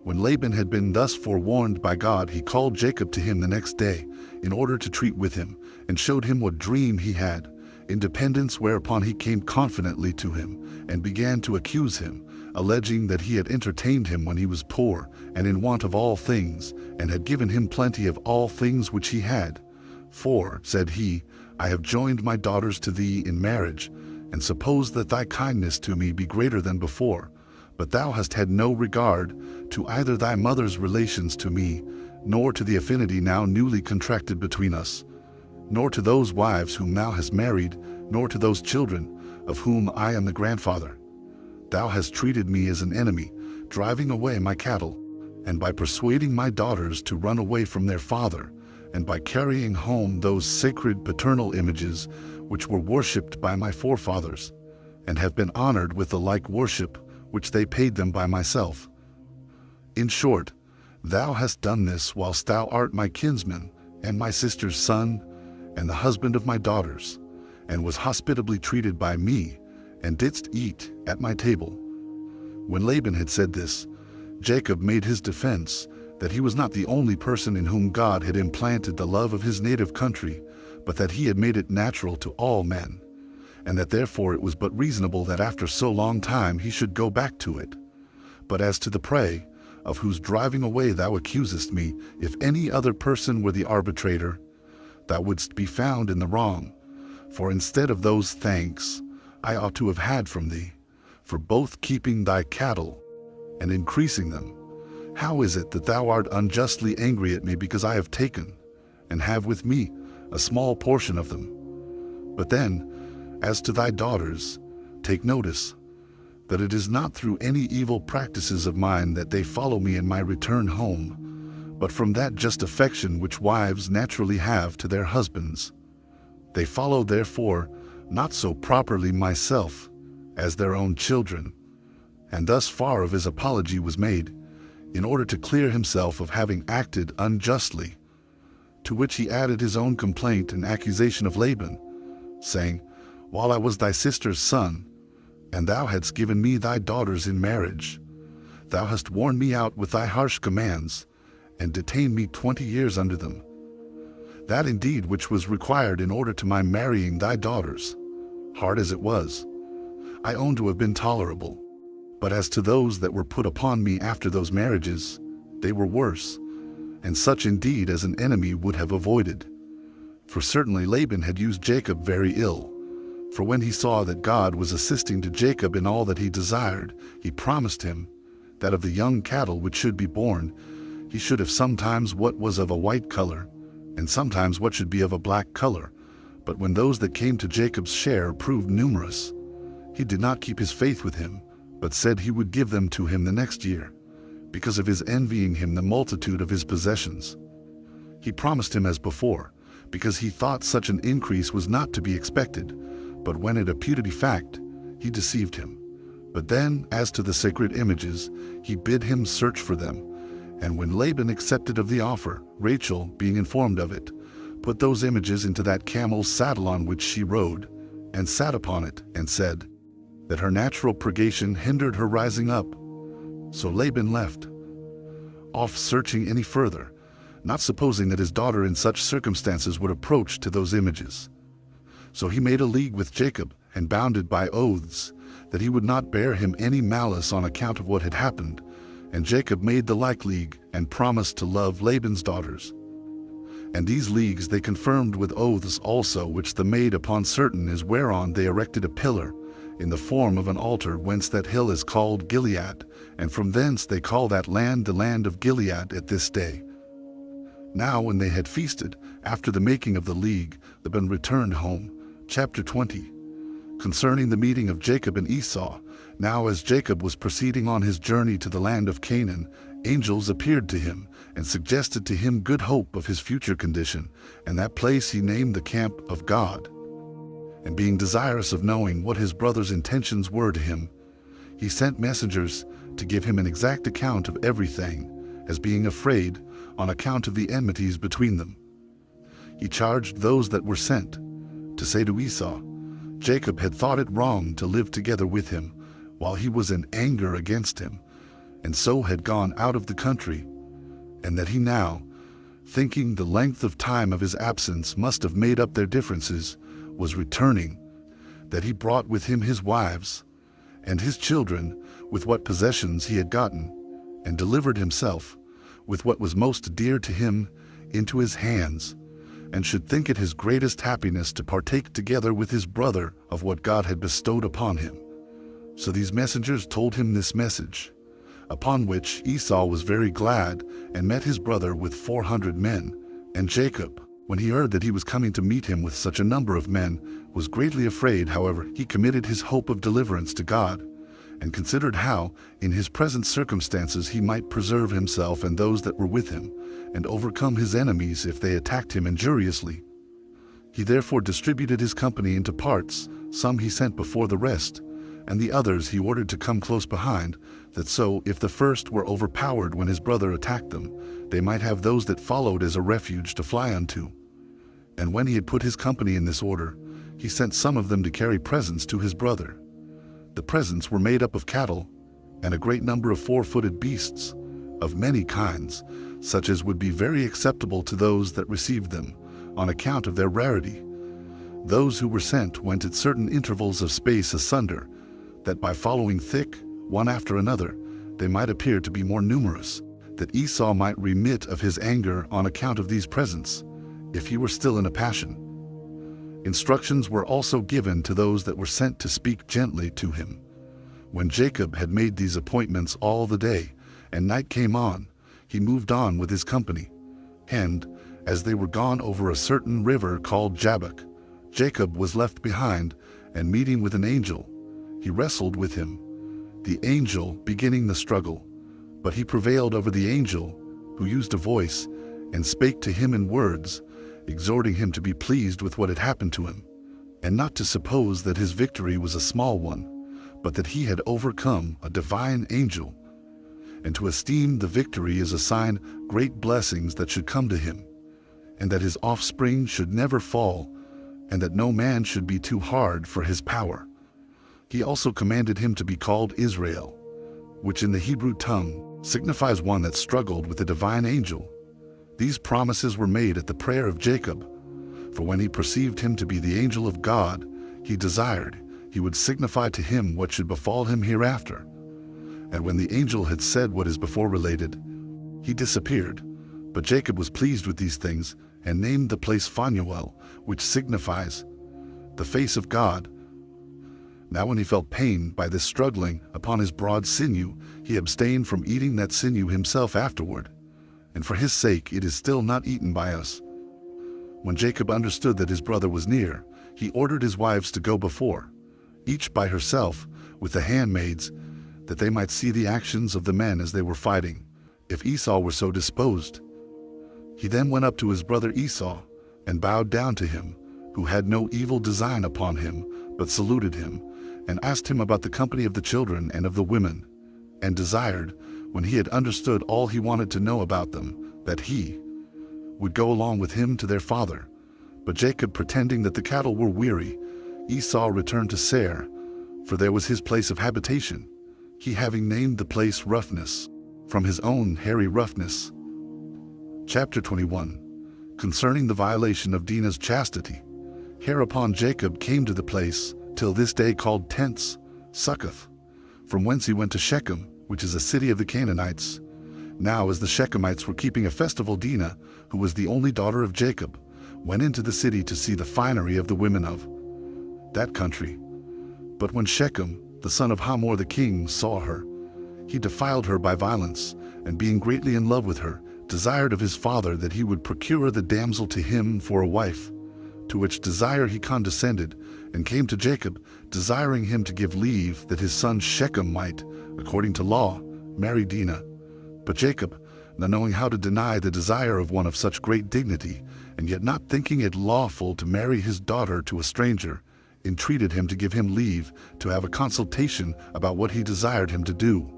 When Laban had been thus forewarned by God, he called Jacob to him the next day, in order to treat with him, and showed him what dream he had, in dependence, whereupon he came confidently to him, and began to accuse him, alleging that he had entertained him when he was poor, and in want of all things, and had given him plenty of all things which he had. For, said he, I have joined my daughters to thee in marriage, and suppose that thy kindness to me be greater than before. But thou hast had no regard to either thy mother's relations to me, nor to the affinity now newly contracted between us, nor to those wives whom thou hast married, nor to those children, of whom I am the grandfather. Thou hast treated me as an enemy, driving away my cattle, and by persuading my daughters to run away from their father, and by carrying home those sacred paternal images which were worshipped by my forefathers, and have been honored with the like worship which they paid them by myself. In short, thou hast done this whilst thou art my kinsman, and my sister's son, and the husband of my daughters, and was hospitably treated by me, and didst eat at my table. When Laban had said this, Jacob made his defense, that he was not the only person in whom God had implanted the love of his native country, but that he had made it natural to all men, and that therefore it was but reasonable that after so long time he should go back to it. But as to the prey, of whose driving away thou accusest me, if any other person were the arbitrator, thou wouldst be found in the wrong. For instead of those thanks I ought to have had from thee, for both keeping thy cattle and increasing them. How is it that thou art unjustly angry at me because I have taken, and have with me, a small portion of them? But then, as to thy daughters, take notice, that it is not through any evil practices of mine that they follow me in my return home, but from that just affection which wives naturally have to their husbands. They follow therefore not so properly myself as their own children. And thus far of his apology was made, in order to clear himself of having acted unjustly, to which he added his own complaint and accusation of Laban, saying, While I was thy sister's son, and thou hadst given me thy daughters in marriage, thou hast worn me out with thy harsh commands, and detained me 20 years under them. That indeed which was required in order to my marrying thy daughters, hard as it was, I own to have been tolerable. But as to those that were put upon me after those marriages, they were worse, and such indeed as an enemy would have avoided. For certainly Laban had used Jacob very ill. For when he saw that God was assisting to Jacob in all that he desired, he promised him that of the young cattle which should be born, he should have sometimes what was of a white color, and sometimes what should be of a black color. But when those that came to Jacob's share proved numerous, he did not keep his faith with him, but said he would give them to him the next year, because of his envying him the multitude of his possessions. He promised him as before, because he thought such an increase was not to be expected, but when it appeared to be fact, he deceived him. But then, as to the sacred images, he bid him search for them. And when Laban accepted of the offer, Rachel, being informed of it, put those images into that camel's saddle on which she rode, and sat upon it, and said that her natural purgation hindered her rising up. So Laban left off searching any further, not supposing that his daughter in such circumstances would approach to those images. So he made a league with Jacob, and bounded by oaths, that he would not bear him any malice on account of what had happened. And Jacob made the like league, and promised to love Laban's daughters. And these leagues they confirmed with oaths also, which they made upon certain is whereon they erected a pillar, in the form of an altar, whence that hill is called Gilead, and from thence they call that land the land of Gilead at this day. Now when they had feasted, after the making of the league, Laban returned home. Chapter 20. Concerning the meeting of Jacob and Esau. Now as Jacob was proceeding on his journey to the land of Canaan, Angels appeared to him and suggested to him good hope of his future condition, and that place he named the camp of God. And being desirous of knowing what his brother's intentions were to him, he sent messengers to give him an exact account of everything, as being afraid on account of the enmities between them. He charged those that were sent to say to Esau, Jacob had thought it wrong to live together with him while he was in anger against him, and so had gone out of the country, and that he now, thinking the length of time of his absence must have made up their differences, was returning, that he brought with him his wives and his children with what possessions he had gotten, and delivered himself with what was most dear to him into his hands, and should think it his greatest happiness to partake together with his brother of what God had bestowed upon him. So these messengers told him this message, upon which Esau was very glad and met his brother with 400 men. And Jacob, when he heard that he was coming to meet him with such a number of men, was greatly afraid. However, he committed his hope of deliverance to God, and considered how, in his present circumstances, he might preserve himself and those that were with him, and overcome his enemies if they attacked him injuriously. He therefore distributed his company into parts. Some he sent before the rest, and the others he ordered to come close behind, that so, if the first were overpowered when his brother attacked them, they might have those that followed as a refuge to fly unto. And when he had put his company in this order, he sent some of them to carry presents to his brother. The presents were made up of cattle, and a great number of four-footed beasts, of many kinds, such as would be very acceptable to those that received them, on account of their rarity. Those who were sent went at certain intervals of space asunder, that by following thick, one after another, they might appear to be more numerous, that Esau might remit of his anger on account of these presents, if he were still in a passion. Instructions were also given to those that were sent to speak gently to him. When Jacob had made these appointments all the day, and night came on, he moved on with his company. And, as they were gone over a certain river called Jabbok, Jacob was left behind, and meeting with an angel, he wrestled with him, the angel beginning the struggle. But he prevailed over the angel, who used a voice, and spake to him in words, exhorting him to be pleased with what had happened to him, and not to suppose that his victory was a small one, but that he had overcome a divine angel, and to esteem the victory as a sign great blessings that should come to him, and that his offspring should never fall, and that no man should be too hard for his power. He also commanded him to be called Israel, which in the Hebrew tongue signifies one that struggled with the divine angel. These promises were made at the prayer of Jacob, for when he perceived him to be the angel of God, he desired he would signify to him what should befall him hereafter. And when the angel had said what is before related, he disappeared. But Jacob was pleased with these things, and named the place Phanuel, which signifies the face of God. Now when he felt pain by this struggling upon his broad sinew, he abstained from eating that sinew himself afterward, and for his sake it is still not eaten by us. When Jacob understood that his brother was near, he ordered his wives to go before, each by herself, with the handmaids, that they might see the actions of the men as they were fighting, if Esau were so disposed. He then went up to his brother Esau, and bowed down to him, who had no evil design upon him, but saluted him, and asked him about the company of the children and of the women, and desired, when he had understood all he wanted to know about them, that he would go along with him to their father. But Jacob, pretending that the cattle were weary, Esau returned to Seir, for there was his place of habitation, he having named the place Roughness, from his own hairy roughness. Chapter 21. Concerning the violation of Dinah's chastity. Hereupon Jacob came to the place, till this day called Tents, Succoth, from whence he went to Shechem, which is a city of the Canaanites. Now as the Shechemites were keeping a festival, Dinah, who was the only daughter of Jacob, went into the city to see the finery of the women of that country. But when Shechem, the son of Hamor the king, saw her, he defiled her by violence, and being greatly in love with her, desired of his father that he would procure the damsel to him for a wife, to which desire he condescended, and came to Jacob, desiring him to give leave that his son Shechem might, according to law, marry Dinah. But Jacob, not knowing how to deny the desire of one of such great dignity, and yet not thinking it lawful to marry his daughter to a stranger, entreated him to give him leave to have a consultation about what he desired him to do.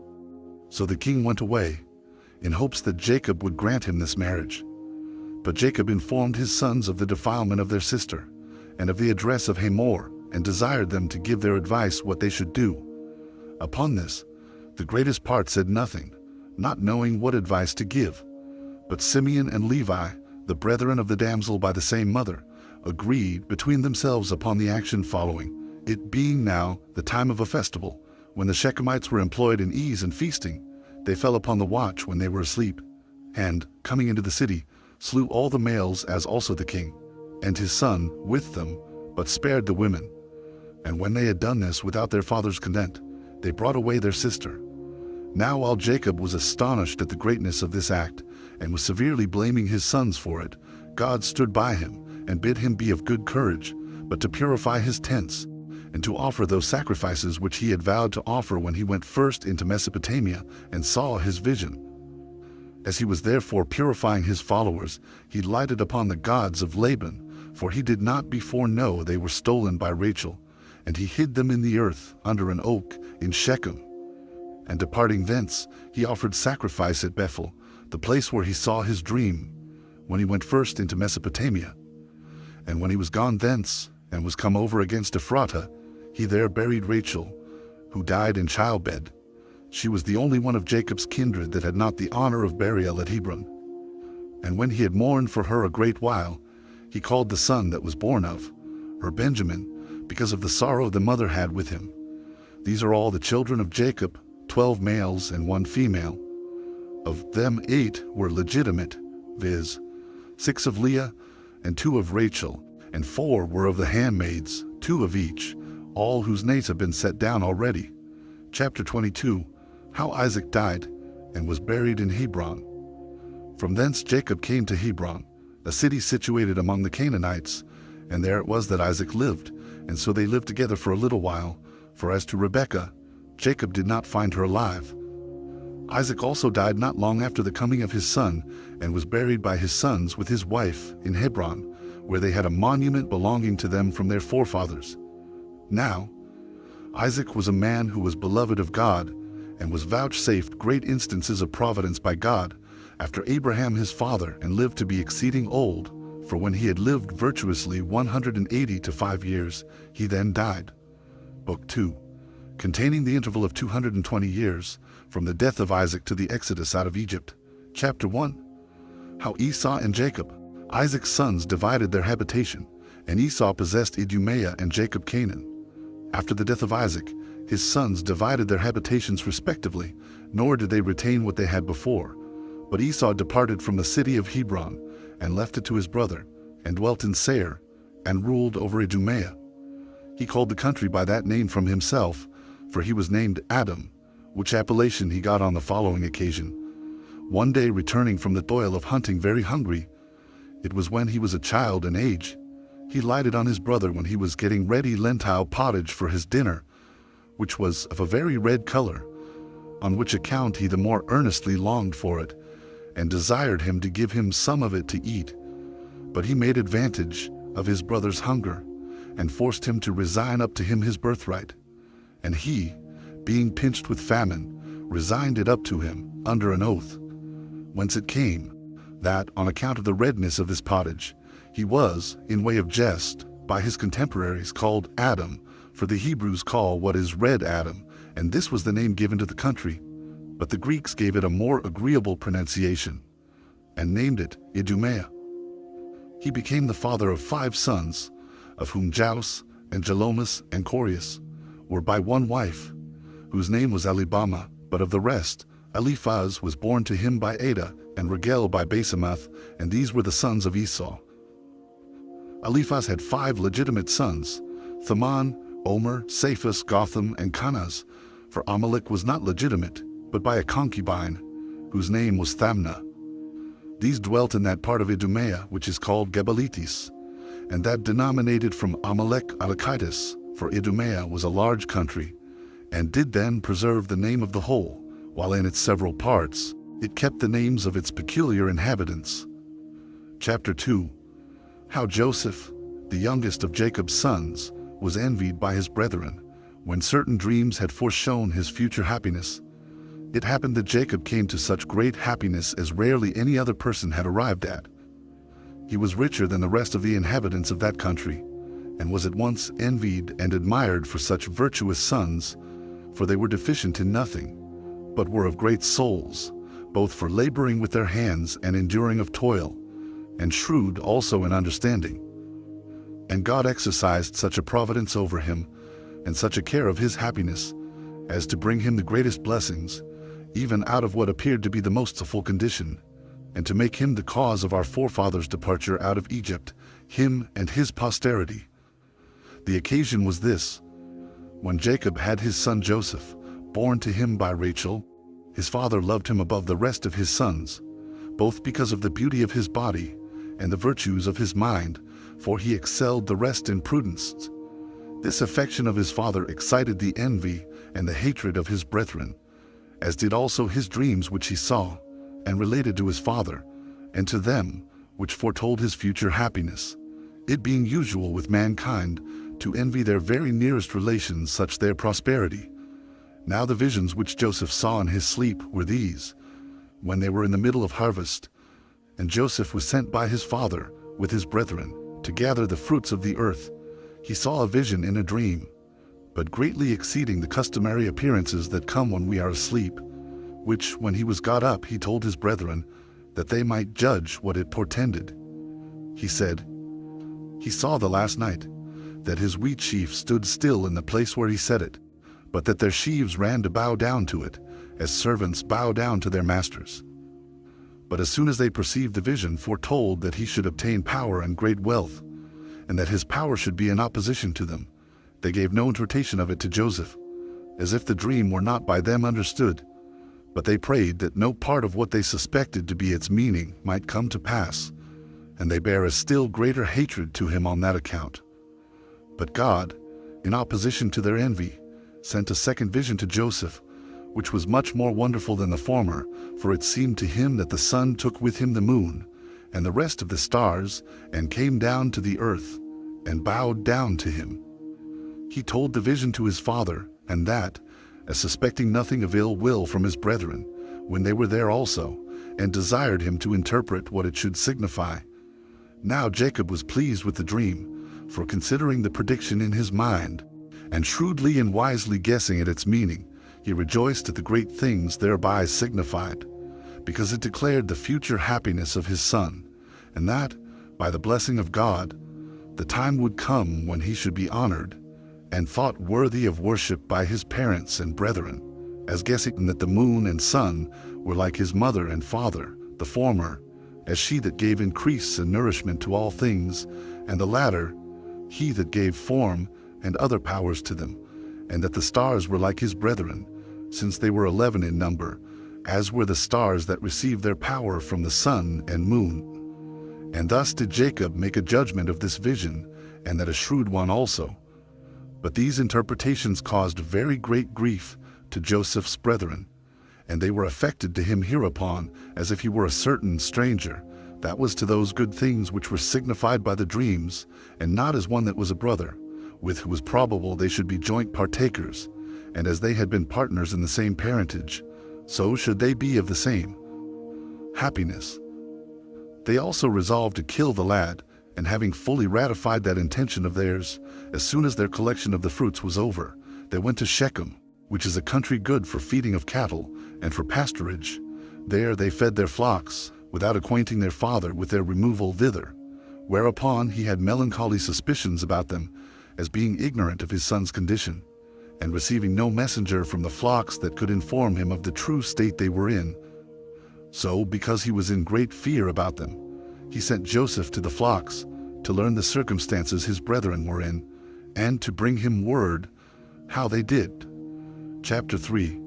So the king went away, in hopes that Jacob would grant him this marriage. But Jacob informed his sons of the defilement of their sister, and of the address of Hamor, and desired them to give their advice what they should do. Upon this, the greatest part said nothing, not knowing what advice to give. But Simeon and Levi, the brethren of the damsel by the same mother, agreed between themselves upon the action following, it being now the time of a festival, when the Shechemites were employed in ease and feasting. They fell upon the watch when they were asleep, and, coming into the city, slew all the males as also the king, and his son with them, but spared the women. And when they had done this without their father's consent, they brought away their sister. Now while Jacob was astonished at the greatness of this act, and was severely blaming his sons for it, God stood by him, and bid him be of good courage, but to purify his tents, and to offer those sacrifices which he had vowed to offer when he went first into Mesopotamia and saw his vision. As he was therefore purifying his followers, he lighted upon the gods of Laban, for he did not before know they were stolen by Rachel, and he hid them in the earth under an oak in Shechem. And departing thence, he offered sacrifice at Bethel, the place where he saw his dream, when he went first into Mesopotamia. And when he was gone thence, and was come over against Ephrata, he there buried Rachel, who died in childbed. She was the only one of Jacob's kindred that had not the honor of burial at Hebron. And when he had mourned for her a great while, he called the son that was born of her Benjamin, because of the sorrow the mother had with him. These are all the children of Jacob, 12 males and 1 female. Of them 8 were legitimate, viz., 6 of Leah and 2 of Rachel, and 4 were of the handmaids, 2 of each, all whose names have been set down already. Chapter 22, How Isaac died, and was buried in Hebron. From thence Jacob came to Hebron, a city situated among the Canaanites, and there it was that Isaac lived, and so they lived together for a little while, for as to Rebekah, Jacob did not find her alive. Isaac also died not long after the coming of his son, and was buried by his sons with his wife in Hebron, where they had a monument belonging to them from their forefathers. Now, Isaac was a man who was beloved of God, and was vouchsafed great instances of providence by God, after Abraham his father, and lived to be exceeding old, for when he had lived virtuously 180 to 5 years, he then died. Book 2, containing the interval of 220 years, from the death of Isaac to the exodus out of Egypt. Chapter 1, How Esau and Jacob, Isaac's sons, divided their habitation, and Esau possessed Idumea and Jacob Canaan. After the death of Isaac, his sons divided their habitations respectively, nor did they retain what they had before. But Esau departed from the city of Hebron, and left it to his brother, and dwelt in Seir, and ruled over Idumea. He called the country by that name from himself, for he was named Adam, which appellation he got on the following occasion. One day returning from the toil of hunting very hungry, it was when he was a child in age, he lighted on his brother when he was getting ready lentile pottage for his dinner, which was of a very red color, on which account he the more earnestly longed for it, and desired him to give him some of it to eat. But he made advantage of his brother's hunger, and forced him to resign up to him his birthright. And he, being pinched with famine, resigned it up to him under an oath. Whence it came, that, on account of the redness of this pottage, he was, in way of jest, by his contemporaries called Adam, for the Hebrews call what is red Adam, and this was the name given to the country. But the Greeks gave it a more agreeable pronunciation, and named it Idumea. He became the father of 5 sons, of whom Jaus and Jelomus and Corius were by one wife, whose name was Alibama, but of the rest, Eliphaz was born to him by Ada, and Regel by Basemath, and these were the sons of Esau. Eliphaz had 5 legitimate sons, Thaman, Omer, Saphus, Gotham, and Kanaz, for Amalek was not legitimate, but by a concubine, whose name was Thamna. These dwelt in that part of Idumea which is called Gebalites, and that denominated from Amalek Alakitis, for Idumea was a large country, and did then preserve the name of the whole, while in its several parts, It kept the names of its peculiar inhabitants. Chapter 2. How Joseph, the youngest of Jacob's sons, was envied by his brethren, when certain dreams had foreshown his future happiness. It happened that Jacob came to such great happiness as rarely any other person had arrived at. He was richer than the rest of the inhabitants of that country, and was at once envied and admired for such virtuous sons, for they were deficient in nothing, but were of great souls, both for laboring with their hands and enduring of toil, and shrewd also in understanding. And God exercised such a providence over him, and such a care of his happiness, as to bring him the greatest blessings, even out of what appeared to be the most awful condition, and to make him the cause of our forefathers' departure out of Egypt, him and his posterity. The occasion was this: when Jacob had his son Joseph, born to him by Rachel, his father loved him above the rest of his sons, both because of the beauty of his body and the virtues of his mind, for he excelled the rest in prudence. This affection of his father excited the envy and the hatred of his brethren, as did also his dreams which he saw, and related to his father, and to them, which foretold his future happiness, it being usual with mankind to envy their very nearest relations such their prosperity. Now the visions which Joseph saw in his sleep were these: when they were in the middle of harvest, and Joseph was sent by his father with his brethren to gather the fruits of the earth, he saw a vision in a dream, but greatly exceeding the customary appearances that come when we are asleep, which, when he was got up, he told his brethren, that they might judge what it portended. He said, he saw the last night, that his wheat sheaf stood still in the place where he set it, but that their sheaves ran to bow down to it, as servants bow down to their masters. But as soon as they perceived the vision foretold that he should obtain power and great wealth, and that his power should be in opposition to them, they gave no interpretation of it to Joseph, as if the dream were not by them understood. But they prayed that no part of what they suspected to be its meaning might come to pass, and they bare a still greater hatred to him on that account. But God, in opposition to their envy, sent a second vision to Joseph, which was much more wonderful than the former, for it seemed to him that the sun took with him the moon, and the rest of the stars, and came down to the earth, and bowed down to him. He told the vision to his father, and that, as suspecting nothing of ill will from his brethren, when they were there also, and desired him to interpret what it should signify. Now Jacob was pleased with the dream, for considering the prediction in his mind, and shrewdly and wisely guessing at its meaning, he rejoiced at the great things thereby signified, because it declared the future happiness of his son, and that, by the blessing of God, the time would come when he should be honored, and thought worthy of worship by his parents and brethren, as guessing that the moon and sun were like his mother and father, the former, as she that gave increase and nourishment to all things, and the latter, he that gave form and other powers to them, and that the stars were like his brethren, since they were 11 in number, as were the stars that received their power from the sun and moon. And thus did Jacob make a judgment of this vision, and that a shrewd one also. But these interpretations caused very great grief to Joseph's brethren, and they were affected to him hereupon, as if he were a certain stranger, that was to those good things which were signified by the dreams, and not as one that was a brother, with who was probable they should be joint partakers, and as they had been partners in the same parentage, so should they be of the same happiness. They also resolved to kill the lad, and having fully ratified that intention of theirs, as soon as their collection of the fruits was over, they went to Shechem, which is a country good for feeding of cattle and for pasturage. There they fed their flocks, without acquainting their father with their removal thither, whereupon he had melancholy suspicions about them, as being ignorant of his son's condition, and receiving no messenger from the flocks that could inform him of the true state they were in. So, because he was in great fear about them, he sent Joseph to the flocks, to learn the circumstances his brethren were in, and to bring him word how they did. Chapter 3.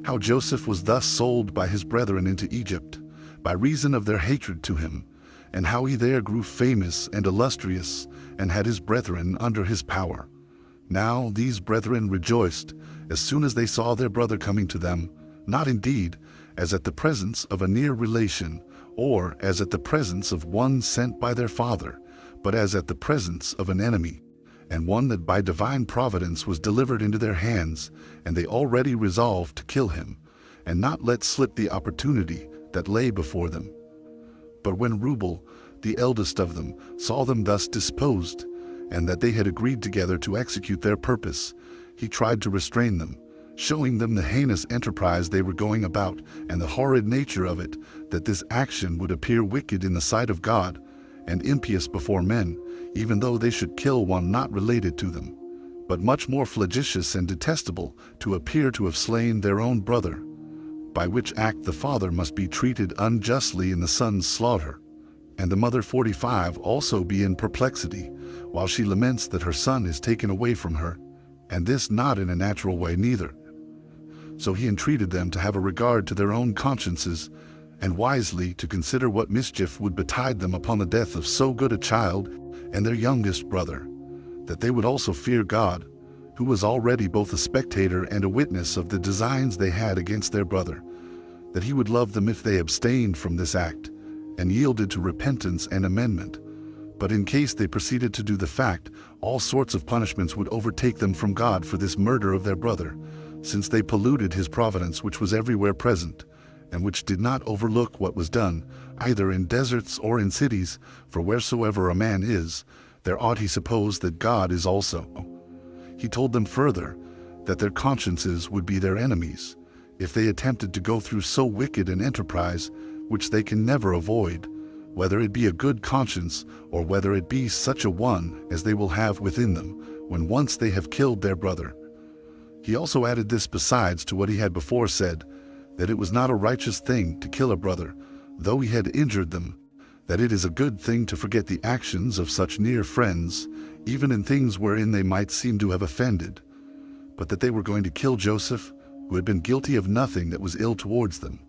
How Joseph was thus sold by his brethren into Egypt, by reason of their hatred to him, and how he there grew famous and illustrious, and had his brethren under his power. Now these brethren rejoiced, as soon as they saw their brother coming to them, not indeed, as at the presence of a near relation, or as at the presence of one sent by their father, but as at the presence of an enemy, and one that by divine providence was delivered into their hands, and they already resolved to kill him, and not let slip the opportunity that lay before them. But when Rubel, the eldest of them, saw them thus disposed, and that they had agreed together to execute their purpose, he tried to restrain them, showing them the heinous enterprise they were going about, and the horrid nature of it, that this action would appear wicked in the sight of God, and impious before men, even though they should kill one not related to them, but much more flagitious and detestable to appear to have slain their own brother, by which act the father must be treated unjustly in the son's slaughter, and the mother 45 also be in perplexity, while she laments that her son is taken away from her, and this not in a natural way neither. So he entreated them to have a regard to their own consciences, and wisely to consider what mischief would betide them upon the death of so good a child and their youngest brother, that they would also fear God, who was already both a spectator and a witness of the designs they had against their brother, that he would love them if they abstained from this act, and yielded to repentance and amendment. But in case they proceeded to do the fact, all sorts of punishments would overtake them from God for this murder of their brother, since they polluted his providence which was everywhere present, and which did not overlook what was done, either in deserts or in cities, for wheresoever a man is, there ought he suppose that God is also. He told them further, that their consciences would be their enemies, if they attempted to go through so wicked an enterprise, which they can never avoid, whether it be a good conscience, or whether it be such a one as they will have within them, when once they have killed their brother. He also added this besides to what he had before said, that it was not a righteous thing to kill a brother, though he had injured them, that it is a good thing to forget the actions of such near friends, even in things wherein they might seem to have offended, but that they were going to kill Joseph, who had been guilty of nothing that was ill towards them,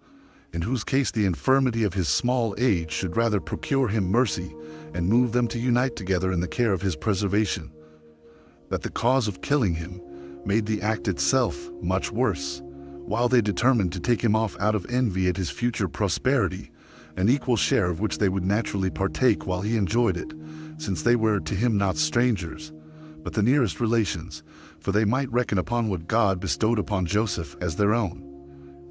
in whose case the infirmity of his small age should rather procure him mercy and move them to unite together in the care of his preservation, that the cause of killing him made the act itself much worse, while they determined to take him off out of envy at his future prosperity, an equal share of which they would naturally partake while he enjoyed it, since they were to him not strangers, but the nearest relations, for they might reckon upon what God bestowed upon Joseph as their own,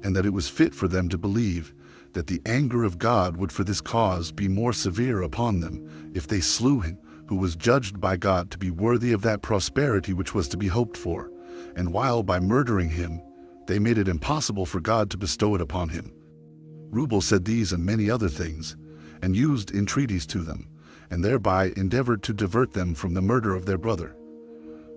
and that it was fit for them to believe that the anger of God would for this cause be more severe upon them if they slew him, who was judged by God to be worthy of that prosperity which was to be hoped for, and while by murdering him they made it impossible for God to bestow it upon him. Rubel said these and many other things, and used entreaties to them, and thereby endeavored to divert them from the murder of their brother.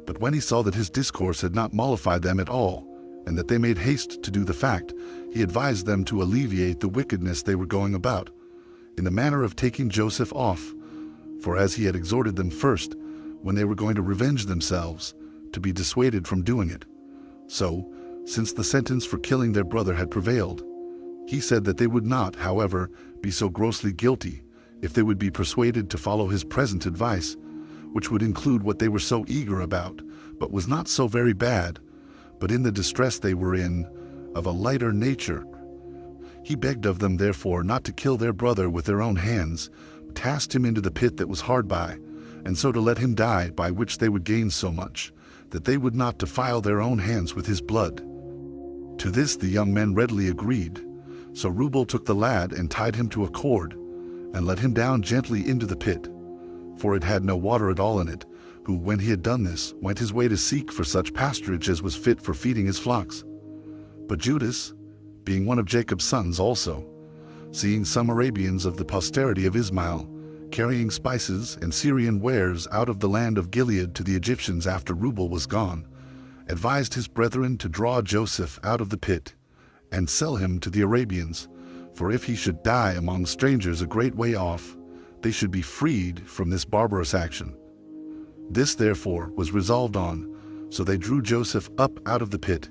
But when he saw that his discourse had not mollified them at all, and that they made haste to do the fact, he advised them to alleviate the wickedness they were going about, in the manner of taking Joseph off, for as he had exhorted them first, when they were going to revenge themselves, to be dissuaded from doing it. So, since the sentence for killing their brother had prevailed, he said that they would not, however, be so grossly guilty if they would be persuaded to follow his present advice, which would include what they were so eager about, but was not so very bad, but in the distress they were in, of a lighter nature. He begged of them therefore not to kill their brother with their own hands, but cast him into the pit that was hard by, and so to let him die, by which they would gain so much, that they would not defile their own hands with his blood. To this the young men readily agreed. So Rubel took the lad and tied him to a cord, and let him down gently into the pit, for it had no water at all in it, who, when he had done this, went his way to seek for such pasturage as was fit for feeding his flocks. But Judas, being one of Jacob's sons also, seeing some Arabians of the posterity of Ismail, carrying spices and Syrian wares out of the land of Gilead to the Egyptians after Rubel was gone, advised his brethren to draw Joseph out of the pit, and sell him to the Arabians, for if he should die among strangers a great way off, they should be freed from this barbarous action. This therefore was resolved on, so they drew Joseph up out of the pit,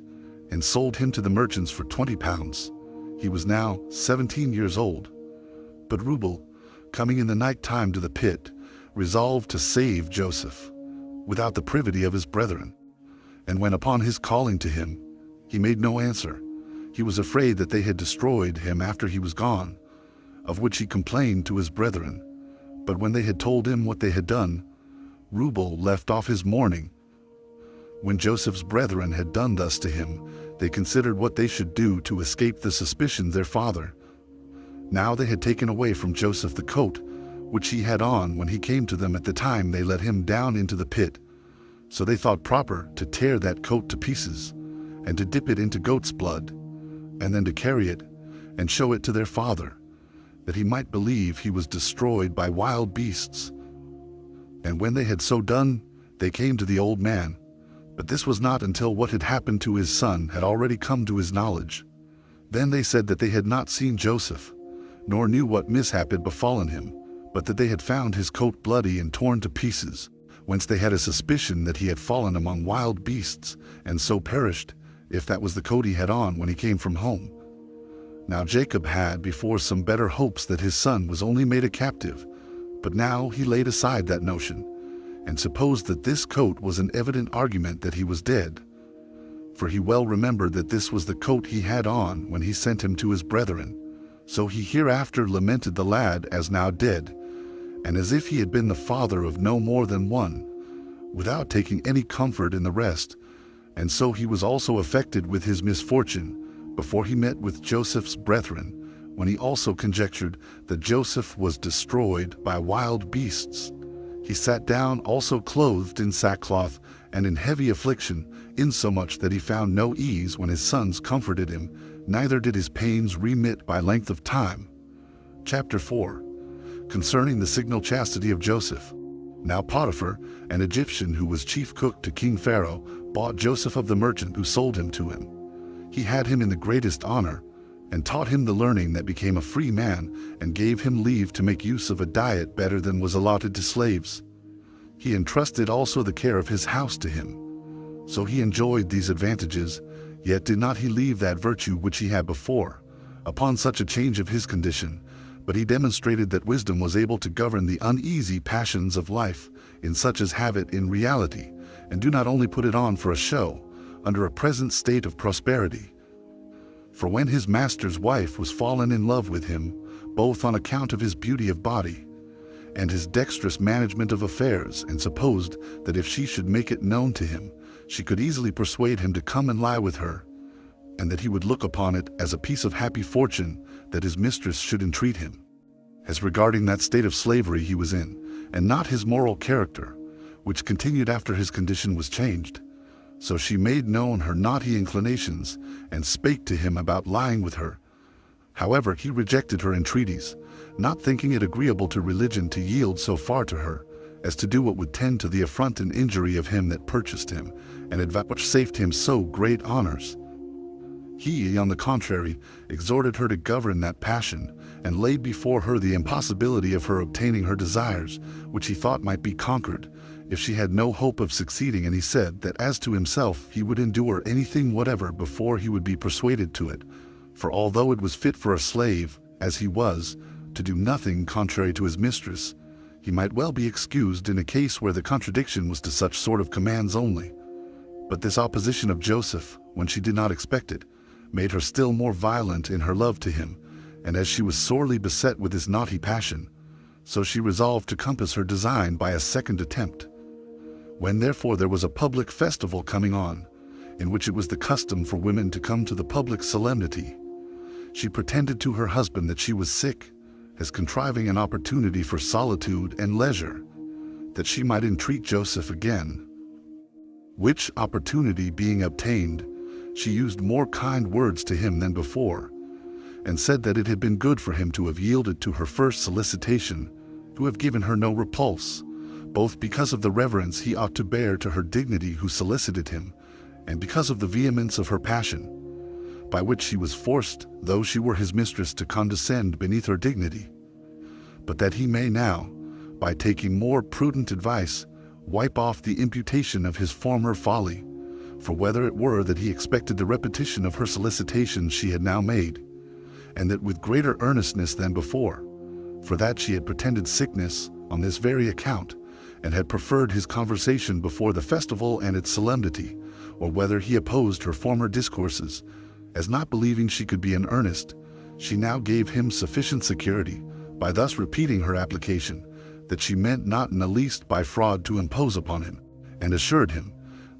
and sold him to the merchants for 20 pounds. He was now 17 years old. But Rubel, coming in the night time to the pit, resolved to save Joseph, without the privity of his brethren. And when upon his calling to him, he made no answer, He was afraid that they had destroyed him after he was gone, of which he complained to his brethren. But when they had told him what they had done, Reuben left off his mourning. When Joseph's brethren had done thus to him, they considered what they should do to escape the suspicion of their father. Now they had taken away from Joseph the coat which he had on when he came to them at the time they let him down into the pit. So they thought proper to tear that coat to pieces, and to dip it into goat's blood, and then to carry it and show it to their father, that he might believe he was destroyed by wild beasts. And when they had so done, they came to the old man. But this was not until what had happened to his son had already come to his knowledge. Then they said that they had not seen Joseph, nor knew what mishap had befallen him, but that they had found his coat bloody and torn to pieces, whence they had a suspicion that he had fallen among wild beasts, and so perished, if that was the coat he had on when he came from home. Now Jacob had before some better hopes that his son was only made a captive, but now he laid aside that notion, and supposed that this coat was an evident argument that he was dead. For he well remembered that this was the coat he had on when he sent him to his brethren. So he hereafter lamented the lad as now dead, and as if he had been the father of no more than one, without taking any comfort in the rest. And so he was also affected with his misfortune before he met with Joseph's brethren, when he also conjectured that Joseph was destroyed by wild beasts. He sat down also clothed in sackcloth and in heavy affliction, insomuch that he found no ease when his sons comforted him, neither did his pains remit by length of time. Chapter 4. Concerning the signal chastity of Joseph. Now Potiphar, an Egyptian who was chief cook to King Pharaoh, bought Joseph of the merchant who sold him to him. He had him in the greatest honor, and taught him the learning that became a free man, and gave him leave to make use of a diet better than was allotted to slaves. He entrusted also the care of his house to him. So he enjoyed these advantages, yet did not he leave that virtue which he had before, upon such a change of his condition, but he demonstrated that wisdom was able to govern the uneasy passions of life, in such as have it in reality, and do not only put it on for a show, under a present state of prosperity. For when his master's wife was fallen in love with him, both on account of his beauty of body, and his dexterous management of affairs, and supposed that if she should make it known to him, she could easily persuade him to come and lie with her, and that he would look upon it as a piece of happy fortune that his mistress should entreat him, as regarding that state of slavery he was in, and not his moral character, which continued after his condition was changed. So she made known her naughty inclinations, and spake to him about lying with her. However, he rejected her entreaties, not thinking it agreeable to religion to yield so far to her, as to do what would tend to the affront and injury of him that purchased him, and had vouchsafed him so great honors. He, on the contrary, exhorted her to govern that passion, and laid before her the impossibility of her obtaining her desires, which he thought might be conquered, if she had no hope of succeeding. And he said that as to himself he would endure anything whatever before he would be persuaded to it. For although it was fit for a slave, as he was, to do nothing contrary to his mistress, he might well be excused in a case where the contradiction was to such sort of commands only. But this opposition of Joseph, when she did not expect it, made her still more violent in her love to him, and as she was sorely beset with this naughty passion, so she resolved to compass her design by a second attempt. When therefore there was a public festival coming on, in which it was the custom for women to come to the public solemnity, she pretended to her husband that she was sick, as contriving an opportunity for solitude and leisure, that she might entreat Joseph again. Which opportunity being obtained, she used more kind words to him than before, and said that it had been good for him to have yielded to her first solicitation, to have given her no repulse, both because of the reverence he ought to bear to her dignity who solicited him, and because of the vehemence of her passion, by which she was forced, though she were his mistress, to condescend beneath her dignity. But that he may now, by taking more prudent advice, wipe off the imputation of his former folly. For whether it were that he expected the repetition of her solicitations she had now made, and that with greater earnestness than before, for that she had pretended sickness on this very account, and had preferred his conversation before the festival and its solemnity, or whether he opposed her former discourses, as not believing she could be in earnest, she now gave him sufficient security, by thus repeating her application, that she meant not in the least by fraud to impose upon him, and assured him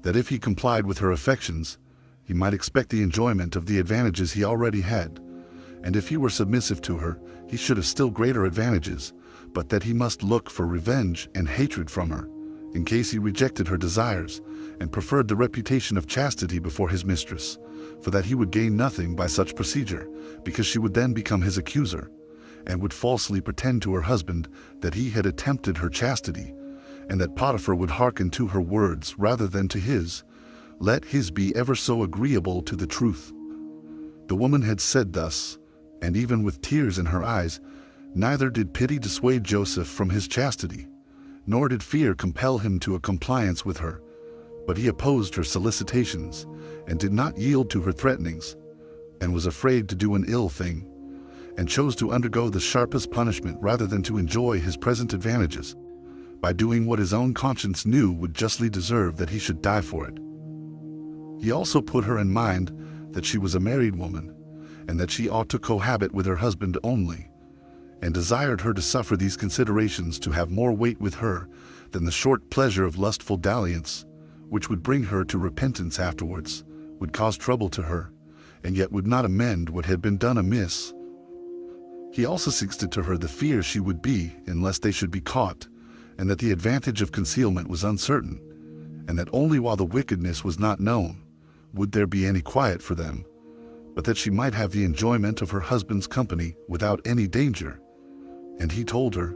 that if he complied with her affections, he might expect the enjoyment of the advantages he already had, and if he were submissive to her, he should have still greater advantages, but that he must look for revenge and hatred from her, in case he rejected her desires, and preferred the reputation of chastity before his mistress, for that he would gain nothing by such procedure, because she would then become his accuser, and would falsely pretend to her husband that he had attempted her chastity, and that Potiphar would hearken to her words rather than to his, let his be ever so agreeable to the truth. The woman had said thus, and even with tears in her eyes, neither did pity dissuade Joseph from his chastity, nor did fear compel him to a compliance with her, but he opposed her solicitations, and did not yield to her threatenings, and was afraid to do an ill thing, and chose to undergo the sharpest punishment rather than to enjoy his present advantages, by doing what his own conscience knew would justly deserve that he should die for it. He also put her in mind that she was a married woman, and that she ought to cohabit with her husband only, and desired her to suffer these considerations to have more weight with her than the short pleasure of lustful dalliance, which would bring her to repentance afterwards, would cause trouble to her, and yet would not amend what had been done amiss. He also suggested to her the fear she would be unless they should be caught, and that the advantage of concealment was uncertain, and that only while the wickedness was not known would there be any quiet for them, but that she might have the enjoyment of her husband's company without any danger. And he told her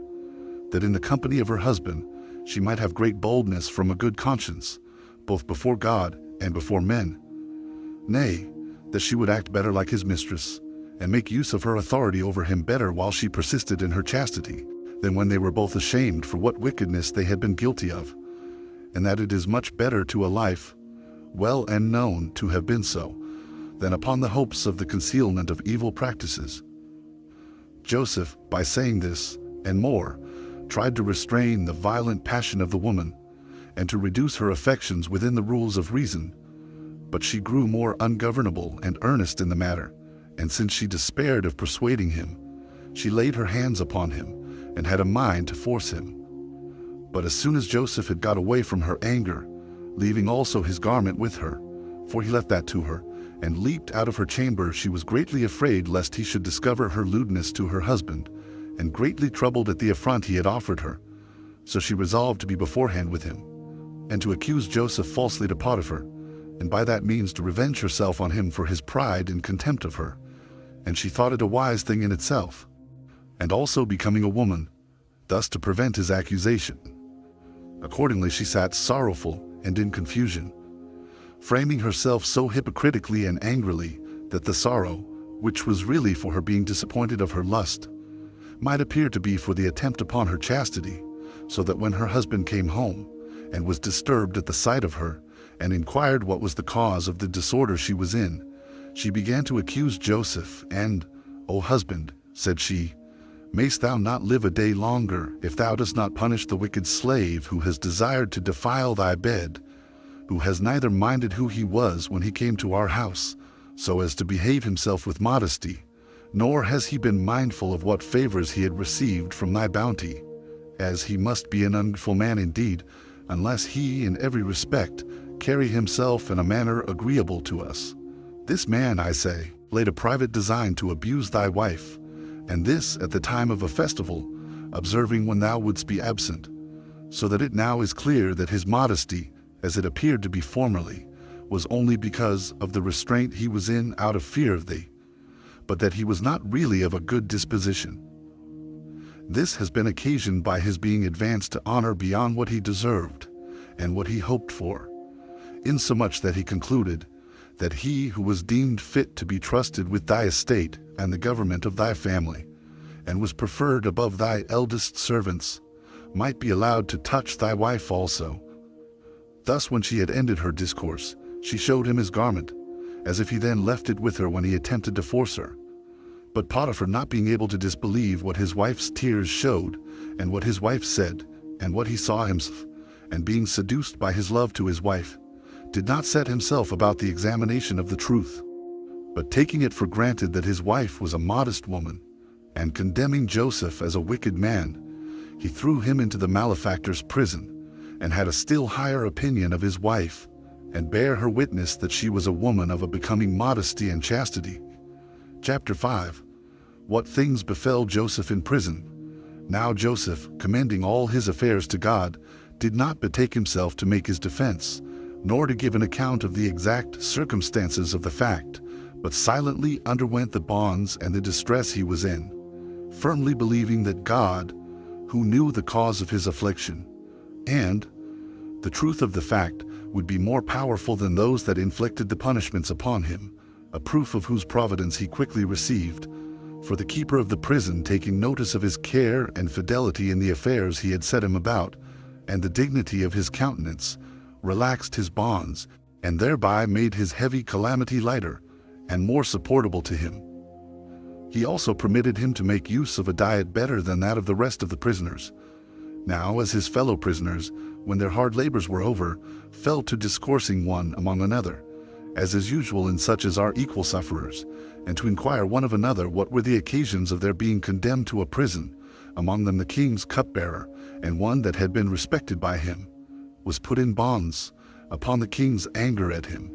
that in the company of her husband she might have great boldness from a good conscience, both before God and before men. Nay, that she would act better like his mistress, and make use of her authority over him better while she persisted in her chastity, than when they were both ashamed for what wickedness they had been guilty of, and that it is much better to a life, well and known to have been so, than upon the hopes of the concealment of evil practices. Joseph, by saying this, and more, tried to restrain the violent passion of the woman, and to reduce her affections within the rules of reason, but she grew more ungovernable and earnest in the matter, and since she despaired of persuading him, she laid her hands upon him, and had a mind to force him. But as soon as Joseph had got away from her anger, leaving also his garment with her, for he left that to her, and leaped out of her chamber, she was greatly afraid lest he should discover her lewdness to her husband, and greatly troubled at the affront he had offered her. So she resolved to be beforehand with him, and to accuse Joseph falsely to Potiphar, and by that means to revenge herself on him for his pride and contempt of her. And she thought it a wise thing in itself, and also becoming a woman, thus to prevent his accusation. Accordingly she sat sorrowful and in confusion, framing herself so hypocritically and angrily that the sorrow, which was really for her being disappointed of her lust, might appear to be for the attempt upon her chastity, so that when her husband came home, and was disturbed at the sight of her, and inquired what was the cause of the disorder she was in, she began to accuse Joseph, and, O husband, said she, mayst thou not live a day longer, if thou dost not punish the wicked slave who has desired to defile thy bed, who has neither minded who he was when he came to our house, so as to behave himself with modesty, nor has he been mindful of what favors he had received from thy bounty, as he must be an ungrateful man indeed, unless he in every respect carry himself in a manner agreeable to us. This man, I say, laid a private design to abuse thy wife, and this at the time of a festival, observing when thou wouldst be absent, so that it now is clear that his modesty, as it appeared to be formerly, was only because of the restraint he was in out of fear of thee, but that he was not really of a good disposition. This has been occasioned by his being advanced to honor beyond what he deserved, and what he hoped for, insomuch that he concluded that he who was deemed fit to be trusted with thy estate and the government of thy family, and was preferred above thy eldest servants, might be allowed to touch thy wife also. Thus when she had ended her discourse, she showed him his garment, as if he then left it with her when he attempted to force her. But Potiphar, not being able to disbelieve what his wife's tears showed, and what his wife said, and what he saw himself, and being seduced by his love to his wife, did not set himself about the examination of the truth. But taking it for granted that his wife was a modest woman, and condemning Joseph as a wicked man, he threw him into the malefactor's prison, and had a still higher opinion of his wife, and bare her witness that she was a woman of a becoming modesty and chastity. Chapter 5. What things befell Joseph in prison. Now Joseph, commending all his affairs to God, did not betake himself to make his defense, nor to give an account of the exact circumstances of the fact, but silently underwent the bonds and the distress he was in, firmly believing that God, who knew the cause of his affliction, and the truth of the fact, would be more powerful than those that inflicted the punishments upon him, a proof of whose providence he quickly received. For the keeper of the prison, taking notice of his care and fidelity in the affairs he had set him about, and the dignity of his countenance, relaxed his bonds, and thereby made his heavy calamity lighter, and more supportable to him. He also permitted him to make use of a diet better than that of the rest of the prisoners. Now, as his fellow prisoners, when their hard labors were over, fell to discoursing one among another, as is usual in such as are equal sufferers, and to inquire one of another what were the occasions of their being condemned to a prison, among them the king's cupbearer, and one that had been respected by him, was put in bonds, upon the king's anger at him.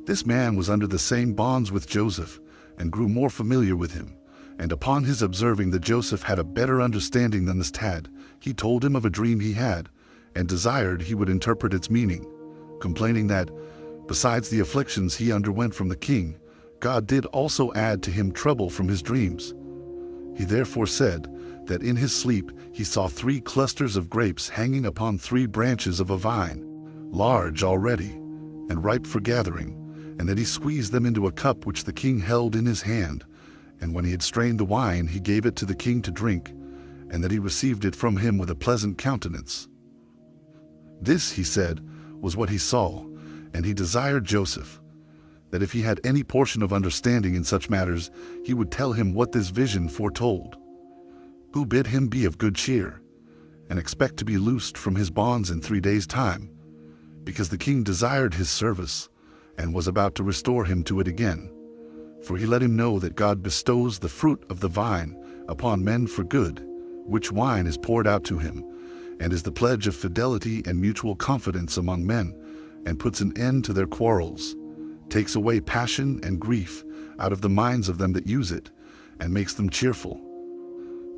This man was under the same bonds with Joseph, and grew more familiar with him, and upon his observing that Joseph had a better understanding than this had, he told him of a dream he had, and desired he would interpret its meaning, complaining that, besides the afflictions he underwent from the king, God did also add to him trouble from his dreams. He therefore said that in his sleep he saw 3 clusters of grapes hanging upon 3 branches of a vine, large already, and ripe for gathering, and that he squeezed them into a cup which the king held in his hand, and when he had strained the wine he gave it to the king to drink, and that he received it from him with a pleasant countenance. This, he said, was what he saw, and he desired Joseph, that if he had any portion of understanding in such matters, he would tell him what this vision foretold. Who bid him be of good cheer, and expect to be loosed from his bonds in 3 days' time, because the king desired his service, and was about to restore him to it again. For he let him know that God bestows the fruit of the vine upon men for good, which wine is poured out to him, and is the pledge of fidelity and mutual confidence among men, and puts an end to their quarrels, takes away passion and grief out of the minds of them that use it, and makes them cheerful.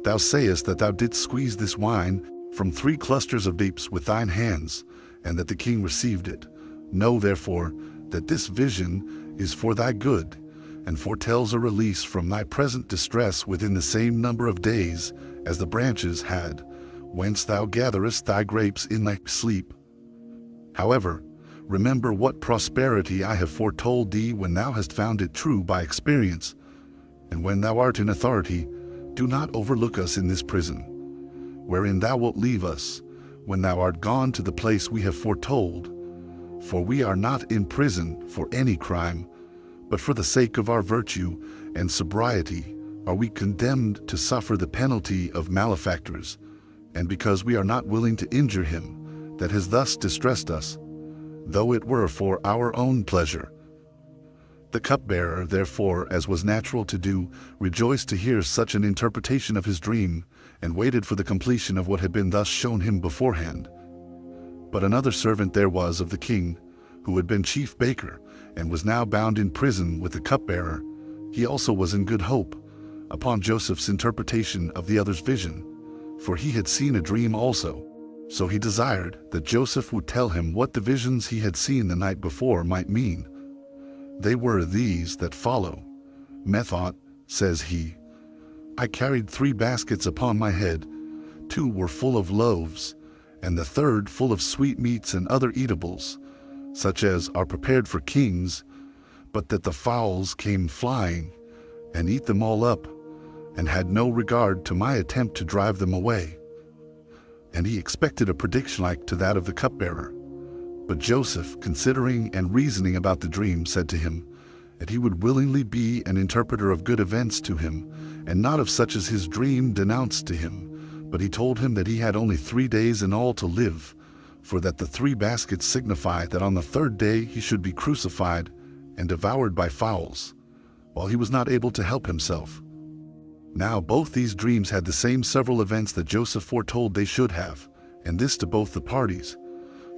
Thou sayest that thou didst squeeze this wine from 3 clusters of grapes with thine hands, and that the king received it. Know therefore that this vision is for thy good, and foretells a release from thy present distress within the same number of days as the branches had, whence thou gatherest thy grapes in thy sleep. However, remember what prosperity I have foretold thee when thou hast found it true by experience, and when thou art in authority, do not overlook us in this prison, wherein thou wilt leave us, when thou art gone to the place we have foretold. For we are not in prison for any crime, but for the sake of our virtue and sobriety are we condemned to suffer the penalty of malefactors, and because we are not willing to injure him that has thus distressed us, though it were for our own pleasure. The cupbearer, therefore, as was natural to do, rejoiced to hear such an interpretation of his dream, and waited for the completion of what had been thus shown him beforehand. But another servant there was of the king, who had been chief baker, and was now bound in prison with the cupbearer. He also was in good hope, upon Joseph's interpretation of the other's vision, for he had seen a dream also. So he desired that Joseph would tell him what the visions he had seen the night before might mean. They were these that follow. Methought, says he, I carried 3 baskets upon my head, 2 were full of loaves, and the third full of sweetmeats and other eatables, such as are prepared for kings, but that the fowls came flying, and eat them all up, and had no regard to my attempt to drive them away. And he expected a prediction like to that of the cupbearer. But Joseph, considering and reasoning about the dream, said to him that he would willingly be an interpreter of good events to him, and not of such as his dream denounced to him. But he told him that he had only 3 days in all to live, for that the 3 baskets signify that on the 3rd day he should be crucified and devoured by fowls. while he was not able to help himself. Now both these dreams had the same several events that Joseph foretold they should have, and this to both the parties.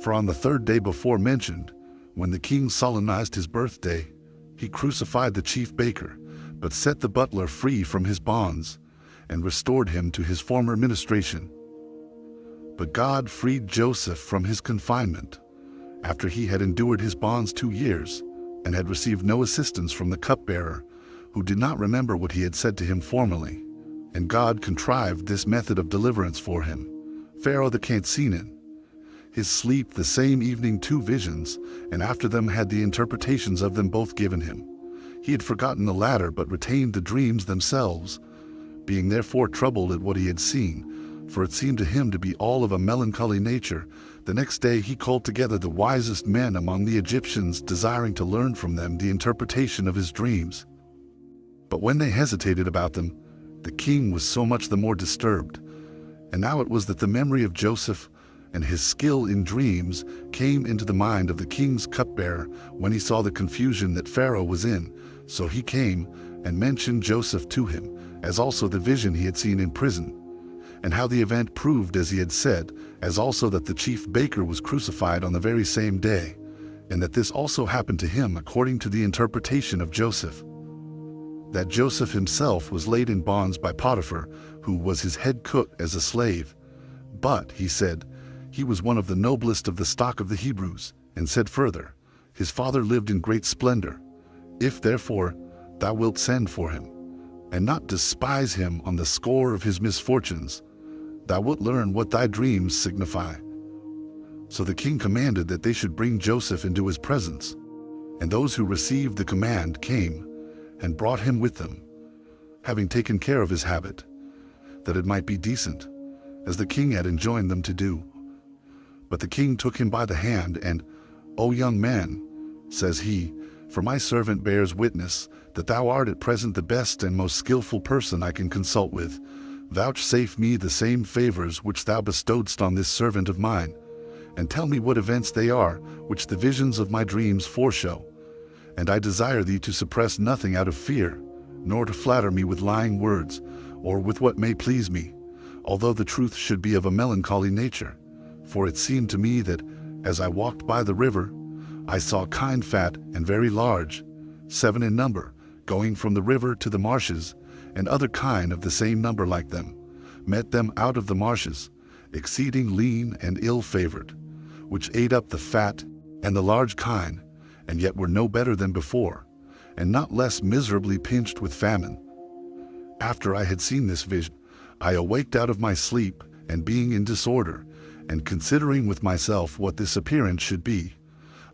For on the third day before mentioned, when the king solemnized his birthday, he crucified the chief baker, but set the butler free from his bonds, and restored him to his former ministration. But God freed Joseph from his confinement, after he had endured his bonds 2 years, and had received no assistance from the cupbearer, who did not remember what he had said to him formerly. And God contrived this method of deliverance for him. Pharaoh the can't seen it. His sleep the same evening 2 visions, and after them had the interpretations of them both given him. He had forgotten the latter, but retained the dreams themselves, being therefore troubled at what he had seen, for it seemed to him to be all of a melancholy nature. The next day he called together the wisest men among the Egyptians, desiring to learn from them the interpretation of his dreams. But when they hesitated about them, the king was so much the more disturbed. And now it was that the memory of Joseph and his skill in dreams came into the mind of the king's cupbearer when he saw the confusion that Pharaoh was in. So he came and mentioned Joseph to him, as also the vision he had seen in prison, and how the event proved as he had said, as also that the chief baker was crucified on the very same day, and that this also happened to him according to the interpretation of Joseph. That Joseph himself was laid in bonds by Potiphar, who was his head cook as a slave. But, he said, he was one of the noblest of the stock of the Hebrews, and said further, his father lived in great splendor. If therefore thou wilt send for him, and not despise him on the score of his misfortunes, thou wilt learn what thy dreams signify. So the king commanded that they should bring Joseph into his presence, and those who received the command came, and brought him with them, having taken care of his habit, that it might be decent, as the king had enjoined them to do. But the king took him by the hand, and, O young man, says he, for my servant bears witness that thou art at present the best and most skillful person I can consult with. Vouchsafe me the same favors which thou bestowedst on this servant of mine, and tell me what events they are which the visions of my dreams foreshow. And I desire thee to suppress nothing out of fear, nor to flatter me with lying words, or with what may please me, although the truth should be of a melancholy nature. For it seemed to me that, as I walked by the river, I saw kine fat and very large, 7 in number, going from the river to the marshes, and other kine of the same number like them, met them out of the marshes, exceeding lean and ill-favored, which ate up the fat and the large kine, and yet were no better than before, and not less miserably pinched with famine. After I had seen this vision, I awaked out of my sleep, and being in disorder, and considering with myself what this appearance should be,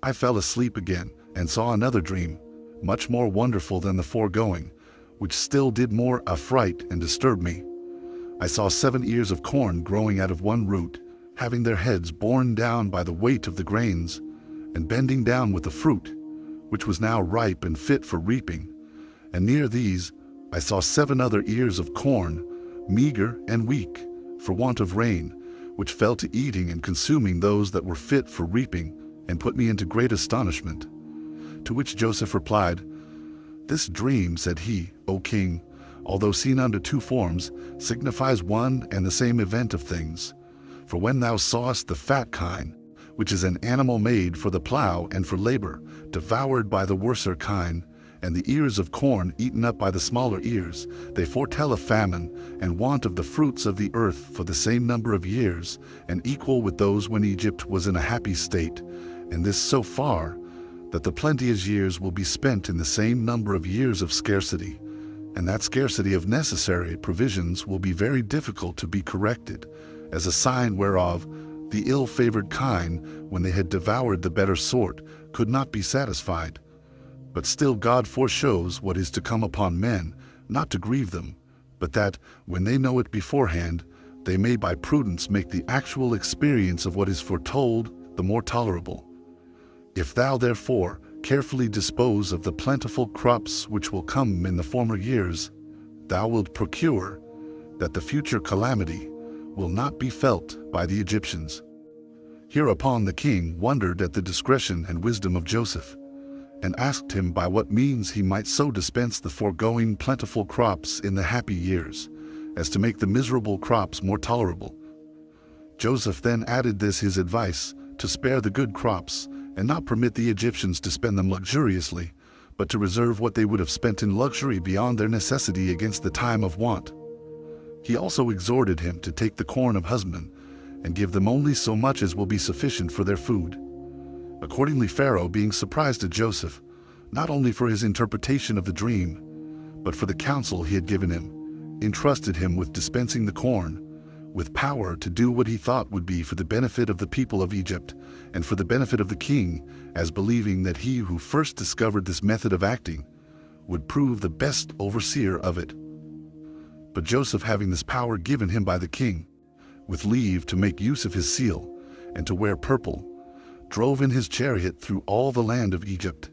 I fell asleep again, and saw another dream, much more wonderful than the foregoing, which still did more affright and disturb me. I saw 7 ears of corn growing out of one root, having their heads borne down by the weight of the grains, and bending down with the fruit, which was now ripe and fit for reaping. And near these I saw 7 other ears of corn, meager and weak, for want of rain, which fell to eating and consuming those that were fit for reaping, and put me into great astonishment. To which Joseph replied, This dream, said he, O king, although seen under 2 forms, signifies one and the same event of things. For when thou sawest the fat kine, which is an animal made for the plow and for labor, devoured by the worser kine, and the ears of corn eaten up by the smaller ears, they foretell a famine and want of the fruits of the earth for the same number of years, and equal with those when Egypt was in a happy state, and this so far, that the plenteous years will be spent in the same number of years of scarcity, and that scarcity of necessary provisions will be very difficult to be corrected, as a sign whereof the ill-favored kine, when they had devoured the better sort, could not be satisfied. But still God foreshows what is to come upon men, not to grieve them, but that, when they know it beforehand, they may by prudence make the actual experience of what is foretold the more tolerable. If thou therefore carefully dispose of the plentiful crops which will come in the former years, thou wilt procure that the future calamity will not be felt by the Egyptians. Hereupon the king wondered at the discretion and wisdom of Joseph, and asked him by what means he might so dispense the foregoing plentiful crops in the happy years, as to make the miserable crops more tolerable. Joseph then added this his advice, to spare the good crops, and not permit the Egyptians to spend them luxuriously, but to reserve what they would have spent in luxury beyond their necessity against the time of want. He also exhorted him to take the corn of husbandmen, and give them only so much as will be sufficient for their food. Accordingly, Pharaoh, being surprised at Joseph, not only for his interpretation of the dream, but for the counsel he had given him, entrusted him with dispensing the corn, with power to do what he thought would be for the benefit of the people of Egypt, and for the benefit of the king, as believing that he who first discovered this method of acting would prove the best overseer of it. But Joseph, having this power given him by the king, with leave to make use of his seal, and to wear purple, drove in his chariot through all the land of Egypt,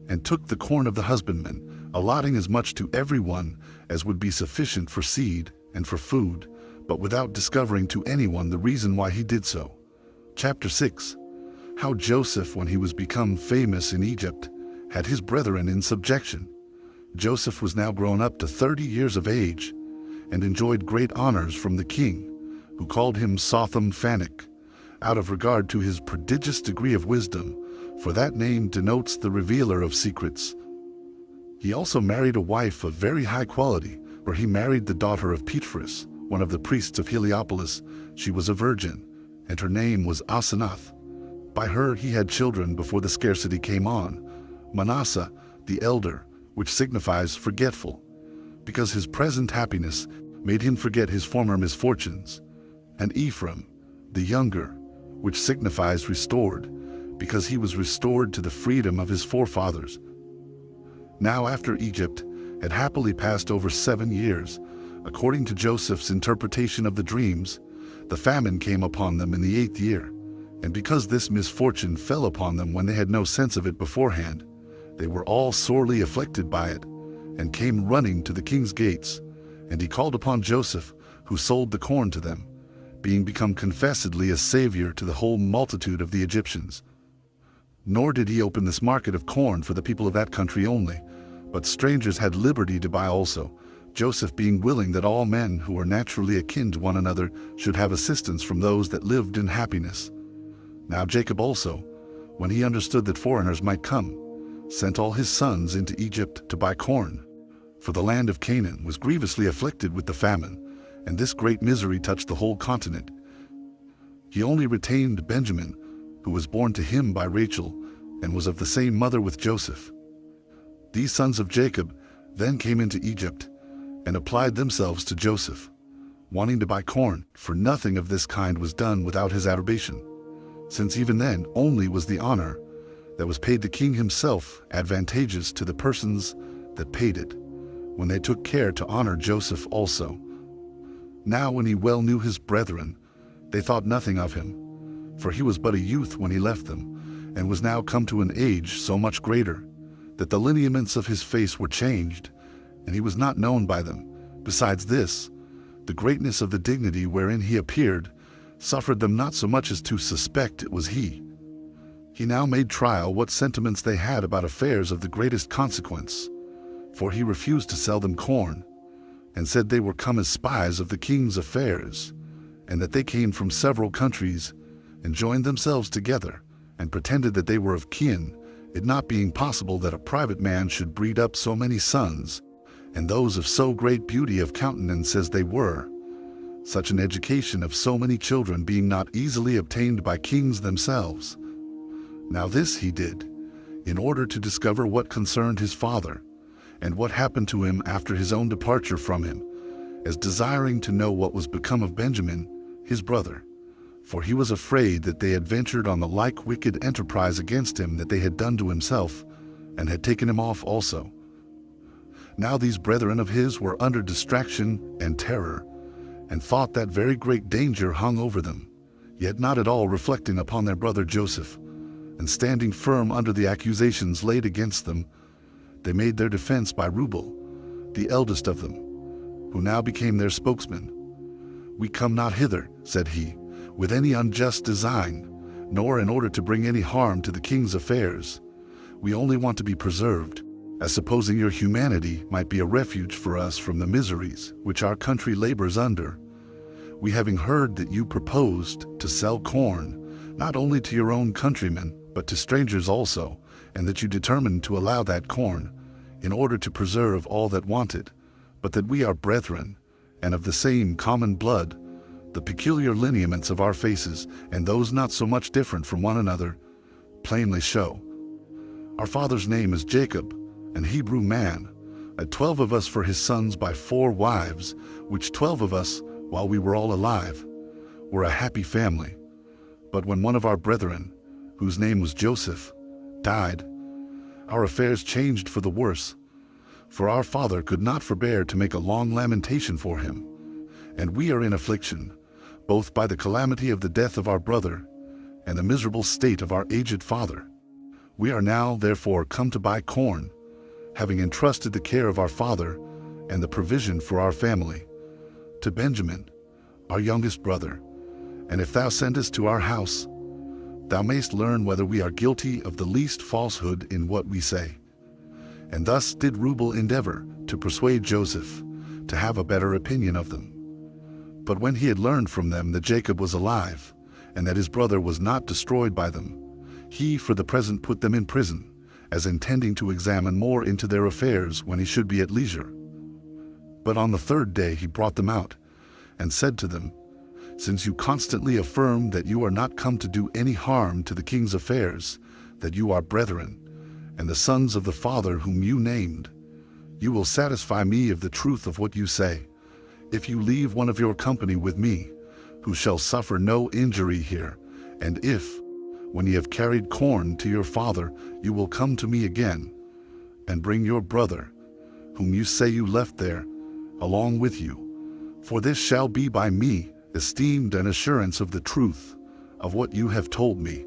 and took the corn of the husbandmen, allotting as much to every one as would be sufficient for seed and for food, but without discovering to anyone the reason why he did so. Chapter 6. How Joseph, when he was become famous in Egypt, had his brethren in subjection. Joseph was now grown up to 30 years of age, and enjoyed great honors from the king, who called him Sotham Phanek, out of regard to his prodigious degree of wisdom, for that name denotes the revealer of secrets. He also married a wife of very high quality, for he married the daughter of Petros, one of the priests of Heliopolis. She was a virgin, and her name was Asenath. By her he had children before the scarcity came on: Manasseh, the elder, which signifies forgetful, because his present happiness made him forget his former misfortunes; and Ephraim, the younger, which signifies restored, because he was restored to the freedom of his forefathers. Now after Egypt had happily passed over 7 years, according to Joseph's interpretation of the dreams, the famine came upon them in the 8th year, and because this misfortune fell upon them when they had no sense of it beforehand, they were all sorely afflicted by it, and came running to the king's gates. And he called upon Joseph, who sold the corn to them, being become confessedly a savior to the whole multitude of the Egyptians. Nor did he open this market of corn for the people of that country only, but strangers had liberty to buy also, Joseph being willing that all men who were naturally akin to one another should have assistance from those that lived in happiness. Now Jacob also, when he understood that foreigners might come, sent all his sons into Egypt to buy corn, for the land of Canaan was grievously afflicted with the famine, and this great misery touched the whole continent. He only retained Benjamin, who was born to him by Rachel, and was of the same mother with Joseph. These sons of Jacob then came into Egypt, and applied themselves to Joseph, wanting to buy corn, for nothing of this kind was done without his approbation, since even then only was the honor that was paid the king himself advantageous to the persons that paid it, when they took care to honor Joseph also. Now when he well knew his brethren, they thought nothing of him, for he was but a youth when he left them, and was now come to an age so much greater, that the lineaments of his face were changed, and he was not known by them. Besides this, the greatness of the dignity wherein he appeared suffered them not so much as to suspect it was he. He now made trial what sentiments they had about affairs of the greatest consequence, for he refused to sell them corn, and said they were come as spies of the king's affairs, and that they came from several countries, and joined themselves together, and pretended that they were of kin, it not being possible that a private man should breed up so many sons, and those of so great beauty of countenance as they were, such an education of so many children being not easily obtained by kings themselves. Now this he did, in order to discover what concerned his father, and what happened to him after his own departure from him, as desiring to know what was become of Benjamin, his brother, for he was afraid that they had ventured on the like wicked enterprise against him that they had done to himself, and had taken him off also. Now these brethren of his were under distraction and terror, and thought that very great danger hung over them, yet not at all reflecting upon their brother Joseph, and standing firm under the accusations laid against them, they made their defense by Reuben, the eldest of them, who now became their spokesman. "We come not hither," said he, "with any unjust design, nor in order to bring any harm to the king's affairs. We only want to be preserved, as supposing your humanity might be a refuge for us from the miseries which our country labors under. We having heard that you proposed to sell corn, not only to your own countrymen, but to strangers also, and that you determined to allow that corn, in order to preserve all that wanted, but that we are brethren, and of the same common blood, the peculiar lineaments of our faces, and those not so much different from one another, plainly show. Our father's name is Jacob, an Hebrew man, 12 of us for his sons by 4 wives, which 12 of us, while we were all alive, were a happy family. But when one of our brethren, whose name was Joseph, died, our affairs changed for the worse, for our father could not forbear to make a long lamentation for him, and we are in affliction, both by the calamity of the death of our brother and the miserable state of our aged father. We are now, therefore, come to buy corn, having entrusted the care of our father and the provision for our family to Benjamin, our youngest brother. And if thou sendest to our house, thou mayst learn whether we are guilty of the least falsehood in what we say. And thus did Reuben endeavor to persuade Joseph to have a better opinion of them. But when he had learned from them that Jacob was alive, and that his brother was not destroyed by them, he for the present put them in prison, as intending to examine more into their affairs when he should be at leisure. But on the 3rd day he brought them out, and said to them, Since you constantly affirm that you are not come to do any harm to the king's affairs, that you are brethren, and the sons of the Father whom you named, you will satisfy me of the truth of what you say, if you leave one of your company with me, who shall suffer no injury here, and if, when ye have carried corn to your father, you will come to me again, and bring your brother, whom you say you left there, along with you. For this shall be by me esteemed an assurance of the truth of what you have told me.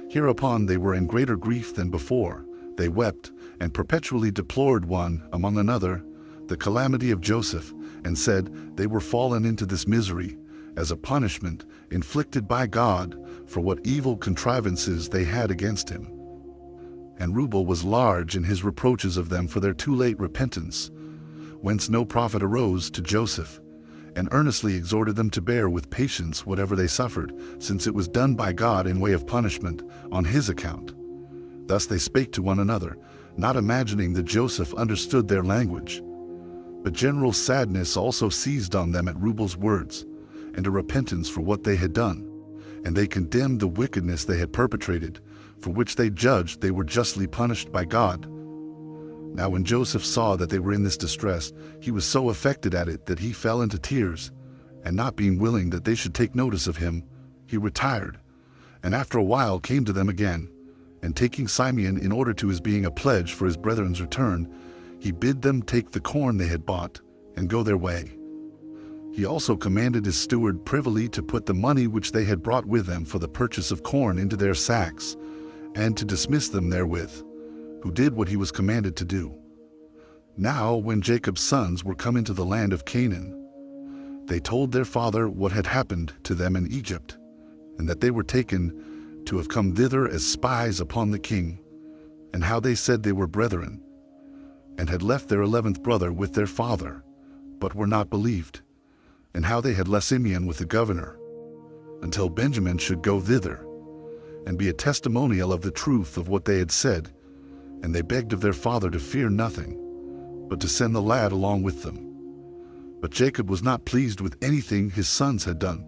Hereupon they were in greater grief than before. They wept, and perpetually deplored one among another the calamity of Joseph, and said they were fallen into this misery, as a punishment inflicted by God for what evil contrivances they had against him. And Reuben was large in his reproaches of them for their too late repentance, whence no profit arose to Joseph, and earnestly exhorted them to bear with patience whatever they suffered, since it was done by God in way of punishment on his account. Thus they spake to one another, not imagining that Joseph understood their language. But general sadness also seized on them at Reuben's words, and a repentance for what they had done, and they condemned the wickedness they had perpetrated, for which they judged they were justly punished by God. Now when Joseph saw that they were in this distress, he was so affected at it that he fell into tears, and not being willing that they should take notice of him, he retired, and after a while came to them again, and taking Simeon in order to his being a pledge for his brethren's return, he bid them take the corn they had bought, and go their way. He also commanded his steward privily to put the money which they had brought with them for the purchase of corn into their sacks, and to dismiss them therewith, who did what he was commanded to do. Now when Jacob's sons were come into the land of Canaan, they told their father what had happened to them in Egypt, and that they were taken to have come thither as spies upon the king, and how they said they were brethren, and had left their 11th brother with their father, but were not believed, and how they had left Simeon with the governor, until Benjamin should go thither, and be a testimonial of the truth of what they had said. And they begged of their father to fear nothing, but to send the lad along with them. But Jacob was not pleased with anything his sons had done,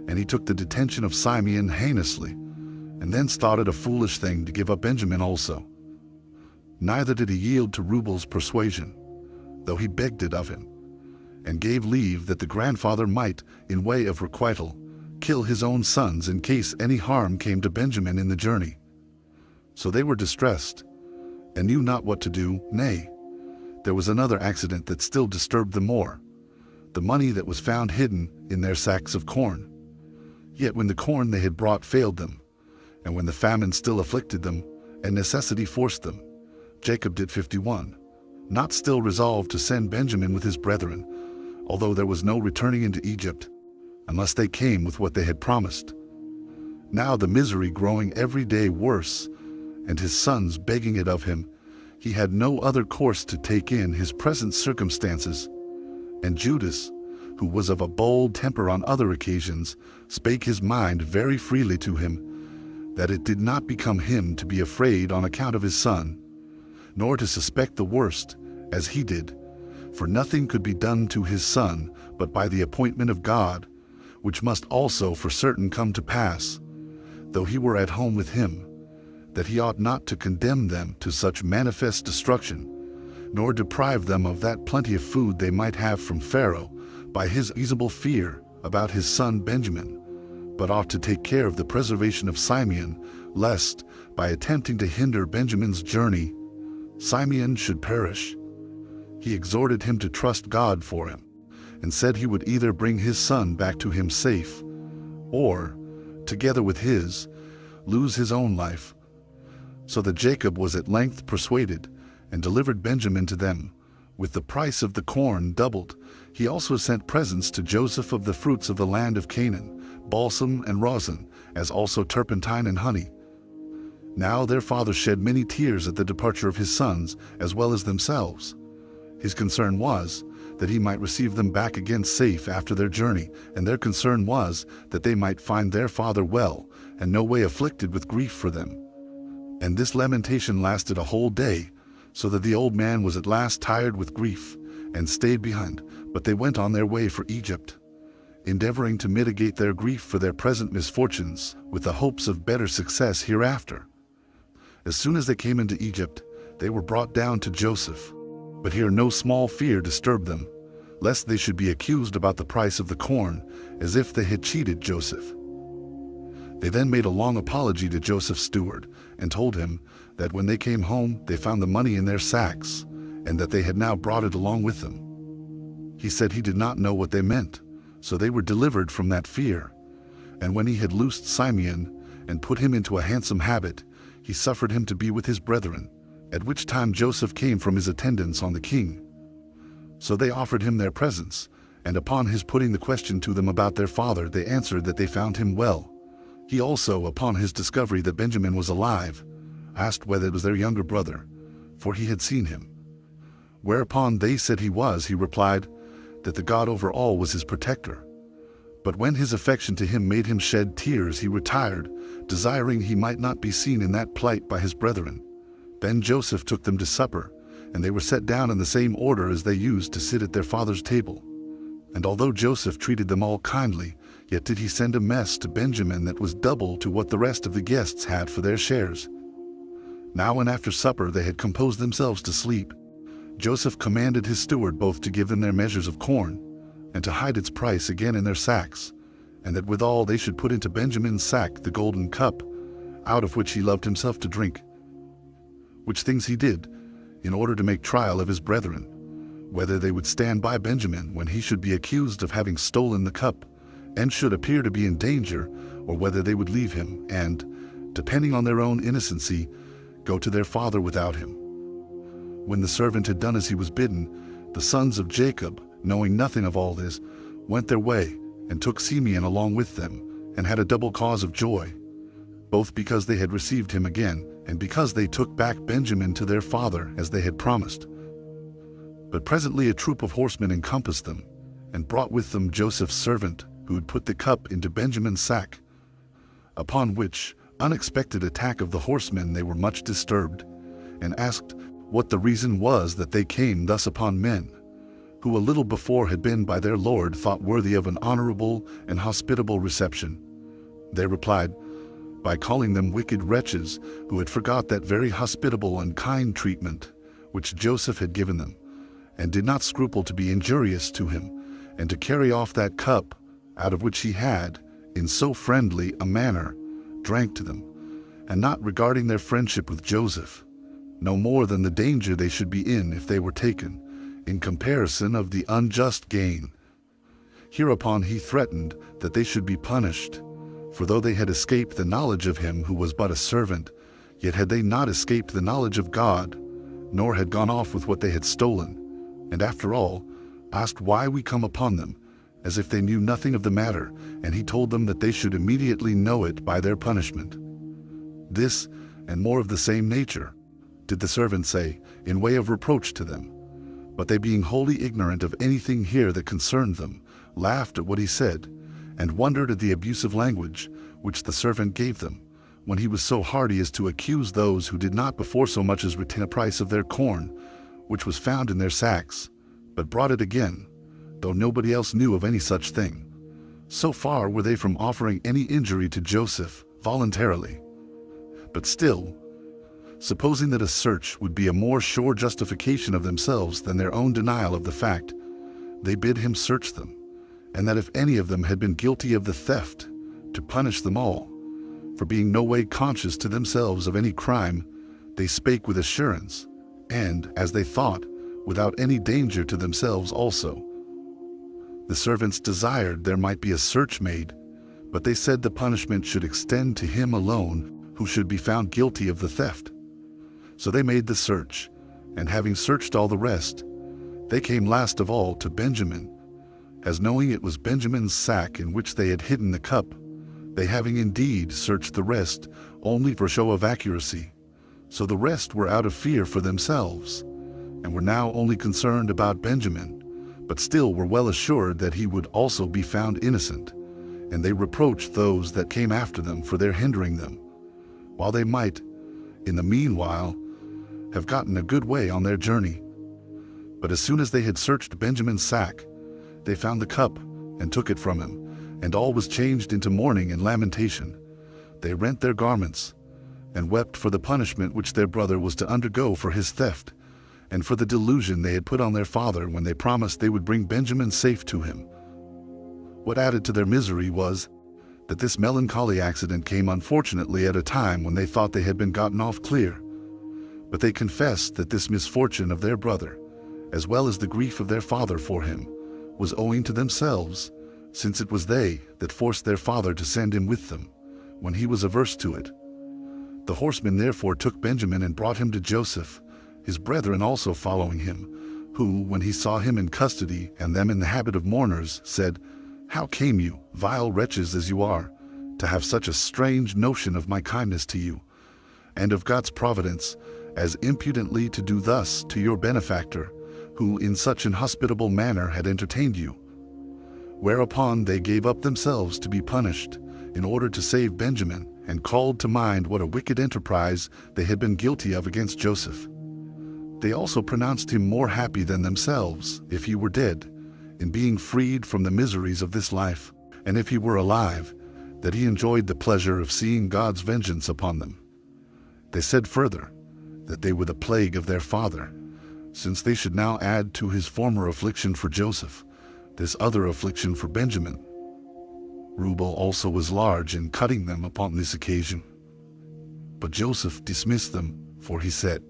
and he took the detention of Simeon heinously, and thence thought it a foolish thing to give up Benjamin also. Neither did he yield to Reuben's persuasion, though he begged it of him, and gave leave that the grandfather might, in way of requital, kill his own sons in case any harm came to Benjamin in the journey. So they were distressed, and knew not what to do. Nay, there was another accident that still disturbed them more, the money that was found hidden in their sacks of corn. Yet when the corn they had brought failed them, and when the famine still afflicted them, and necessity forced them, Jacob did 51, not still resolved to send Benjamin with his brethren, although there was no returning into Egypt, unless they came with what they had promised. Now the misery growing every day worse, and his sons begging it of him, he had no other course to take in his present circumstances. And Judas, who was of a bold temper on other occasions, spake his mind very freely to him, that it did not become him to be afraid on account of his son, nor to suspect the worst, as he did. For nothing could be done to his son but by the appointment of God, which must also for certain come to pass, though he were at home with him, that he ought not to condemn them to such manifest destruction, nor deprive them of that plenty of food they might have from Pharaoh, by his easable fear about his son Benjamin, but ought to take care of the preservation of Simeon, lest, by attempting to hinder Benjamin's journey, Simeon should perish. He exhorted him to trust God for him, and said he would either bring his son back to him safe, or, together with his, lose his own life. So that Jacob was at length persuaded, and delivered Benjamin to them, with the price of the corn doubled. He also sent presents to Joseph of the fruits of the land of Canaan, balsam and rosin, as also turpentine and honey. Now their father shed many tears at the departure of his sons, as well as themselves. His concern was that he might receive them back again safe after their journey, and their concern was that they might find their father well, and no way afflicted with grief for them. And this lamentation lasted a whole day, so that the old man was at last tired with grief, and stayed behind, but they went on their way for Egypt, endeavoring to mitigate their grief for their present misfortunes, with the hopes of better success hereafter. As soon as they came into Egypt, they were brought down to Joseph. But here no small fear disturbed them, lest they should be accused about the price of the corn, as if they had cheated Joseph. They then made a long apology to Joseph's steward, and told him that when they came home they found the money in their sacks, and that they had now brought it along with them. He said he did not know what they meant, so they were delivered from that fear. And when he had loosed Simeon, and put him into a handsome habit, he suffered him to be with his brethren, at which time Joseph came from his attendance on the king. So they offered him their presents, and upon his putting the question to them about their father, they answered that they found him well. He also, upon his discovery that Benjamin was alive, asked whether it was their younger brother, for he had seen him. Whereupon they said he was. He replied that the God over all was his protector. But when his affection to him made him shed tears, he retired, desiring he might not be seen in that plight by his brethren. Then Joseph took them to supper, and they were set down in the same order as they used to sit at their father's table. And although Joseph treated them all kindly, yet did he send a mess to Benjamin that was double to what the rest of the guests had for their shares. Now when after supper they had composed themselves to sleep, Joseph commanded his steward both to give them their measures of corn, and to hide its price again in their sacks, and that withal they should put into Benjamin's sack the golden cup, out of which he loved himself to drink. Which things he did, in order to make trial of his brethren, whether they would stand by Benjamin when he should be accused of having stolen the cup, and should appear to be in danger, or whether they would leave him, and, depending on their own innocency, go to their father without him. When the servant had done as he was bidden, the sons of Jacob, knowing nothing of all this, went their way, and took Simeon along with them, and had a double cause of joy, both because they had received him again, and because they took back Benjamin to their father as they had promised. But presently a troop of horsemen encompassed them, and brought with them Joseph's servant, who had put the cup into Benjamin's sack. Upon which unexpected attack of the horsemen they were much disturbed, and asked what the reason was that they came thus upon men, who a little before had been by their lord thought worthy of an honorable and hospitable reception. They replied, by calling them wicked wretches, who had forgot that very hospitable and kind treatment which Joseph had given them, and did not scruple to be injurious to him, and to carry off that cup, out of which he had, in so friendly a manner, drank to them, and not regarding their friendship with Joseph, no more than the danger they should be in if they were taken, in comparison of the unjust gain. Hereupon he threatened that they should be punished, for though they had escaped the knowledge of him who was but a servant, yet had they not escaped the knowledge of God, nor had gone off with what they had stolen, and after all, asked why we come upon them, as if they knew nothing of the matter, and he told them that they should immediately know it by their punishment. This, and more of the same nature, did the servant say, in way of reproach to them. But they, being wholly ignorant of anything here that concerned them, laughed at what he said, and wondered at the abusive language which the servant gave them, when he was so hardy as to accuse those who did not before so much as retain a price of their corn, which was found in their sacks, but brought it again, though nobody else knew of any such thing. So far were they from offering any injury to Joseph voluntarily. But still, supposing that a search would be a more sure justification of themselves than their own denial of the fact, they bid him search them, and that if any of them had been guilty of the theft, to punish them all. For being no way conscious to themselves of any crime, they spake with assurance, and, as they thought, without any danger to themselves also. The servants desired there might be a search made, but they said the punishment should extend to him alone who should be found guilty of the theft. So they made the search, and having searched all the rest, they came last of all to Benjamin, as knowing it was Benjamin's sack in which they had hidden the cup, they having indeed searched the rest only for show of accuracy. So the rest were out of fear for themselves, and were now only concerned about Benjamin, but still were well assured that he would also be found innocent, and they reproached those that came after them for their hindering them, while they might, in the meanwhile, have gotten a good way on their journey. But as soon as they had searched Benjamin's sack, they found the cup, and took it from him, and all was changed into mourning and lamentation. They rent their garments, and wept for the punishment which their brother was to undergo for his theft, and for the delusion they had put on their father when they promised they would bring Benjamin safe to him. What added to their misery was that this melancholy accident came unfortunately at a time when they thought they had been gotten off clear. But they confessed that this misfortune of their brother, as well as the grief of their father for him, was owing to themselves, since it was they that forced their father to send him with them, when he was averse to it. The horsemen therefore took Benjamin and brought him to Joseph, his brethren also following him, who, when he saw him in custody and them in the habit of mourners, said, "How came you, vile wretches as you are, to have such a strange notion of my kindness to you, and of God's providence, as impudently to do thus to your benefactor, who in such an hospitable manner had entertained you?" Whereupon they gave up themselves to be punished, in order to save Benjamin, and called to mind what a wicked enterprise they had been guilty of against Joseph. They also pronounced him more happy than themselves, if he were dead, in being freed from the miseries of this life, and if he were alive, that he enjoyed the pleasure of seeing God's vengeance upon them. They said further, that they were the plague of their father, since they should now add to his former affliction for Joseph, this other affliction for Benjamin. Rubel also was large in cutting them upon this occasion. But Joseph dismissed them, for he said,